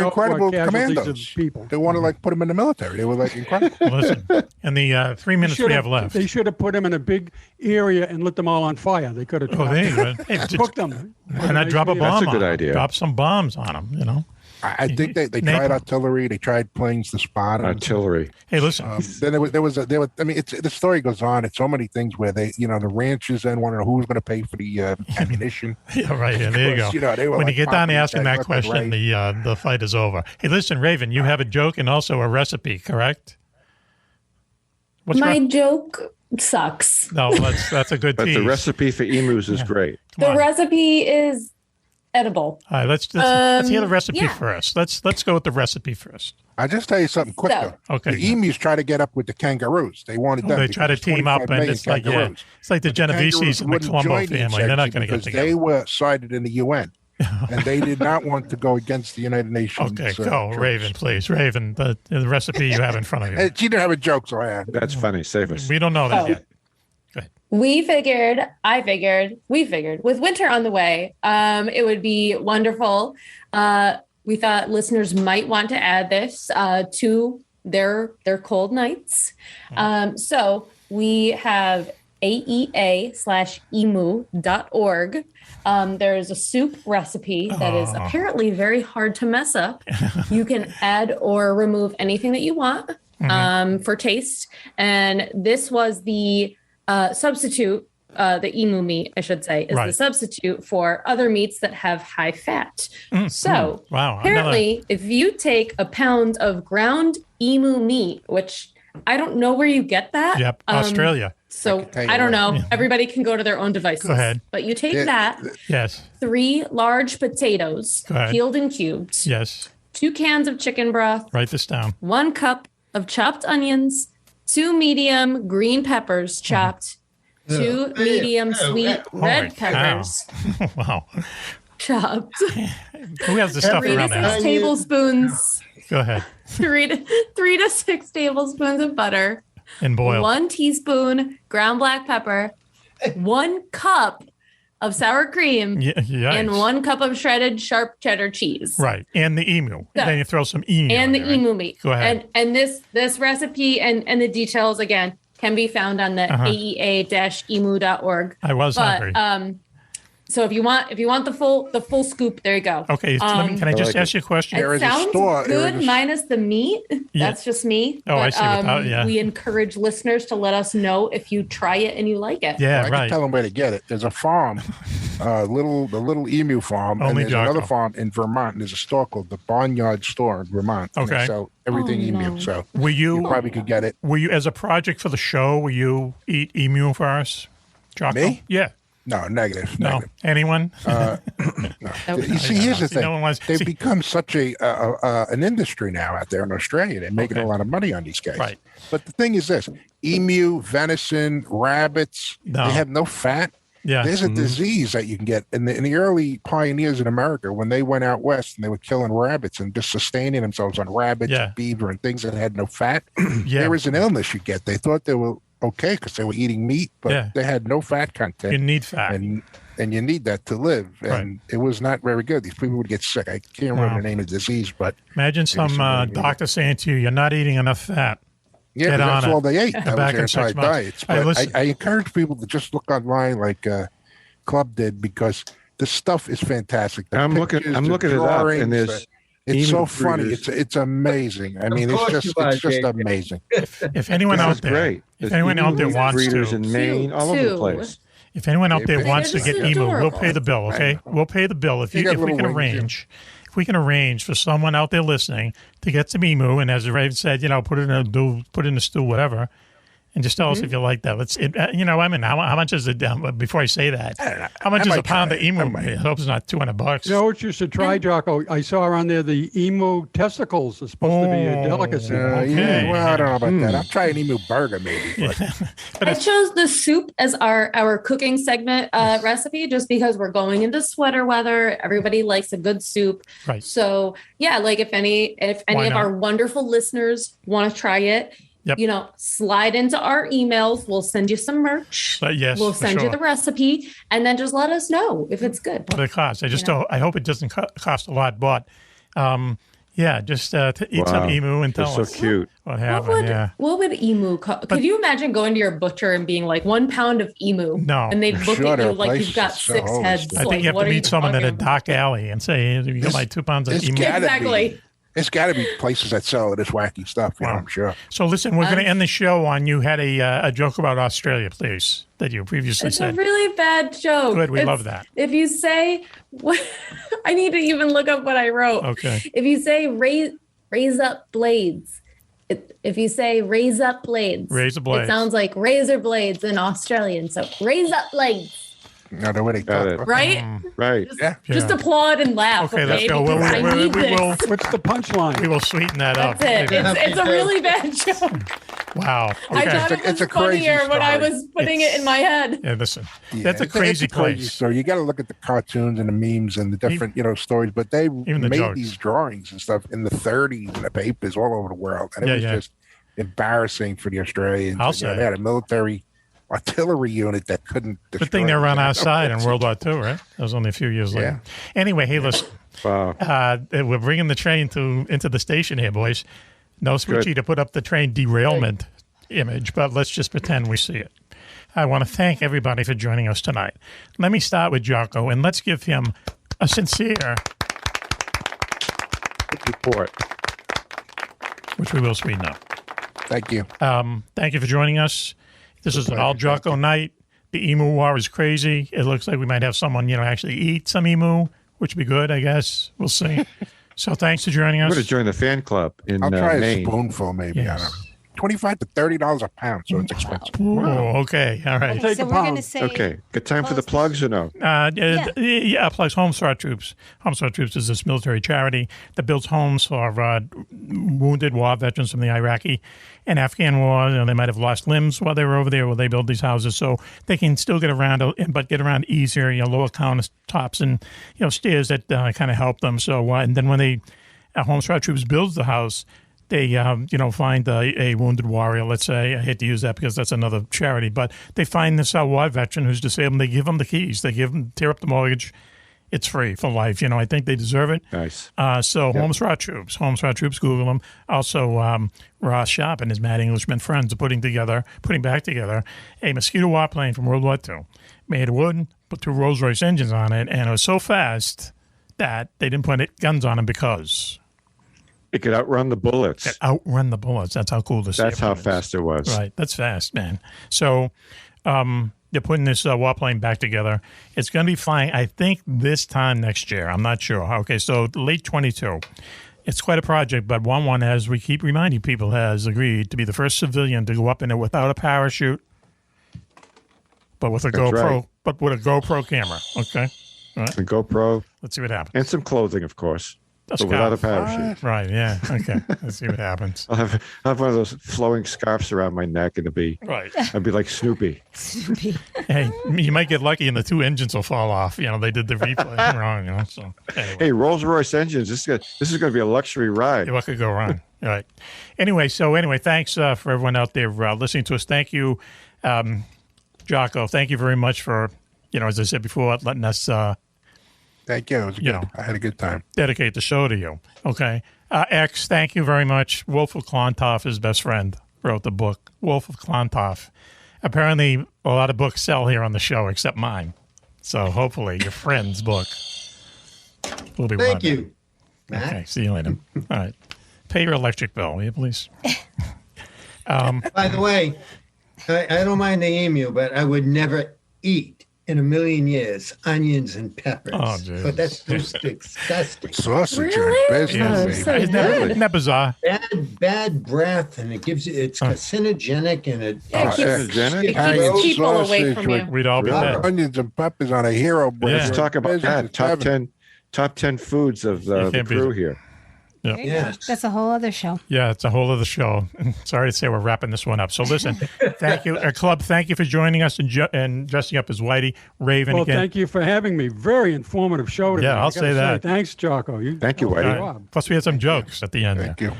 incredible commandos. People. They want to put them in the military. They were incredible. Listen, in the 3 minutes we have left, they should have put them in a big area and lit them all on fire. They could have cooked them. Why not drop a bomb? That's a good idea. Drop some bombs on them. I think they tried artillery. They tried planes to spot them. Artillery. Hey, listen. Then the story goes on. It's so many things where the ranchers then want to know who's going to pay for the ammunition. Yeah, right. Yeah, there you go. When you get down to asking that question, the fight is over. Hey, listen, Raven, you have a joke and also a recipe, correct? My joke sucks. No, that's a good tease. But the recipe for emus is great. The recipe is edible. All right, let's hear the recipe first. Let's go with the recipe first. I'll just tell you something quick though. Okay. The emus try to get up with the kangaroos. They wanted them. They try to team up, and it's like the Genoveses and the Colombo family. They're not going to get together. They were cited in the UN. And they did not want to go against the United Nations. Okay, go, Raven, please. Raven, the recipe you have in front of you. She didn't have a joke, so I had. That's funny. Save us. We don't know that yet. We figured, with winter on the way, it would be wonderful. We thought listeners might want to add this to their cold nights. So we have aea/emu.org. There's a soup recipe that is apparently very hard to mess up. You can add or remove anything that you want for taste. And this was the substitute, the emu meat, I should say, is the substitute for other meats that have high fat. So apparently, if you take a pound of ground emu meat, which I don't know where you get that. Yep, Australia. So I don't know. Everybody can go to their own devices. Go ahead. But you take that. Yes. 3 large potatoes, peeled and cubed. Yes. 2 cans of chicken broth. Write this down. 1 cup of chopped onions. 2 medium green peppers chopped. 2 medium sweet red peppers. Wow. Chopped. Who has the stuff 3 around to 6 there? tablespoons. Go ahead. 3 to 6 tablespoons of butter. And boil. 1 teaspoon ground black pepper. 1 cup of sour cream. And 1 cup of shredded sharp cheddar cheese. Right. And the emu. Then you throw some emu. And the emu meat. Go ahead. And this recipe and the details again can be found on the aea-emu.org. I was hungry. So if you want the full scoop, there you go. Okay, can I just ask you a question? It sounds good minus the meat. That's just me. Oh, I see. We encourage listeners to let us know if you try it and you like it. I can tell them where to get it. There's a farm, the little emu farm, and there's another farm in Vermont. And there's a store called the Barnyard Store in Vermont. And they sell everything emu. So you probably could get it. Will you, as a project for the show, will you eat emu for us, Jocko? Me? Yeah. No, negative. No. Anyone? No. You see, here's the thing. They've become such an industry now out there in Australia. They're making a lot of money on these guys. Right. But the thing is this: emu, venison, rabbits, they have no fat. Yeah. There's a disease that you can get. In the early pioneers in America, when they went out west and they were killing rabbits and just sustaining themselves on rabbits, beaver, and things that had no fat, there was an illness you get. They thought they were okay because they were eating meat, but they had no fat content. You need fat. And you need that to live. And it was not very good. These people would get sick. I can't remember the name of the disease, but imagine some doctor saying to you, "You're not eating enough fat." Yeah, that's all they ate. That back was their entire diets. But I encourage people to just look online like Clubb did, because the stuff is fantastic. I'm looking it up, and it's so funny. It's amazing. I mean, it's just amazing. If anyone out there, wants to, in Maine, all over the place. If anyone out there wants to get emu, we'll pay the bill. Okay, we'll pay the bill if we can arrange. If we can arrange for someone out there listening to get some emu, and as Raven said, put it in a stew, whatever. And just tell us if you like that. How much is it? Before I say that, how much is a pound of emu? I hope it's not $200. You know what you should try, Jocko? I saw around there the emu testicles are supposed to be a delicacy. Yeah, well, I don't know about that. I'm trying emu burger maybe. But I chose the soup as our cooking segment recipe just because we're going into sweater weather. Everybody likes a good soup. Right. So yeah, like if any of our wonderful listeners want to try it. Yep. Slide into our emails. We'll send you some merch. We'll send you the recipe, and then just let us know if it's good. What it costs. I hope it doesn't cost a lot, but just to eat some emu and tell us. So cute. What happened? What would emu cost? Could you imagine going to your butcher and being like 1 pound of emu? No. And they'd look at you like you've got 6 heads. I think you have to meet someone at a dark alley and say, you got my 2 pounds of emu. Exactly. There's got to be places that sell this wacky stuff, I'm sure. So listen, we're going to end the show on you had a joke about Australia, please, that you previously said. It's a really bad joke. Good, we love that. If you say, I need to even look up what I wrote. Okay. If you say raise up blades, if you say raise up blades, it sounds like razor blades in Australian. So raise up blades. No, the way they got it. Right? Right. Just applaud and laugh. Okay, let's go. We will. What's the punchline? We will sweeten that up. That's it. It's a really bad joke. Wow. Okay. I thought it was funnier when I was putting it in my head. Yeah, listen. That's a crazy place. So you got to look at the cartoons and the memes and the different, stories. But they made these drawings and stuff in the 30s in the papers all over the world. And it was just embarrassing for the Australians. I'll say. They had a military artillery unit that couldn't destroy. Good thing they were on our side in World War II, right? That was only a few years later. Anyway, hey, listen. We're bringing the train into the station here, boys. No switchy to put up the train derailment image, but let's just pretend we see it. I want to thank everybody for joining us tonight. Let me start with Jocko, and let's give him a sincere report, which we will sweeten up. Thank you. Thank you for joining us. This is an all Jocko night. The emu war is crazy. It looks like we might have someone, actually eat some emu, which would be good, I guess. We'll see. So thanks for joining us. I'm going to join the fan club in I'll try Maine. a spoonful, maybe. Yes. I don't know. $25 to $30 a pound, so it's expensive. Oh, okay. All right. So we're going to say... Okay. Good time for the plugs or no? Yeah, plugs. Home Star Troops. Home Star Troops is this military charity that builds homes for wounded war veterans from the Iraqi and Afghan war. They might have lost limbs while they were over there. Well, they build these houses so they can still get around, but get around easier. Lower countertops and stairs that kind of help them. So and then when Home Star Troops builds the house, they find a wounded warrior. Let's say, I hate to use that because that's another charity, but they find this war veteran who's disabled. And they give them the keys. They tear up the mortgage. It's free for life. I think they deserve it. Nice. Home Star Troops. Google them. Also, Ross Sharp and his Mad Englishman friends are putting back together a mosquito warplane from World War II. Made of wood, put 2 Rolls-Royce engines on it, and it was so fast that they didn't put guns on them because it could outrun the bullets. That's how cool this is. That's how fast it was. Right. That's fast, man. So they're putting this warplane back together. It's going to be flying, I think, this time next year. I'm not sure. Okay, so late 22. It's quite a project, but One, as we keep reminding people, has agreed to be the first civilian to go up in it without a parachute, but with a GoPro camera. Okay. All right. A GoPro. Let's see what happens. And some clothing, of course. But without a parachute. Right, yeah. Okay. Let's see what happens. I'll have one of those flowing scarves around my neck, and I'd be like Snoopy. Hey, you might get lucky and the 2 engines will fall off. They did the replay wrong, So anyway. Hey, Rolls-Royce engines. This is going to be a luxury ride. What could go wrong? All right. Anyway, thanks for everyone out there listening to us. Thank you, Jocko. Thank you very much for, as I said before, letting us thank you. It was good. I had a good time. Dedicate the show to you. Okay. X, thank you very much. Wolf of Clontarf, his best friend, wrote the book. Wolf of Clontarf. Apparently, a lot of books sell here on the show except mine. So hopefully your friend's book will be Thank you, Matt. Okay. See you later. All right. Pay your electric bill, will you, please? By the way, I don't mind the emu, but I would never eat in a million years onions and peppers. Oh, geez. But that's just disgusting. Sausage Isn't that bizarre? Bad breath, and it's carcinogenic, and it keeps people away from you. We'd all be dead. Onions and peppers on a hero bread. Let's talk about that. Top 10 foods of the crew here. Yep. Yes. That's a whole other show. Yeah, it's a whole other show. Sorry to say we're wrapping this one up. So listen, thank you. Clubb, thank you for joining us and dressing up as Whitey. Raven again. Thank you for having me. Very informative show today. Yeah, I'll say that. Thanks, Jocko. Thank you, Whitey. Plus, we had some jokes at the end. Thank you.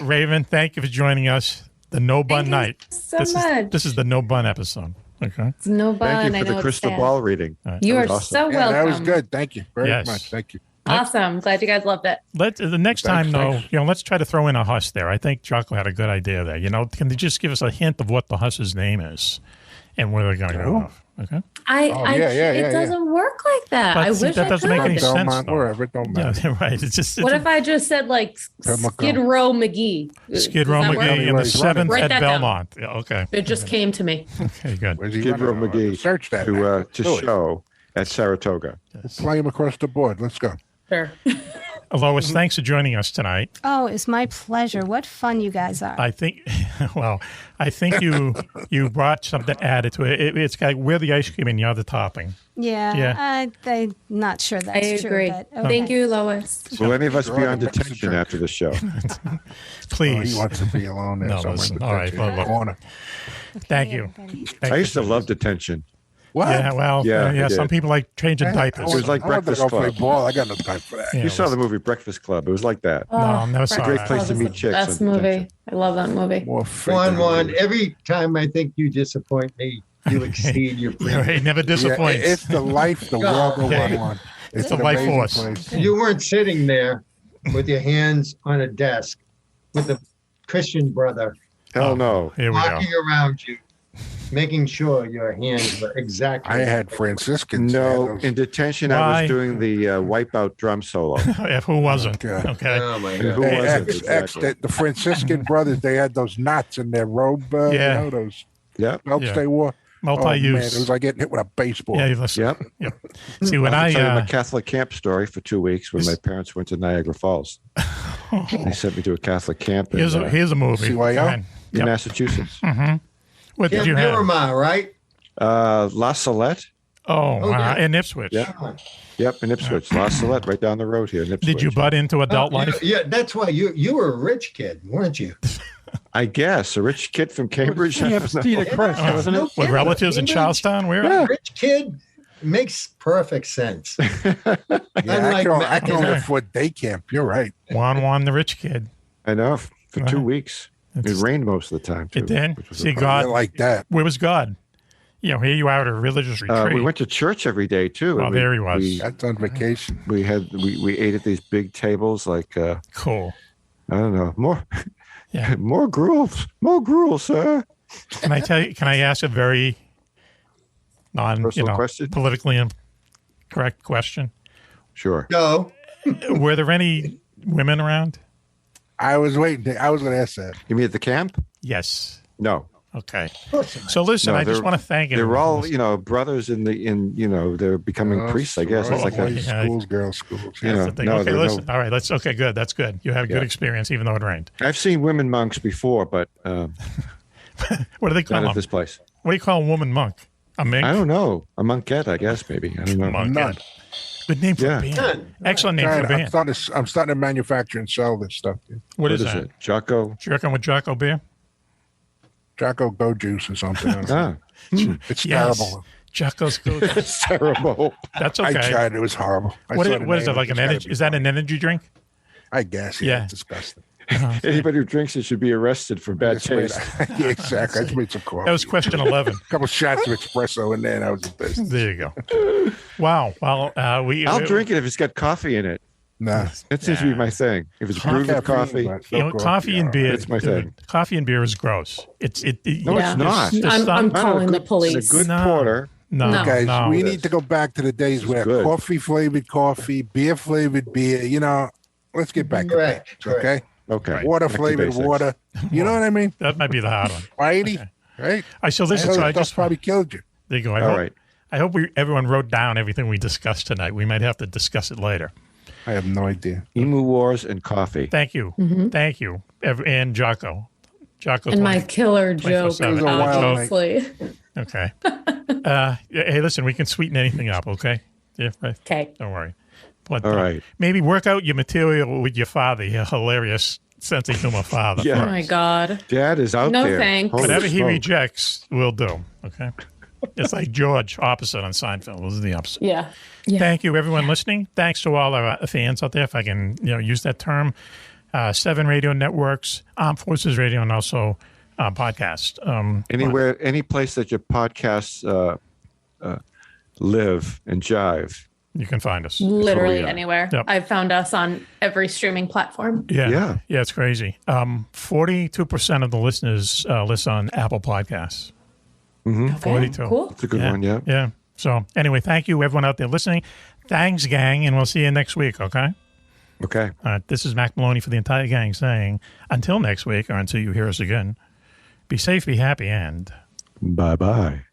Raven, thank you for joining us. The No Bun Night. So much. This is the No Bun episode. Okay. It's no bun. Thank you for the crystal ball reading. Right. You are awesome. So welcome. That was good. Thank you very much. Thank you. Awesome. Glad you guys loved it. The next time, though, let's try to throw in a huss there. I think Jocko had a good idea there. Can they just give us a hint of what the huss's name is and where they're going to go off? Okay. It doesn't work like that. But I wish that doesn't make any sense. Wherever, don't matter. Yeah, right. It's just. What if I just said Skid Row McGee? Skid Row McGee in the 7th at Belmont. Yeah, okay. It just came to me. Okay, good. Skid Row McGee. Search that to show at Saratoga. Yes. We'll play him across the board. Let's go. Sure. Lois, thanks for joining us tonight. Oh, it's my pleasure. What fun you guys are. I think you brought something added to it. It's like we're the ice cream and you're the topping. Yeah. I'm not sure that's true. I agree. But, okay. Thank you, Lois. Will any of us be on detention after the show? Please. He wants to be alone there. No, listen. All right. Thank you. I used to love detention. What? Yeah, well, some people like changing diapers. It was like Breakfast Club. I got no time for that. You saw the movie Breakfast Club. It was like that. No, I never saw it. Great that. place to meet chicks. Best movie. I love that movie. Juan, every time I think you disappoint me, you exceed your previous. He never disappoints. It's the life the world will want. It's the life force. Place. You weren't sitting there with your hands on a desk with a Christian brother. Hell no. Here we go. Walking around you, making sure your hands were exactly. I had Franciscans. No, in detention, I was doing the Wipeout drum solo. Who wasn't? Okay. Oh my God. Who wasn't? The Franciscan brothers, they had those knots in their robe. Those belts they wore. Multi-use. Man, it was like getting hit with a baseball. Yeah, listen. Yep. See, when I tell you my Catholic camp story for 2 weeks when my parents went to Niagara Falls. They sent me to a Catholic camp. Here's a movie. CYO? in Massachusetts. Mm-hmm. What did you have? Miramar, right? La Salette. Oh, in Ipswich. Yep, in Ipswich. La Salette, right down the road here in Ipswich. Did you butt into adult life? Yeah, that's why you were a rich kid, weren't you? I guess. A rich kid from Cambridge. With relatives in Charlestown? Where? Rich kid makes perfect sense. I can only afford day camp. You're right. Juan, the rich kid. I know. For 2 weeks. It rained most of the time, too. It did? See, God. Like that. Where was God? Here you are at a religious retreat. We went to church every day, too. Oh, there he was. That's on vacation. We ate at these big tables like... cool. I don't know. More gruel, sir. Can I ask a very question? Politically incorrect question? Sure. No. Were there any women around? I was waiting. I was going to ask that. You mean at the camp? Yes. No. Okay. So listen, I just want to thank you. They're all, brothers they're becoming priests, I guess. It's like schools, girls' schools. Okay, listen. All right, okay, good. That's good. You had a good experience, even though it rained. I've seen women monks before, but what do they call them? Not at this place. What do you call a woman monk? A mink? I don't know. A monkette, I guess, maybe. I don't know. Monkette. Good name for a band. Excellent name for a band. I'm starting to manufacture and sell this stuff. What is that? Jocko? Do you reckon with Jocko beer? Jocko Go Juice or something. It's terrible. Jocko's Go Juice. It's terrible. That's okay. I tried. It was horrible. What is it, like an energy? Is that an energy drink? I guess. Yeah. It's disgusting. Anybody who drinks it should be arrested for bad taste. Yeah, exactly. I just made some coffee. That was question 11. A couple shots of espresso in there, and I was the best. There you go. Wow. Well, I'll drink it if it's got coffee in it. Nah. That seems to be my thing. If it's brewed with coffee. Coffee and beer. It's my thing. Coffee and beer is gross. No, it's not. I'm calling the police. It's a good porter. No, guys, we need to go back to the days where coffee-flavored coffee, beer-flavored beer, let's get back to that, okay? Okay. Water-flavored water. You know what I mean? That might be the hard one. Righty? Okay. Right? So listen, I just probably killed you. There you go. I hope everyone wrote down everything we discussed tonight. We might have to discuss it later. I have no idea. Emu Wars and coffee. Thank you. Mm-hmm. Thank you. And Jocko. And my killer joke, obviously. Okay. Hey, listen, we can sweeten anything up, okay? Yeah, right. Okay. Don't worry. But, all right. Maybe work out your material with your father, your hilarious sense of humor father. Yeah. Oh, my God. Dad is out there. No, thanks. Whatever he rejects, we'll do, okay? It's like George, opposite on Seinfeld. This is the opposite. Yeah. Thank you, everyone listening. Thanks to all our fans out there, if I can use that term. 7 radio networks, Armed Forces Radio, and also podcast. Anywhere, any place that your podcasts live and jive. You can find us. Literally anywhere. Yep. I've found us on every streaming platform. Yeah, it's crazy. 42% of the listeners listen on Apple Podcasts. Mm-hmm. Okay, 42. cool. That's a good one, yeah. Yeah. So anyway, thank you, everyone out there listening. Thanks, gang, and we'll see you next week, okay? Okay. This is Mack Maloney for the entire gang saying, until next week, or until you hear us again, be safe, be happy, and... Bye-bye.